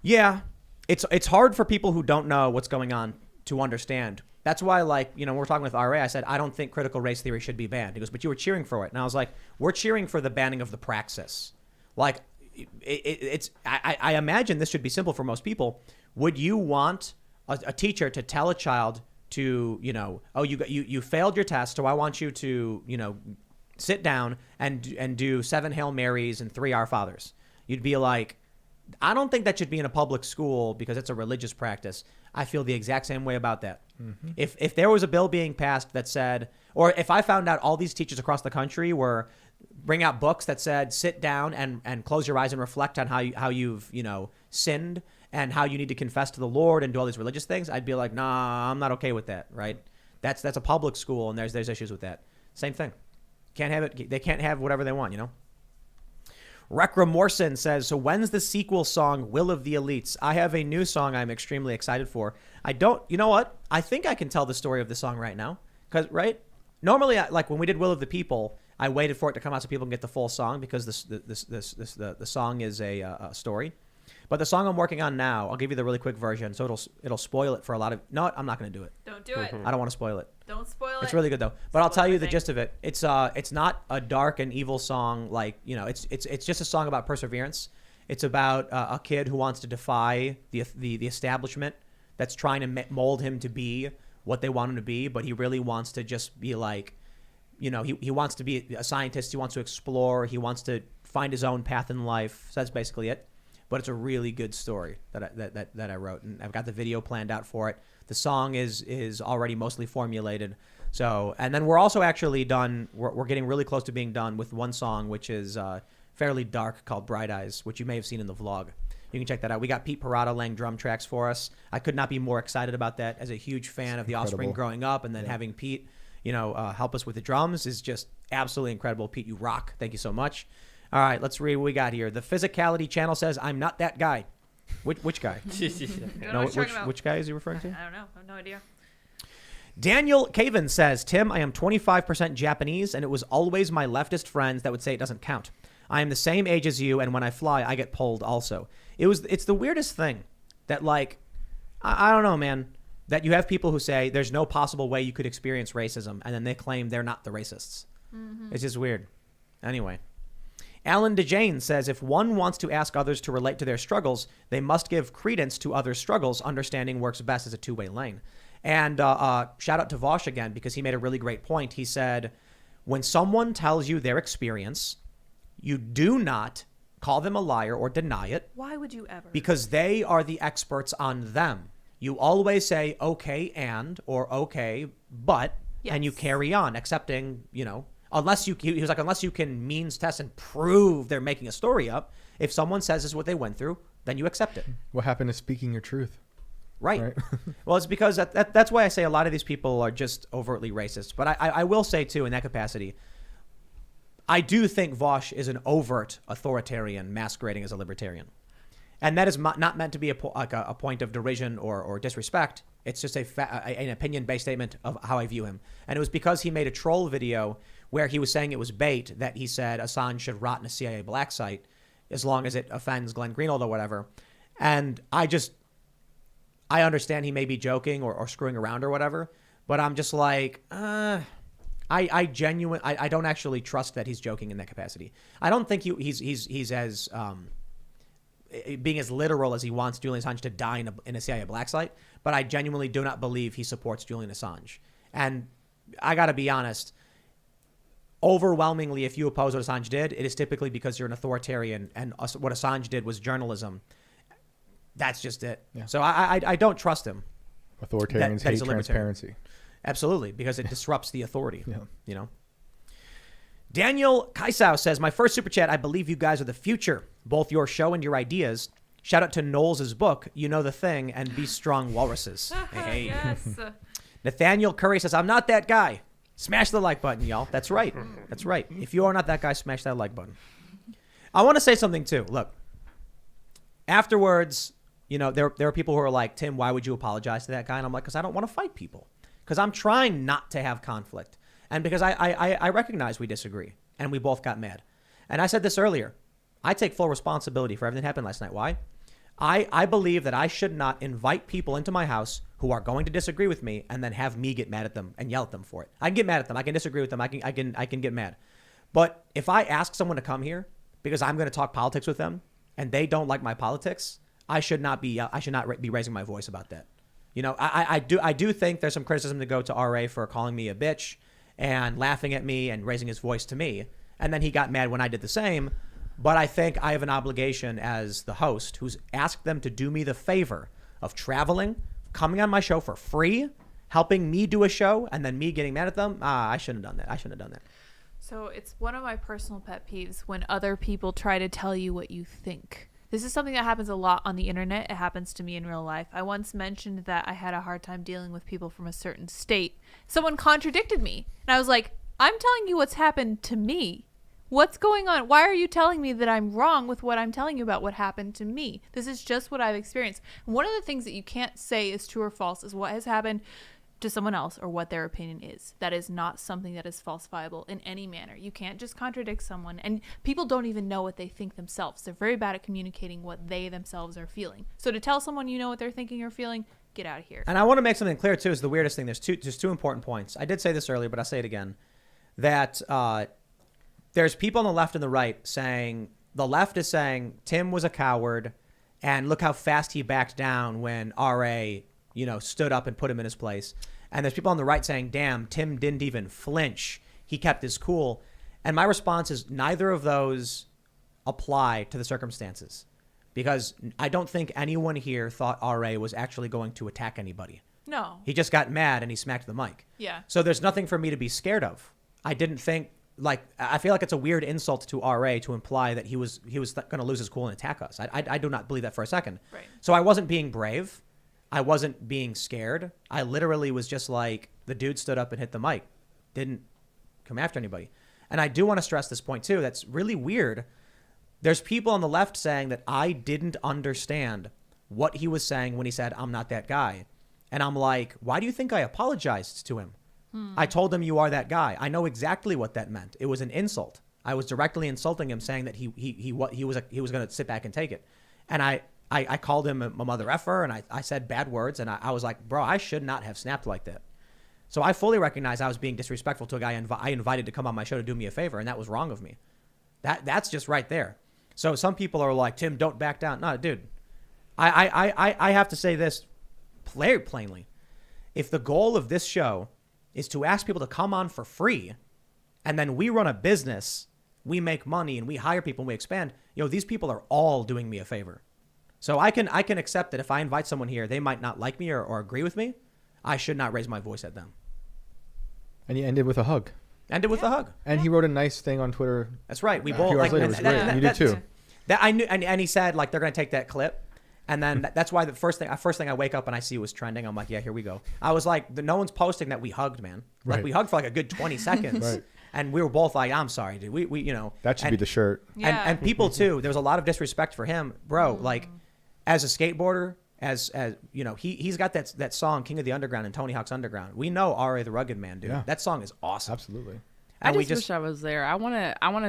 Yeah, it's hard for people who don't know what's going on to understand. That's why, when we're talking with RA, I said, I don't think critical race theory should be banned. He goes, but you were cheering for it. And I was like, we're cheering for the banning of the praxis. Like, I imagine this should be simple for most people. Would you want a teacher to tell a child to, you failed your test, so I want you to, sit down and do 7 Hail Marys and 3 Our Fathers? You'd be like, I don't think that should be in a public school because it's a religious practice. I feel the exact same way about that. Mm-hmm. If there was a bill being passed that said, or if I found out all these teachers across the country were bring out books that said, sit down and close your eyes and reflect on how you've, sinned and how you need to confess to the Lord and do all these religious things, I'd be like, nah, I'm not okay with that. Right. That's a public school. And there's issues with that. Same thing. Can't have it. They can't have whatever they want, Rekra Morrison says, so when's the sequel song, Will of the Elites? I have a new song I'm extremely excited for. You know what? I think I can tell the story of the song right now. Right? Normally, when we did Will of the People, I waited for it to come out so people can get the full song because the song is a story. But the song I'm working on now, I'll give you the really quick version, so it'll spoil it for a lot of... No, I'm not going to do it. Don't do it. I don't want to spoil it. Don't spoil it. It's really good though. But I'll Spoil tell you the everything. gist of it. It's not a dark and evil song it's just a song about perseverance. It's about a kid who wants to defy the establishment that's trying to mold him to be what they want him to be, but he really wants to just be he wants to be a scientist, he wants to explore, he wants to find his own path in life. So that's basically it. But it's a really good story that I wrote, and I've got the video planned out for it. The song is already mostly formulated. So, and then we're also actually done. We're getting really close to being done with one song, which is fairly dark, called Bright Eyes, which you may have seen in the vlog. You can check that out. We got Pete Parada laying drum tracks for us. I could not be more excited about that. As a huge fan of The Offspring growing up, and then having Pete, help us with the drums is just absolutely incredible. Pete, you rock. Thank you so much. All right, let's read what we got here. The Physicality channel says, I'm not that guy. Which guy? Which guy is he referring to? I don't know. I have no idea. Daniel Caven says, Tim, I am 25% Japanese, and it was always my leftist friends that would say it doesn't count. I am the same age as you, and when I fly, I get pulled also. It's the weirdest thing that, I don't know, man, that you have people who say there's no possible way you could experience racism, and then they claim they're not the racists. Mm-hmm. It's just weird. Anyway. Alan DeJane says, if one wants to ask others to relate to their struggles, they must give credence to others' struggles. Understanding works best as a two-way lane. And shout out to Vosh again, because he made a really great point. He said, when someone tells you their experience, you do not call them a liar or deny it. Why would you ever? Because they are the experts on them. You always say, okay, and, or okay, but, and you carry on, accepting, unless you, he was like, unless you can means test and prove they're making a story up, if someone says this is what they went through, then you accept it. What happened to speaking your truth? Right. Well, it's because that's why I say a lot of these people are just overtly racist. But I will say, too, in that capacity, I do think Vosh is an overt authoritarian masquerading as a libertarian. And that is not meant to be a point of derision or disrespect. It's just an opinion-based statement of how I view him. And it was because he made a troll video where he was saying it was bait that he said Assange should rot in a CIA black site as long as it offends Glenn Greenwald or whatever. And I understand he may be joking or screwing around or whatever, but I'm just like, I don't actually trust that he's joking in that capacity. I don't think he's as being as literal as he wants Julian Assange to die in a CIA black site, but I genuinely do not believe he supports Julian Assange. And I got to be honest, overwhelmingly, if you oppose what Assange did, it is typically because you're an authoritarian, and what Assange did was journalism. That's just it. Yeah. So I don't trust him. Authoritarians hate transparency. Absolutely, because it disrupts the authority. Yeah. Daniel Kaisau says, my first super chat, I believe you guys are the future. Both your show and your ideas. Shout out to Knowles' book, You Know the Thing, and Be Strong Walruses. Hey. Yes. Nathaniel Curry says, I'm not that guy. Smash the like button, y'all. That's right. That's right. If you are not that guy, smash that like button. I want to say something, too. Look, afterwards, there are people who are like, Tim, why would you apologize to that guy? And I'm like, because I don't want to fight people. Because I'm trying not to have conflict. And because I recognize we disagree. And we both got mad. And I said this earlier. I take full responsibility for everything that happened last night. Why? I believe that I should not invite people into my house who are going to disagree with me and then have me get mad at them and yell at them for it. I can get mad at them. I can disagree with them. I can get mad. But if I ask someone to come here because I'm going to talk politics with them and they don't like my politics, I should not be raising my voice about that. I do think there's some criticism to go to RA for calling me a bitch and laughing at me and raising his voice to me. And then he got mad when I did the same. But I think I have an obligation as the host who's asked them to do me the favor of traveling, coming on my show for free, helping me do a show, and then me getting mad at them. I shouldn't have done that. So it's one of my personal pet peeves when other people try to tell you what you think. This is something that happens a lot on the internet. It happens to me in real life. I once mentioned that I had a hard time dealing with people from a certain state. Someone contradicted me. And I was like, I'm telling you what's happened to me. What's going on? Why are you telling me that I'm wrong with what I'm telling you about what happened to me? This is just what I've experienced. And one of the things that you can't say is true or false is what has happened to someone else or what their opinion is. That is not something that is falsifiable in any manner. You can't just contradict someone. And people don't even know what they think themselves. They're very bad at communicating what they themselves are feeling. So to tell someone you know what they're thinking or feeling, get out of here. And I want to make something clear, too, is the weirdest thing. There's two important points. I did say this earlier, but I'll say it again. That there's people on the left and the right saying, the left is saying Tim was a coward and look how fast he backed down when RA, stood up and put him in his place. And there's people on the right saying, damn, Tim didn't even flinch. He kept his cool. And my response is neither of those apply to the circumstances because I don't think anyone here thought RA was actually going to attack anybody. No. He just got mad and he smacked the mic. Yeah. So there's nothing for me to be scared of. I didn't think, I feel like it's a weird insult to RA to imply that he was going to lose his cool and attack us. I do not believe that for a second. Right. So I wasn't being brave. I wasn't being scared. I literally was just like, the dude stood up and hit the mic. Didn't come after anybody. And I do want to stress this point too. That's really weird. There's people on the left saying that I didn't understand what he was saying when he said, I'm not that guy. And I'm like, why do you think I apologized to him? I told him you are that guy. I know exactly what that meant. It was an insult. I was directly insulting him, saying that he was going to sit back and take it. And I called him a mother effer, and I said bad words, and I was like, bro, I should not have snapped like that. So I fully recognize I was being disrespectful to a guy I invited to come on my show to do me a favor, and that was wrong of me. That's just right there. So some people are like, Tim, don't back down. No, dude. I have to say this very plainly. if the goal of this show is to ask people to come on for free, and then we run a business, we make money and we hire people and we expand, these people are all doing me a favor. So I can accept that if I invite someone here, they might not like me or agree with me. I should not raise my voice at them. And he ended with a hug. Ended with a hug. And he wrote a nice thing on Twitter. That's right. We A both few hours like later, it was great. You did too. That I knew, and he said like they're gonna take that clip, and then that's why the first thing I wake up and I see was trending. I'm like, yeah, here we go. I was like, no one's posting that we hugged, man. Like Right. we hugged for like a good 20 seconds, Right. and we were both like, I'm sorry, dude. We That should be the shirt. Yeah. and people too. There was a lot of disrespect for him, bro. Like as a skateboarder, as he's got that song King of the Underground and Tony Hawk's Underground. We know R.A. the Rugged Man, dude. Yeah. That song is awesome. Absolutely. I And just wish I was there. I want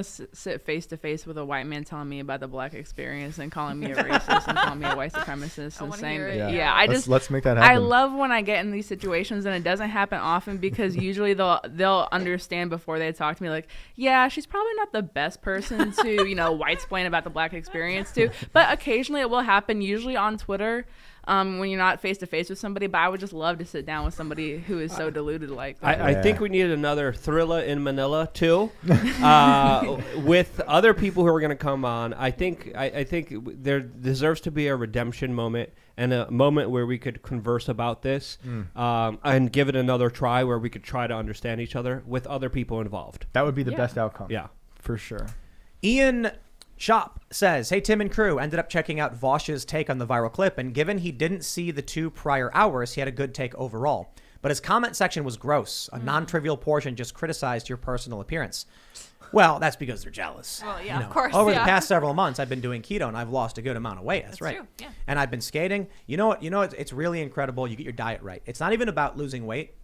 to sit face to face with a white man telling me about the black experience and calling me a racist and calling me a white supremacist I and wanna saying hear that. it. Yeah, Let's make that happen. I love when I get in these situations and it doesn't happen often because usually they'll understand before they talk to me like, yeah, she's probably not the best person to white explain about the black experience to, but occasionally it will happen. Usually on Twitter. When you're not face to face with somebody, but I would just love to sit down with somebody who is so deluded like that. I think we need another Thrilla in Manila too, with other people who are going to come on. I think there deserves to be a redemption moment and a moment where we could converse about this and give it another try, where we could try to understand each other with other people involved. That would be the best outcome. Yeah, for sure. Ian Shop says, hey, Tim and crew, ended up checking out Vosh's take on the viral clip, and given he didn't see the 2 prior hours, he had a good take overall. But his comment section was gross. A non-trivial portion just criticized your personal appearance. Well, that's because they're jealous. Well, yeah, of course. Over the yeah. past several months, I've been doing keto, and I've lost a good amount of weight. That's right. True, yeah. And I've been skating. You know what? It's really incredible. You get your diet right. It's not even about losing weight.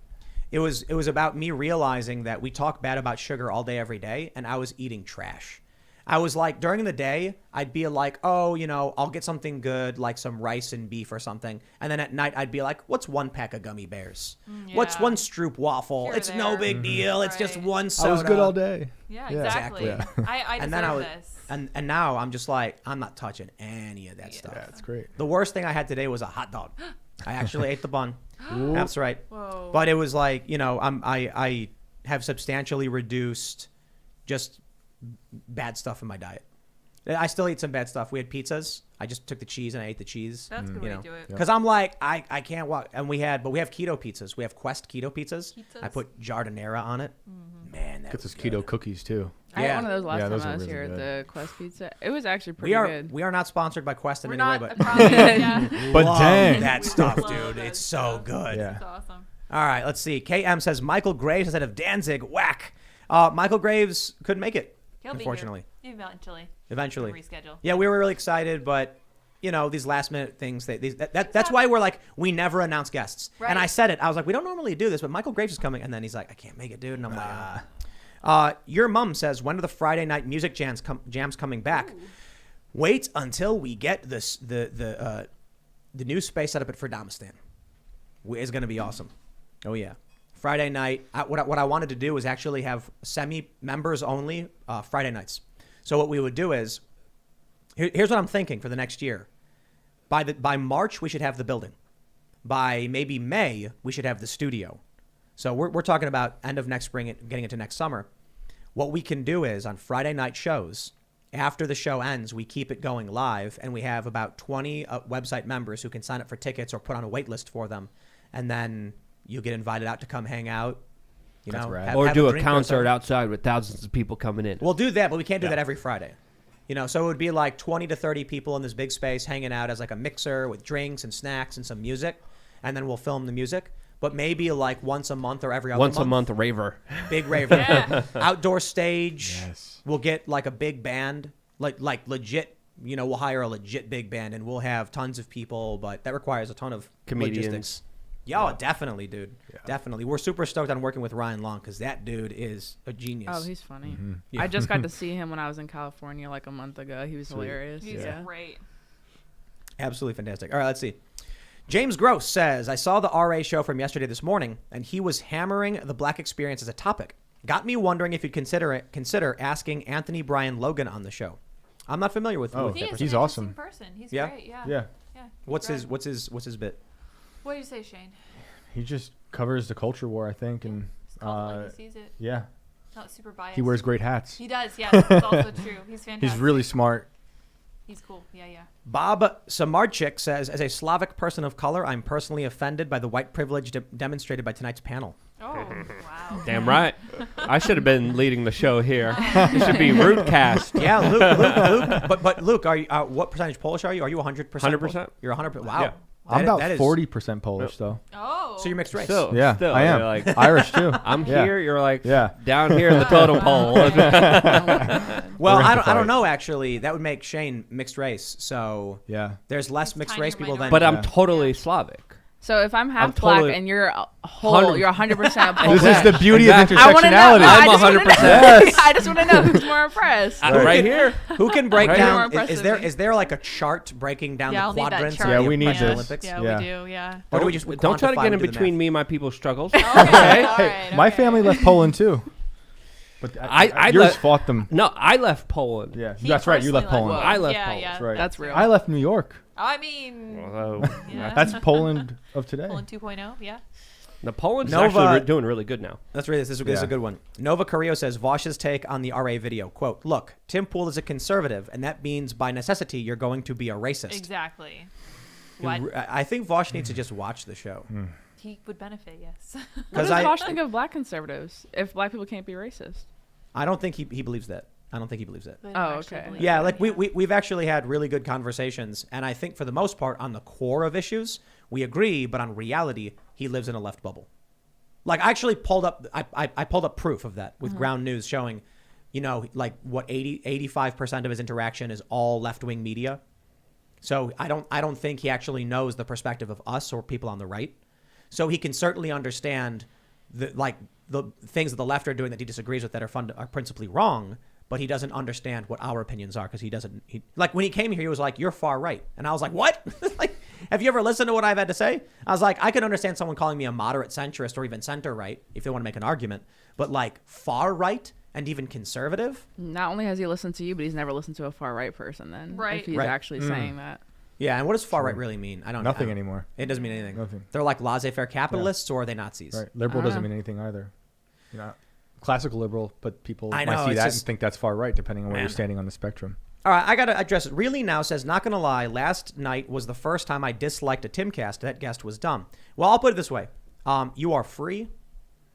It was about me realizing that we talk bad about sugar all day, every day, and I was eating trash. I was like, during the day, I'd be like, oh, I'll get something good, like some rice and beef or something. And then at night, I'd be like, what's 1 pack of gummy bears? What's 1 Stroop waffle? Here, it's no there. big deal. It's just Right. 1 soda. I was good all day. Yeah, Yeah. exactly. Exactly. I And then deserve this. and now I'm just like, I'm not touching any of that stuff. Yeah, it's great. The worst thing I had today was a hot dog. I actually ate the bun. That's right. Whoa. But it was like, I have substantially reduced just bad stuff in my diet. I still eat some bad stuff. We had pizzas. I just took the cheese and I ate the cheese. That's a good way to do it. Because I'm like, I can't walk. And we have keto pizzas. We have Quest keto pizzas. Pizzas? I put jardinera on it. Man, that Get was those good. keto cookies too. I had Yeah. one of those last Yeah, time those I are was really here at good. the Quest Pizza. It was actually pretty good. We are not sponsored by Quest in We're any way, not but probably, yeah. But love dang. that stuff, Love dude. that It's so stuff. good. Yeah. That's awesome. All right, let's see. KM says Michael Graves instead of Danzig. Whack. Michael Graves couldn't make it, He'll unfortunately. be here. Eventually. Eventually. Reschedule. Yeah, we were really excited, but these last minute things. That's why we're like, we never announce guests. Right. And I said it. I was like, we don't normally do this, but Michael Graves is coming, and then he's like, I can't make it, dude. And I'm like, your mom says, when are the Friday night music jams coming back? Ooh. Wait until we get this the new space set up at Ferdamistan. It's going to be awesome. Oh yeah. Friday night. What I wanted to do was actually have semi-members only Friday nights. So what we would do is, here's what I'm thinking for the next year. By March, we should have the building. By maybe May, we should have the studio. So we're talking about end of next spring and getting into next summer. What we can do is on Friday night shows, after the show ends, we keep it going live, and we have about 20 website members who can sign up for tickets or put on a wait list for them. And then you get invited out to come hang out. That's rad. or have do a drink or concert something. outside with thousands of people coming in. We'll do that, but we can't do Yeah. that every Friday. So it would be like 20 to 30 people in this big space hanging out as like a mixer with drinks and snacks and some music. And then we'll film the music. But maybe like once a month or every other Once a month raver. Big raver. Yeah. Outdoor stage. Yes. We'll get like a big band, like legit, we'll hire a legit big band and we'll have tons of people, but that requires a ton of Comedians. logistics. Yeah, definitely, dude. Yeah. Definitely. We're super stoked on working with Ryan Long because that dude is a genius. Oh, he's funny. Yeah. I just got to see him when I was in California like a month ago. He was Sweet. hilarious. He's Yeah. great. Absolutely fantastic. All right, let's see. James Gross says, I saw the RA show from yesterday this morning, and he was hammering the black experience as a topic. Got me wondering if you'd consider asking Anthony Brian Logan on the show. I'm not familiar with, Oh, with He that is person. He's an awesome. interesting person. He's Yeah? great. Yeah. Yeah. Yeah. he's What's great. his bit? What do you say, Shane? He just covers the culture war, I think, and Just calls it like he sees it. yeah, Not super biased. he wears great hats. He does, yes. That's also true. He's fantastic. He's really smart. He's cool. Yeah, yeah. Bob Samarchik says, as a Slavic person of color, I'm personally offended by the white privilege demonstrated by tonight's panel. Oh, wow. Damn right. I should have been leading the show here. It should be Rootcast. Yeah, Luke. But Luke, are you, what percentage Polish are you? Are you 100%? 100%. You're 100%. Wow. Yeah. I'm That- about that is- 40% Polish, though. Oh. So you're mixed race. Still, Yeah, still, I am. you're like, Irish, too. I'm Yeah. here. You're like Yeah. down here in the totem pole. Well, We're gonna I fight. don't know, actually. That would make Shane mixed race. So Yeah. there's less He's mixed tiny race people than. But I'm Yeah. totally Slavic. So if I'm half I'm black totally- and you're a whole, 100 you're 100% Polish. This is the beauty Exactly. of I want to know. intersectionality. I'm I just wanna 100%. know. Yes. I just want to know who's more impressed. Right here. Who can break Right. More down? impressive Is there than me. is there like a chart breaking down Yeah, I'll the need that quadrants? chart. of Yeah, the we need Special this. Olympics? Yeah, Yeah. we do. Yeah. Or do we just Don't try to quantify get them in to the between math? me and my people's struggles. Okay. Okay. All Hey, right, my okay. family left Poland, too. But I yours left- fought them. No, I left Poland. Yeah, He that's right. You left personally Poland. left I left yeah, Poland. Yeah, That's right. That's real. I left New York. I mean, Although, yeah. That's Poland of today. Poland 2.0. Yeah. the Poland's Nova- actually doing really good now. This is a Yeah. good one. Nova Carrillo says Vosh's take on the RA video. Quote, look, Tim Pool is a conservative, and that means by necessity you're going to be a racist. Exactly. What? I think Vosh needs to just watch the show. He would benefit, yes. What Because does Vosh think of black conservatives if black people can't be racist? I don't think he believes that. I don't think he believes that. They Oh, don't actually okay. believe Yeah, it, like we've actually had really good conversations, and I think for the most part on the core of issues we agree, but on reality he lives in a left bubble. Like I actually pulled up I pulled up proof of that with Ground News showing, you know, like what 85% of his interaction is all left-wing media. So I don't think he actually knows the perspective of us or people on the right. So he can certainly understand the things that the left are doing that he disagrees with that are principally wrong, but he doesn't understand what our opinions are because he doesn't. Like when he came here, he was like, "You're far right," and I was like, "What?" Like, have you ever listened to what I've had to say? I was like, I can understand someone calling me a moderate centrist or even center right if they want to make an argument, but like far right and even conservative. Not only has he listened to you, but he's never listened to a far right person. Then, Right. If he's Right. actually saying that. Yeah, and what does far right really mean? I don't know. Nothing anymore. It doesn't mean anything. Nothing. They're like laissez-faire capitalists or are they Nazis? Right. Liberal I don't doesn't know. mean anything either. You know, classical liberal, but people I might know, see it's that just- and think that's far right, depending on where Man. you're standing on the spectrum. All right, I got to address it. Really Now says, not going to lie, last night was the first time I disliked a Timcast. That guest was dumb. Well, I'll put it this way. You are free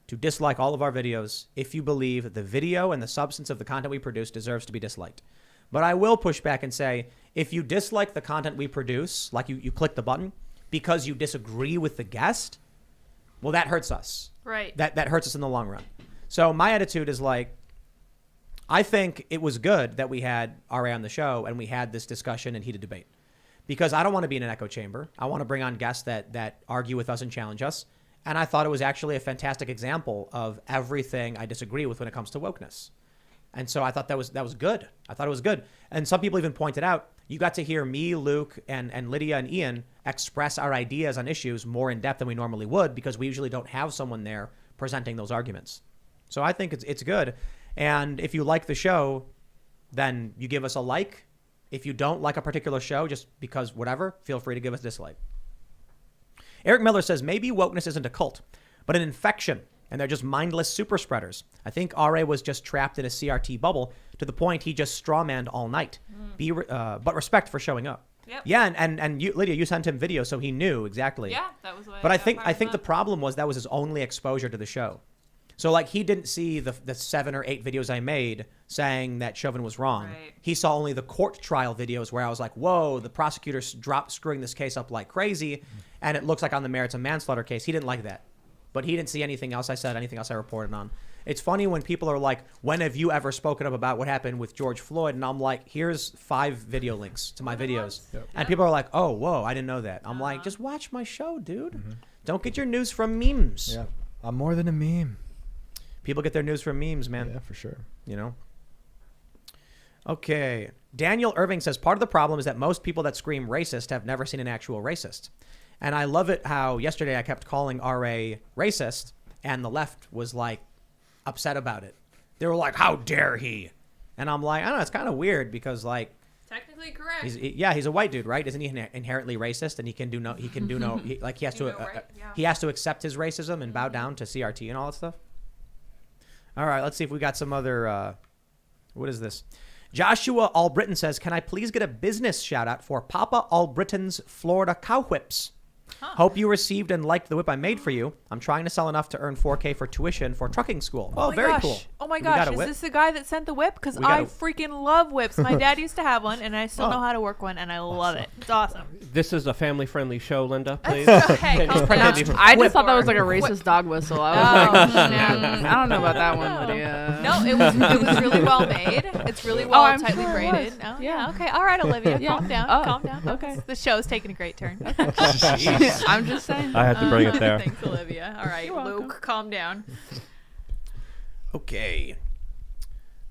to dislike all of our videos if you believe that the video and the substance of the content we produce deserves to be disliked. But I will push back and say, if you dislike the content we produce, like you click the button, because you disagree with the guest, well, that hurts us. Right. That hurts us in the long run. So my attitude is like, I think it was good that we had RA on the show and we had this discussion and heated debate because I don't want to be in an echo chamber. I want to bring on guests that argue with us and challenge us. And I thought it was actually a fantastic example of everything I disagree with when it comes to wokeness. And so I thought that was good. I thought it was good. And some people even pointed out, you got to hear me, Luke, and Lydia and Ian express our ideas on issues more in depth than we normally would because we usually don't have someone there presenting those arguments. So I think it's good. And if you like the show, then you give us a like. If you don't like a particular show, just because whatever, feel free to give us a dislike. Eric Miller says, maybe wokeness isn't a cult, but an infection, and they're just mindless super spreaders. I think RA was just trapped in a CRT bubble to the point he just strawmanned all night. But respect for showing up. Yep. Yeah, and you, Lydia, you sent him video, so he knew exactly. Yeah, that was what But I got think fired the up. problem was that was his only exposure to the show. So like he didn't see the 7 or 8 videos I made saying that Chauvin was wrong. Right. He saw only the court trial videos where I was like, whoa, the prosecutors dropped screwing this case up like crazy, and it looks like on the merits of manslaughter case. He didn't like that. But he didn't see anything else I said, anything else I reported on. It's funny when people are like, when have you ever spoken up about what happened with George Floyd? And I'm like, here's 5 video links to my videos. Yep. And people are like, oh, whoa, I didn't know that. I'm like, just watch my show, dude. Don't get your news from memes. Yeah. I'm more than a meme. People get their news from memes, man. Yeah, for sure. You know? Okay. Daniel Irving says, part of the problem is that most people that scream racist have never seen an actual racist. And I love it how yesterday I kept calling RA racist, and the left was like upset about it. They were like, how dare he? And I'm like, I don't know, it's kind of weird because like Technically correct. He's a white dude, right? Isn't he inherently racist? And he has he has to accept his racism and bow down to CRT and all that stuff. All right, let's see if we got some other. What is this? Joshua Albritton says, "Can I please get a business shout out for Papa Albritton's Florida Cow Whips? Hope you received and liked the whip I made for you. I'm trying to sell enough to earn $4K for tuition for trucking school." Oh, very gosh. cool. Oh my We got gosh, a is whip. this the guy that sent the whip? Because We got I a- freaking love whips. My dad used to have one, and I still know how to work one, and I love it. It's awesome. This is a family-friendly show, Linda. Please. Hey, calm down. I just thought that was like a racist dog whistle. I was like, no. I don't know about that one, Lydia. No, it was really well made. It's really well I'm tightly sure it braided. was. No, Yeah. Okay. All right, Olivia. Yeah. Calm down. Oh, Calm down. okay. The show's taking a great turn. I'm just saying. I had to bring it there. Thanks, Olivia. All right, You're welcome. Luke, calm down. Okay.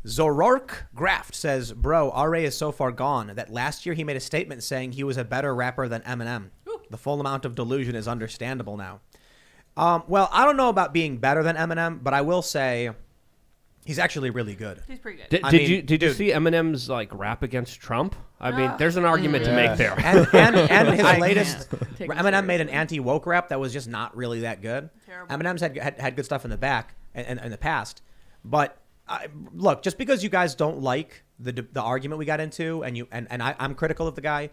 Zorork Graft says, "Bro, RA is so far gone that last year he made a statement saying he was a better rapper than Eminem. The full amount of delusion is understandable now." Well, I don't know about being better than Eminem, but I will say he's actually really good. He's pretty good. Did you see Eminem's like rap against Trump? I mean, there's an argument to make there. And his I latest, can't take it Eminem made an seriously. anti-woke rap that was just not really that good. Terrible. Eminem's had good stuff in the back and in the past, but look, just because you guys don't like the argument we got into, and I'm critical of the guy,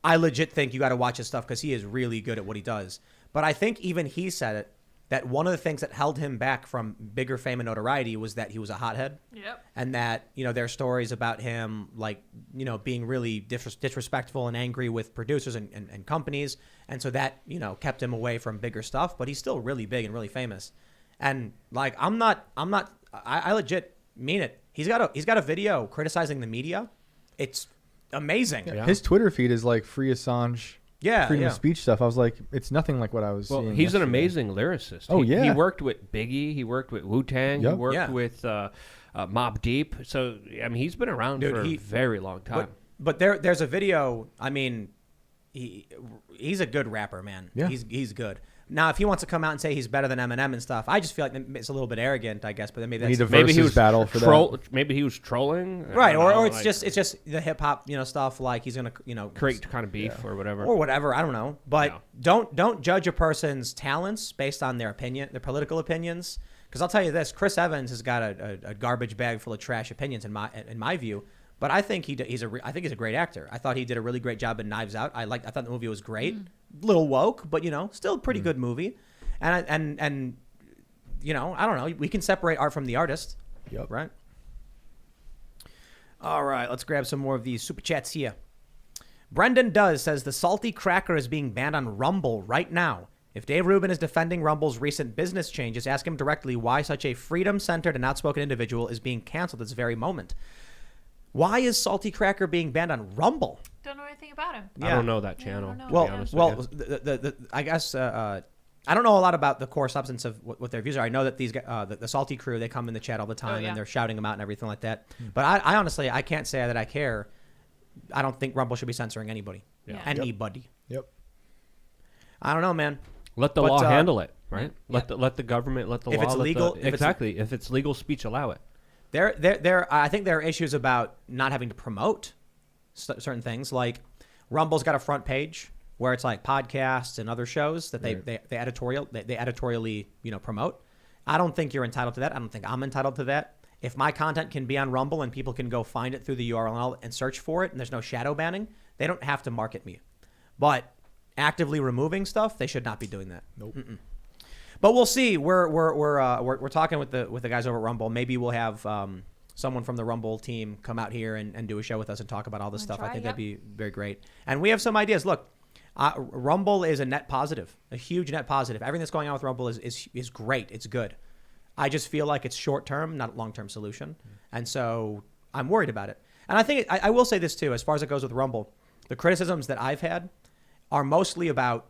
I legit think you got to watch his stuff because he is really good at what he does. But I think even he said it, that one of the things that held him back from bigger fame and notoriety was that he was a hothead. Yep. And that, there are stories about him, like, being really disrespectful and angry with producers and companies. And so that, kept him away from bigger stuff. But he's still really big and really famous. And, like, I legit mean it. He's got a video criticizing the media. It's amazing. Yeah. His Twitter feed is like free Assange, freedom yeah. of speech stuff. I was like, it's nothing like what I was Well, seeing. he's an yesterday. amazing lyricist. Oh, He yeah. worked with Biggie. He worked with Wu-Tang. He Yep. worked Yeah. with Mobb Deep. So, I mean, he's been around Dude, for a very long time. But there's a video. I mean, he's a good rapper, man. Yeah. He's good. Now, if he wants to come out and say he's better than Eminem and stuff, I just feel like it's a little bit arrogant, I guess. But then maybe We need that's a versus battle for that. Maybe he was trolling. I right, don't know, or it's like, just the hip hop stuff. Like he's gonna create kind of beef or whatever. or whatever. I don't know. But No. don't judge a person's talents based on their political opinions. Because I'll tell you this: Chris Evans has got a garbage bag full of trash opinions in my view. But I think he's a great actor. I thought he did a really great job in Knives Out. I thought the movie was great, little woke, but still a pretty good movie. And I don't know. We can separate art from the artist. Yep. Right. All right, let's grab some more of these super chats here. Brendan says the salty cracker is being banned on Rumble right now. If Dave Rubin is defending Rumble's recent business changes, ask him directly why such a freedom-centered and outspoken individual is being canceled at this very moment. Why is Salty Cracker being banned on Rumble? Don't know anything about him. I don't know that channel. I don't know. to be honest with you. I guess I don't know a lot about the core substance of what their views are. I know that these the Salty crew, they come in the chat all the time yeah. and they're shouting them out and everything like that. But I honestly, I can't say that I care. I don't think Rumble should be censoring anybody. Yeah. Anybody. Yep. I don't know, man. Let the But, law handle it, right? yeah. Let the government, let the If law. it's let legal- the- if it's- exactly. If it's legal speech, allow it. I think there are issues about not having to promote certain things. Like Rumble's got a front page where it's like podcasts and other shows that they editorially promote. I don't think you're entitled to that. I don't think I'm entitled to that. If my content can be on Rumble and people can go find it through the URL and search for it, and there's no shadow banning, they don't have to market me. But actively removing stuff, they should not be doing that. Nope. But we'll see. We're talking with the guys over at Rumble. Maybe we'll have someone from the Rumble team come out here and do a show with us and talk about all this stuff. I think that'd be very great. And we have some ideas. Look, Rumble is a net positive, a huge net positive. Everything that's going on with Rumble is great. It's good. I just feel like it's short term, not a long term solution, and so I'm worried about it. And I think I will say this too, as far as it goes with Rumble, the criticisms that I've had are mostly about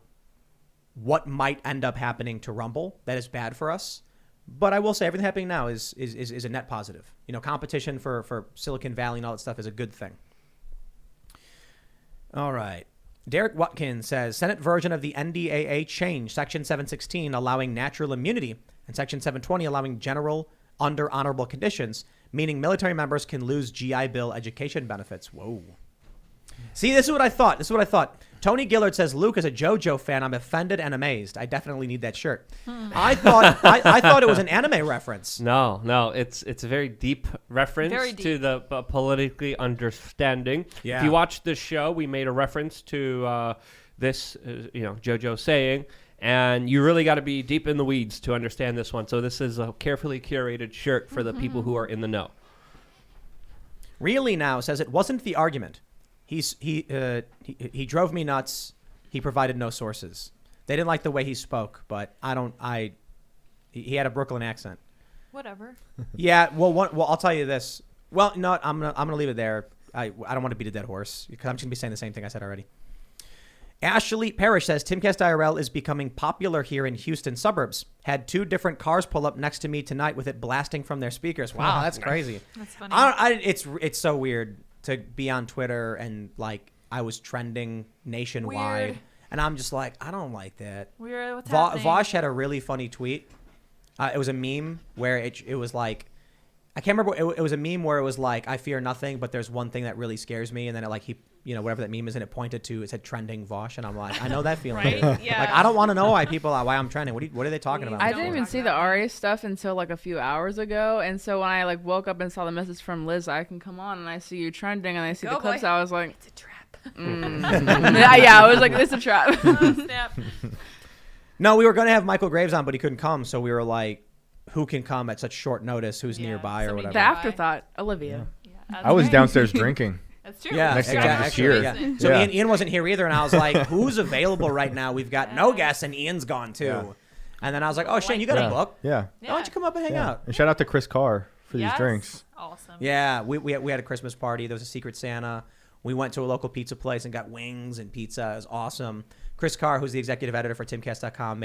what might end up happening to Rumble that is bad for us. But I will say everything happening now is a net positive. Competition for Silicon Valley and all that stuff is a good thing. All right. Derek Watkins says, Senate version of the NDAA changed Section 716 allowing natural immunity and Section 720 allowing general under honorable conditions, meaning military members can lose GI Bill education benefits. Whoa. See, this is what I thought. Tony Gillard says, Luke is a JoJo fan. I'm offended and amazed. I definitely need that shirt. I thought it was an anime reference. No, it's a very deep reference Very deep. to the politically understanding. Yeah. If you watch the show, we made a reference to this, JoJo saying, and you really got to be deep in the weeds to understand this one. So this is a carefully curated shirt for the people who are in the know. Really now says it wasn't the argument. He drove me nuts. He provided no sources. They didn't like the way he spoke, but he had a Brooklyn accent. Whatever. Yeah, well, I'll tell you this. Well, no, I'm gonna leave it there. I don't want to beat a dead horse because I'm just gonna be saying the same thing I said already. Ashley Parrish says Timcast IRL is becoming popular here in Houston suburbs. Had 2 different cars pull up next to me tonight with it blasting from their speakers. Wow, that's crazy. That's funny. It's so weird to be on Twitter and like I was trending nationwide, Weird. and I'm just like, I don't like that. Weird. What's happening? Vosh had a really funny tweet. It was a meme where it was like, I can't remember. It was a meme where it was like, I fear nothing, but there's one thing that really scares me, and then it like whatever that meme is, and it pointed to, it said trending Vosh, and I'm like, I know that feeling. Right? Yeah. Like I don't want to know why I'm trending. What are they talking about? I Don't didn't even talk see the about RA stuff until like a few hours ago, and so when I like woke up and saw the message from Liz, I can come on, and I see you trending, and I see Go, the clips. boy. I was like, It's a trap. yeah, I was like, it's a trap. Oh, snap. No, we were going to have Michael Graves on, but he couldn't come, so we were like, who can come at such short notice? Who's Yeah, nearby or somebody whatever? The afterthought, Olivia. Yeah, that's I was right. downstairs drinking. That's true. Yeah, Next to exactly. Ian's Yeah. here. So Yeah. Ian wasn't here either, and I was like, "Who's available right now? We've got no guests, and Ian's gone too." Yeah. And then I was like, "Oh, Shane, you got Yeah. a book? Yeah. Why don't you come up and hang Yeah. out?" And shout out to Chris Carr for these Yes. drinks. Awesome. Yeah, we had a Christmas party. There was a Secret Santa. We went to a local pizza place and got wings and pizza. It was awesome. Chris Carr, who's the executive editor for Timcast.com,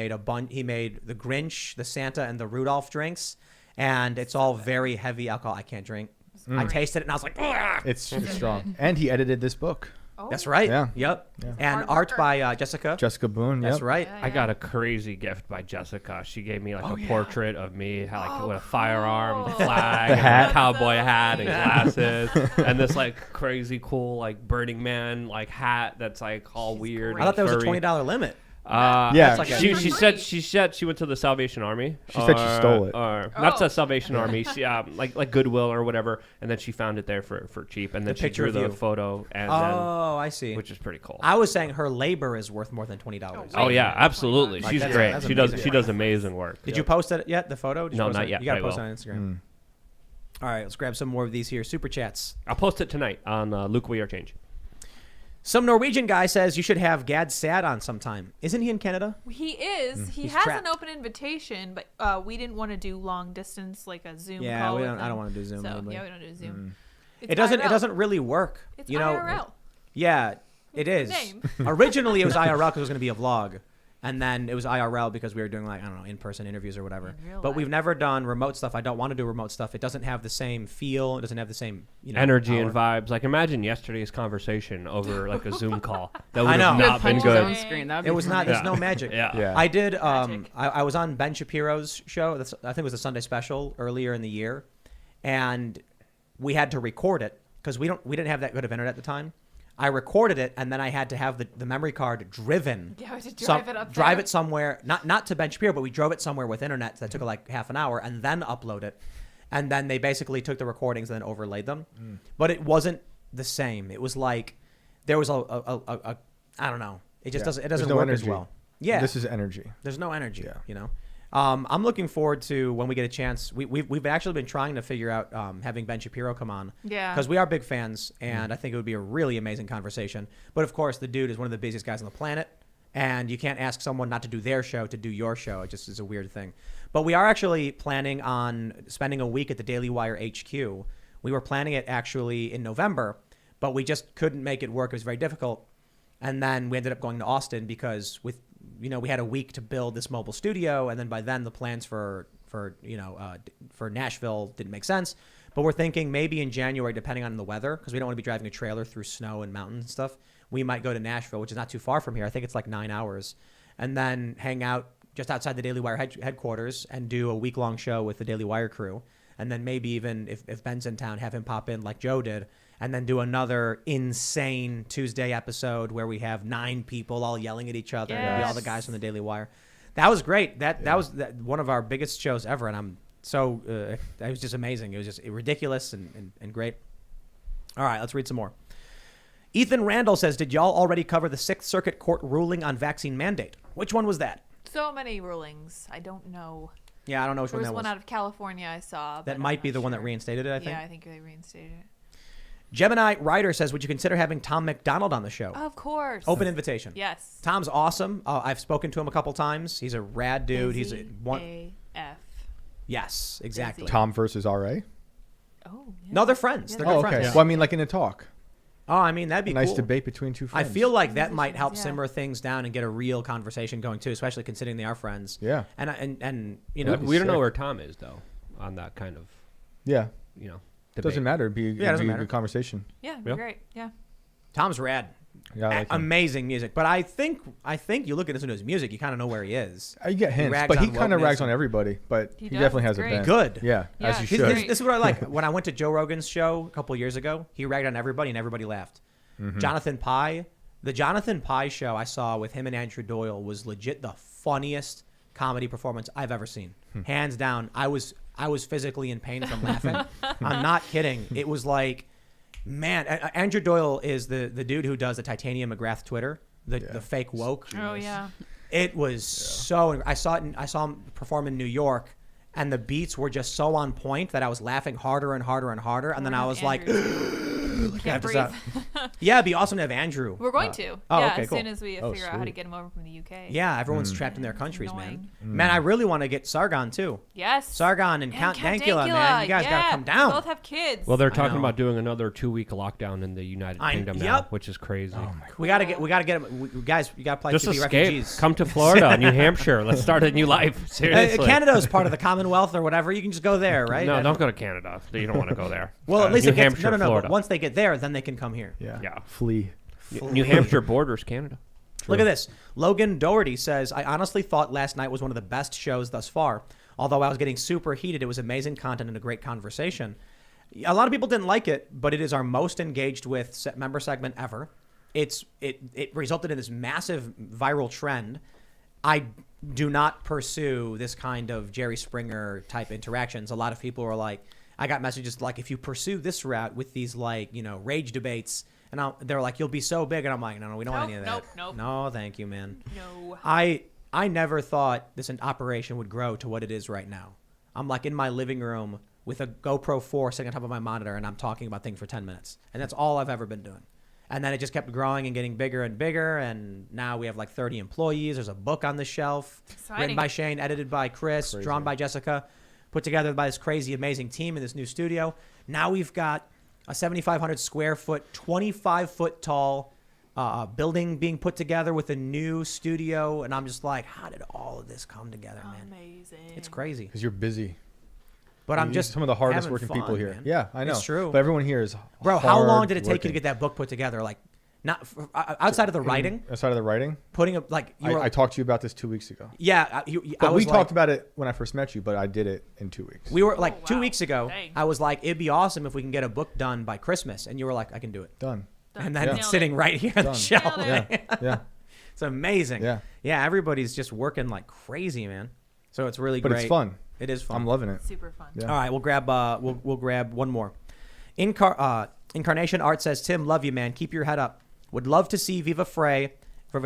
he made the Grinch, the Santa, and the Rudolph drinks, and it's all very heavy alcohol. I can't drink. I tasted it and I was like, "Ugh." It's strong. And he edited this book. Oh, That's right. Yeah. Yep. Yeah. And Hard art worker. by Jessica. Jessica Boone. That's Yep. right. Yeah, I got a crazy gift by Jessica. She gave me like Oh, a yeah. portrait of me, with a firearm, the cool. flag, The and hat. a cowboy hat, and glasses, and this like crazy cool like Burning Man like hat that's like all She's weird. great. I thought there was a furry. $20 limit. Yeah. That's like she, a- she said she went to the Salvation Army. She said she stole it. Or not Oh. the Salvation Army, she, like Goodwill or whatever, and then she found it there for cheap, and then The she picture drew of the you. photo, and Oh, I see. then, which is pretty cool. I was saying her labor is worth more than $20. Oh, Oh yeah, absolutely. Like, She's that's- great. that's She does amazing. amazing work. Did you post it yet? The photo? Did you No, post not it? yet, You gotta but I post it will. on Instagram. All right, let's grab some more of these here super chats. I'll post it tonight on Luke We Are Change. Some Norwegian guy says you should have Gad Sad on sometime. Isn't he in Canada? He is. He He's has trapped. an open invitation, but we didn't want to do long distance like a Zoom Yeah, call. we with don't. I him. don't want to do Zoom. So lately. yeah, we don't do Zoom. It's It doesn't. It IRL. doesn't really work. It's you know. IRL. Yeah, it is. name. Originally, it was IRL because it was going to be a vlog, and then it was IRL because we were doing like, I don't know, in-person interviews or whatever. In real But life. we've never done remote stuff. I don't want to do remote stuff. It doesn't have the same feel. It doesn't have the same Energy and power. vibes. Like imagine yesterday's conversation over like a Zoom call. That would I know. have not been Punch his own good. screen. That'd It be was funny. not. There's Yeah. no magic. Yeah. Yeah. I did. Magic. I was on Ben Shapiro's show. I think it was a Sunday special earlier in the year, and we had to record it because we didn't have that good of internet at the time. I recorded it, and then I had to have the memory card driven. Yeah, we had to drive it up there. Drive it somewhere, not to Ben Shapiro, but we drove it somewhere with internet. So that took like half an hour, and then upload it. And then they basically took the recordings and then overlaid them. But it wasn't the same. It was like there was a I don't know. It just Yeah. doesn't. It There's doesn't no work as energy. well. Yeah, This is energy. there's no energy. Yeah. You know. I'm looking forward to when we get a chance. We've actually been trying to figure out having Ben Shapiro come on. Yeah. Because we are big fans, and I think it would be a really amazing conversation. But of course, the dude is one of the busiest guys on the planet, and you can't ask someone not to do their show to do your show. It just is a weird thing. But we are actually planning on spending a week at the Daily Wire HQ. We were planning it actually in November, but we just couldn't make it work. It was very difficult. And then we ended up going to Austin because we had a week to build this mobile studio, and then by then the plans for Nashville didn't make sense. But we're thinking maybe in January, depending on the weather, because we don't want to be driving a trailer through snow and mountains and stuff. We might go to Nashville, which is not too far from here. I think it's like 9 hours, and then hang out just outside the Daily Wire headquarters and do a week-long show with the Daily Wire crew. And then maybe even if Ben's in town, have him pop in like Joe did and then do another insane Tuesday episode wwhere we have 9 people all yelling at each other. It'll be all the guys from the Daily Wire. That was great. That was one of our biggest shows ever, and I'm so it was just amazing. It was just ridiculous and great. All right, let's read some more. Ethan Randall says, did y'all already cover the 6th Circuit Court ruling on vaccine mandate? Which one was that? So many rulings. I don't know. Yeah, I don't know which There one was that was. one out of California I saw. That but might I'm be not the one that sure. reinstated it, I think. Yeah, I think they reinstated it. Gemini Ryder says, would you consider having Tom McDonald on the show? Of course. Open invitation. Yes. Tom's awesome. I've spoken to him a couple times. He's a rad dude. He's a one. AF. Yes, exactly. Busy. Tom versus RA. Oh, yeah. No, they're friends. Yeah. They're Oh, good okay. friends. Well, I mean, like in a talk. Oh, I mean, that'd be A nice cool. debate between two I friends. feel like that might help Yeah. simmer things down and get a real conversation going too, especially considering they are friends. Yeah. And you know, That'd be We don't know sick. where Tom is though on that kind of Yeah. debate. Doesn't matter. It'd be, it doesn't it'd be a matter. good conversation. Yeah, Yeah. great. Yeah. Tom's rad. Yeah, I like him. Amazing music. But I think you look at his music, you kind of know where he is. You get hints, rags but he on kind of wokeness rags and- on everybody. But He he, does, definitely it's has a great. bent. Good. Yeah, Yeah, as you he's should. great. This is what I like. When I went to Joe Rogan's show a couple years ago, he ragged on everybody and everybody laughed. Mm-hmm. Jonathan Pye, the Jonathan Pye show I saw with him and Andrew Doyle was legit the funniest comedy performance I've ever seen. Hands down. I was physically in pain from laughing. I'm not kidding. It was like, man, Andrew Doyle is the dude who does the Titanium McGrath Twitter, the fake woke. Oh, yeah. It was so. I saw him perform in New York, and the beats were just so on point that I was laughing harder and harder and harder. And then I was like, Can't after breathe. that. Yeah, it'd be awesome to have Andrew. We're going to. oh, yeah, okay, as cool. soon as we Oh, figure out how to sweet. get him over from the UK. Yeah, everyone's trapped in their countries, Annoying. man. Man, I really want to get Sargon too. Yes. Sargon and Count Dankula, man. You guys yeah. gotta come down. Both have kids. Well, they're I talking know. about doing another 2-week lockdown in the United Kingdom now, yep. which is crazy. We gotta get them, guys. You gotta apply Just to be escape. refugees. Come to Florida, New Hampshire. Let's start a new life. Seriously. Canada is part of the Commonwealth or whatever. You can just go there, right? No, don't go to Canada. You don't want to go there. Well, at least New it gets, Hampshire, no. Florida. But once they get there, then they can come here. Yeah. Flee. New Hampshire borders Canada. Look at this. Logan Doherty says, I honestly thought last night was one of the best shows thus far. Although I was getting super heated, it was amazing content and a great conversation. A lot of people didn't like it, but it is our most engaged with member segment ever. It resulted in this massive viral trend. I do not pursue this kind of Jerry Springer type interactions. A lot of people are like, I got messages like, if you pursue this route with these rage debates, and they're like, you'll be so big. And I'm like, no, we don't want any of that. Nope. No, thank you, man. No. I never thought this operation would grow to what it is right now. I'm like in my living room with a GoPro 4 sitting on top of my monitor, and I'm talking about things for 10 minutes. And that's all I've ever been doing. And then it just kept growing and getting bigger and bigger. And now we have like 30 employees. There's a book on the shelf, Exciting. written by Shane, edited by Chris, drawn by Jessica, put together by this crazy, amazing team in this new studio. Now we've got a 7,500 square foot, 25 foot tall building being put together with a new studio. And I'm just like, how did all of this come together, man? Amazing. It's crazy. Because you're busy. But I'm just some of the hardest having working fun, people here. man. Yeah, I know. It's true. But everyone here is Bro, how long did it take you hardworking. to get that book put together? Like, not outside of the writing, Outside of the writing? putting up like you were, I talked to you about this 2 weeks ago. yeah. But I we was talked like, about it when I first met you, but I did it in 2 weeks. We were like Oh, 2 wow. weeks ago. Dang. I was like, it'd be awesome if we can get a book done by Christmas, and you were like, I can do it. Done. And then Nailed it's it. sitting right here on the Done. shelf. Nailed it. Yeah. It's amazing. Yeah. Yeah. Everybody's just working like crazy, man. So it's really But great. it's fun. It is fun. I'm loving it. Super fun. Yeah. All right, we'll grab we'll grab one more. Incarnation Art says, Tim, love you, man. Keep your head up. Would love to see Viva Frey and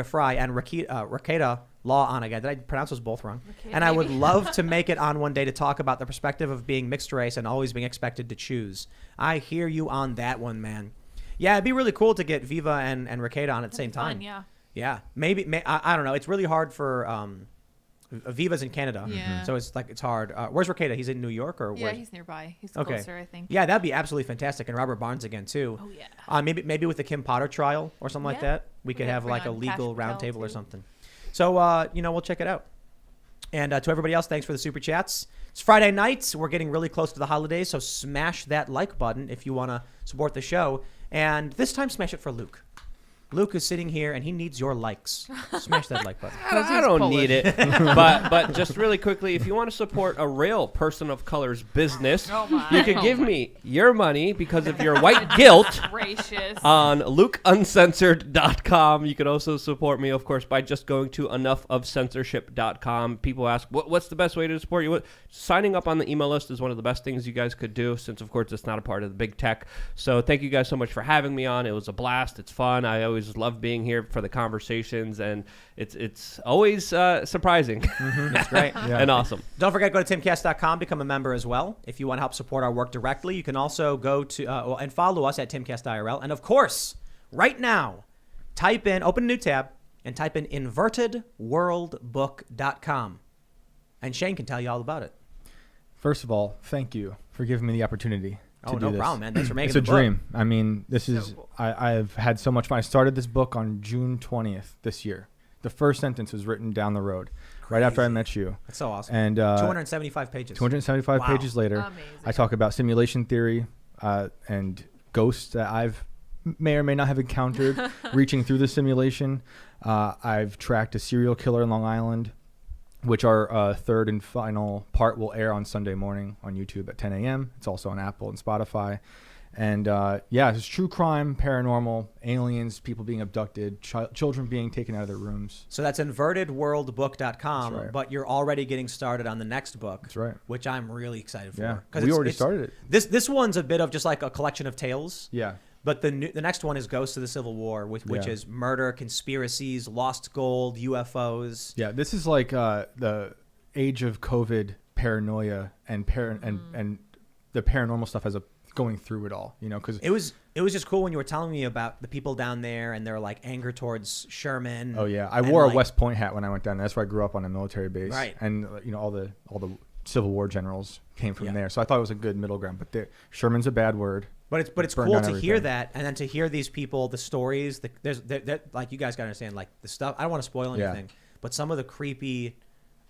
Raketa Law on again. Did I pronounce those both wrong? Raketa, And I would maybe. love to make it on one day to talk about the perspective of being mixed race and always being expected to choose. I hear you on that one, man. Yeah, it'd be really cool to get Viva and Raketa on at the same time. Fun, yeah. Yeah, maybe I don't know. It's really hard for Viva's in Canada, Yeah. so it's hard. Where's Raketa? He's in New York or Yeah, where's? he's nearby. He's Okay. closer, I think. Yeah, that'd be absolutely fantastic. And Robert Barnes again too. Oh, yeah. Maybe with the Kim Potter trial or something like Yeah. that, we could Yeah, have bring like a on legal Cash Patel, roundtable or too. something. So we'll check it out. And to everybody else, thanks for the super chats. It's Friday night. We're getting really close to the holidays, so smash that like button if you want to support the show. And this time, smash it for Luke. Luke is sitting here and he needs your likes. Smash that like button. I don't need it. but just really quickly, if you want to support a real person of color's business, you can give me your money because of your white guilt Gracious. on lukeuncensored.com. You can also support me, of course, by just going to enoughofcensorship.com. People ask, what's the best way to support you? Signing up on the email list is one of the best things you guys could do since, of course, it's not a part of the big tech. So thank you guys so much for having me on. It was a blast. It's fun. I always love being here for the conversations, and it's always surprising. That's great. And awesome. Don't forget, go to timcast.com, become a member as well. If you want to help support our work directly, you can also go to and follow us at Timcast IRL. And of course, right now, open a new tab and type in invertedworldbook.com. And Shane can tell you all about it. First of all, thank you for giving me the opportunity. Oh, no problem, man. Thanks for making It's a the book. dream. I mean, this is, So cool. I've had so much fun. I started this book on June 20th this year. The first sentence was written down the road right after I met you. That's so awesome. And 275 pages. 275 Wow. pages later, Amazing. I talk about simulation theory and ghosts that I've may or may not have encountered reaching through the simulation. I've tracked a serial killer in Long Island, which our third and final part will air on Sunday morning on YouTube at 10 a.m. It's also on Apple and Spotify. And it's true crime, paranormal, aliens, people being abducted, children being taken out of their rooms. So that's invertedworldbook.com, That's right. but you're already getting started on the next book. That's right. Which I'm really excited for. Yeah, 'Cause we already started it. This one's a bit of just like a collection of tales. Yeah. But the next one is Ghosts of the Civil War, which Yeah. is murder, conspiracies, lost gold, UFOs. Yeah, this is like the age of COVID paranoia and and the paranormal stuff as a going through it all, because It was just cool when you were telling me about the people down there and their like anger towards Sherman. oh yeah, I and, wore like, a West Point hat when I went down there. That's where I grew up on a military base, Right. And all the Civil War generals came from Yeah. there, so I thought it was a good middle ground. But Sherman's a bad word. But it's Burned cool down to hear everything. that, and then to hear these people, the stories. There's like you guys got to understand, like the stuff. I don't want to spoil Yeah. anything, but some of the creepy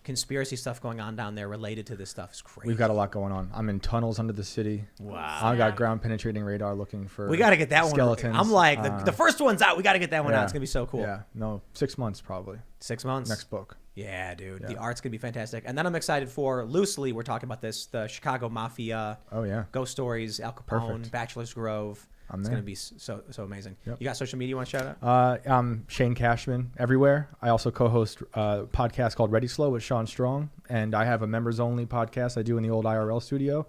conspiracy stuff going on down there related to this stuff is crazy. We've got a lot going on. I'm in tunnels under the city. Wow. I've got ground penetrating radar looking for. We got to get that skeletons. one. I'm like the first one's out. We got to get that one out. yeah. It's gonna be so cool. Yeah, no, 6 months probably. 6 months. Next book. Yeah, dude. Yeah. The art's gonna be fantastic. And then I'm excited for loosely. We're talking about this. The Chicago Mafia. Oh yeah. Ghost stories. Al Capone. Perfect. Bachelor's Grove. I'm It's there. gonna be so amazing. Yep. You got social media you want to shout out? I'm Shane Cashman everywhere. I also co-host a podcast called Ready Slow with Sean Strong, and I have a members-only podcast I do in the old IRL studio.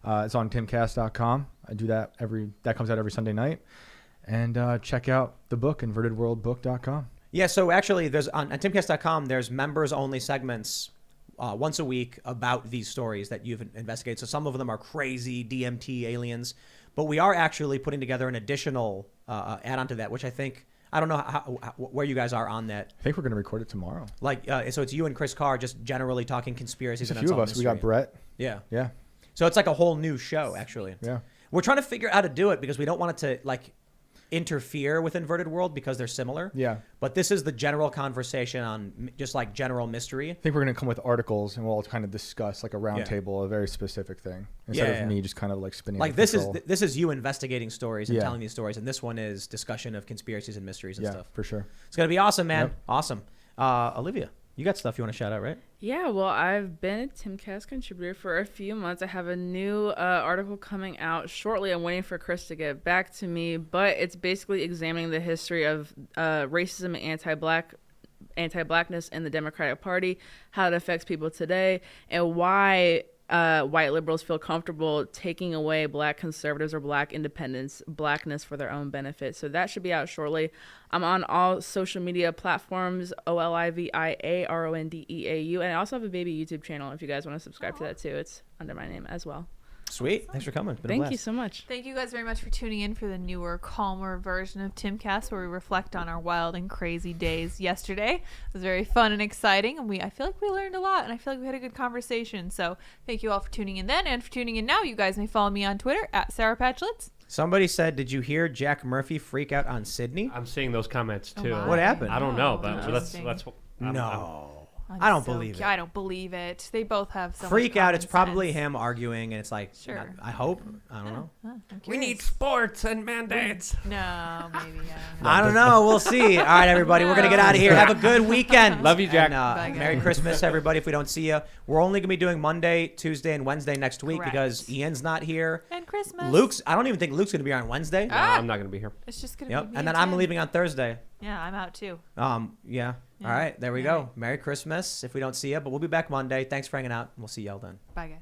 It's on timcast.com. I do that that comes out every Sunday night. And check out the book, invertedworldbook.com. Yeah, so actually, there's on timcast.com, there's members-only segments once a week about these stories that you've investigated. So some of them are crazy DMT aliens, but we are actually putting together an additional add-on to that, which I think, I don't know where you guys are on that. I think we're going to record it tomorrow. Like, so it's you and Chris Carr just generally talking conspiracies. There's a and few of unsolved us. We got mystery. Brett. Yeah. Yeah. So it's like a whole new show, actually. Yeah. We're trying to figure out how to do it because we don't want it to, like, interfere with Inverted World because they're similar. Yeah. But this is the general conversation on just like general mystery. I think we're going to come with articles and we'll kind of discuss like a round Yeah. table, a very specific thing, instead Yeah, yeah. of me just kind of like spinning. Like out of this control. is you investigating stories and Yeah. telling these stories, and this one is discussion of conspiracies and mysteries and yeah, stuff. for sure. It's gonna be awesome, man. Yep. Awesome. Olivia, you got stuff you want to shout out, right? Yeah, well, I've been a Timcast contributor for a few months. I have a new article coming out shortly. I'm waiting for Chris to get back to me, but it's basically examining the history of racism and anti-blackness in the Democratic Party, how it affects people today, and why white liberals feel comfortable taking away black conservatives or black independents' blackness for their own benefit. So that should be out shortly. I'm on all social media platforms, OliviaRondeau, and I also have a baby YouTube channel if you guys want to subscribe to that too. It's under my name as well. Sweet. Thanks for coming. It's been a Thank blast. you so much. Thank you guys very much for tuning in for the newer, calmer version of Timcast, where we reflect on our wild and crazy days yesterday. It was very fun and exciting, and I feel like we learned a lot, and I feel like we had a good conversation. So thank you all for tuning in then, and for tuning in now. You guys may follow me on Twitter at Sarah Patchlitz. Somebody said, "Did you hear Jack Murphy freak out on Sydney?" I'm seeing those comments too. my. What happened? I don't know, but Oh, that's interesting. what. No. I don't believe it. I don't believe it. They both have so Freak much out. It's common probably sense. him arguing, and it's like, Sure. I hope. I don't know. I'm We need curious. sports and mandates. No, maybe. I don't know. We'll see. All right, everybody. We're going to get out of here. Have a good weekend. Love you, Jack. And, Bye, guys. Merry Christmas, everybody, if we don't see you. We're only going to be doing Monday, Tuesday, and Wednesday next week Correct. because Ian's not here. And Christmas. I don't even think Luke's going to be here on Wednesday. No, I'm not gonna be here. It's just gonna Yep. be me And then I'm Tim. leaving on Thursday. Yeah, I'm out too. Yeah. All right. There we go. Merry Christmas if we don't see you. But we'll be back Monday. Thanks for hanging out. We'll see y'all then. Bye, guys.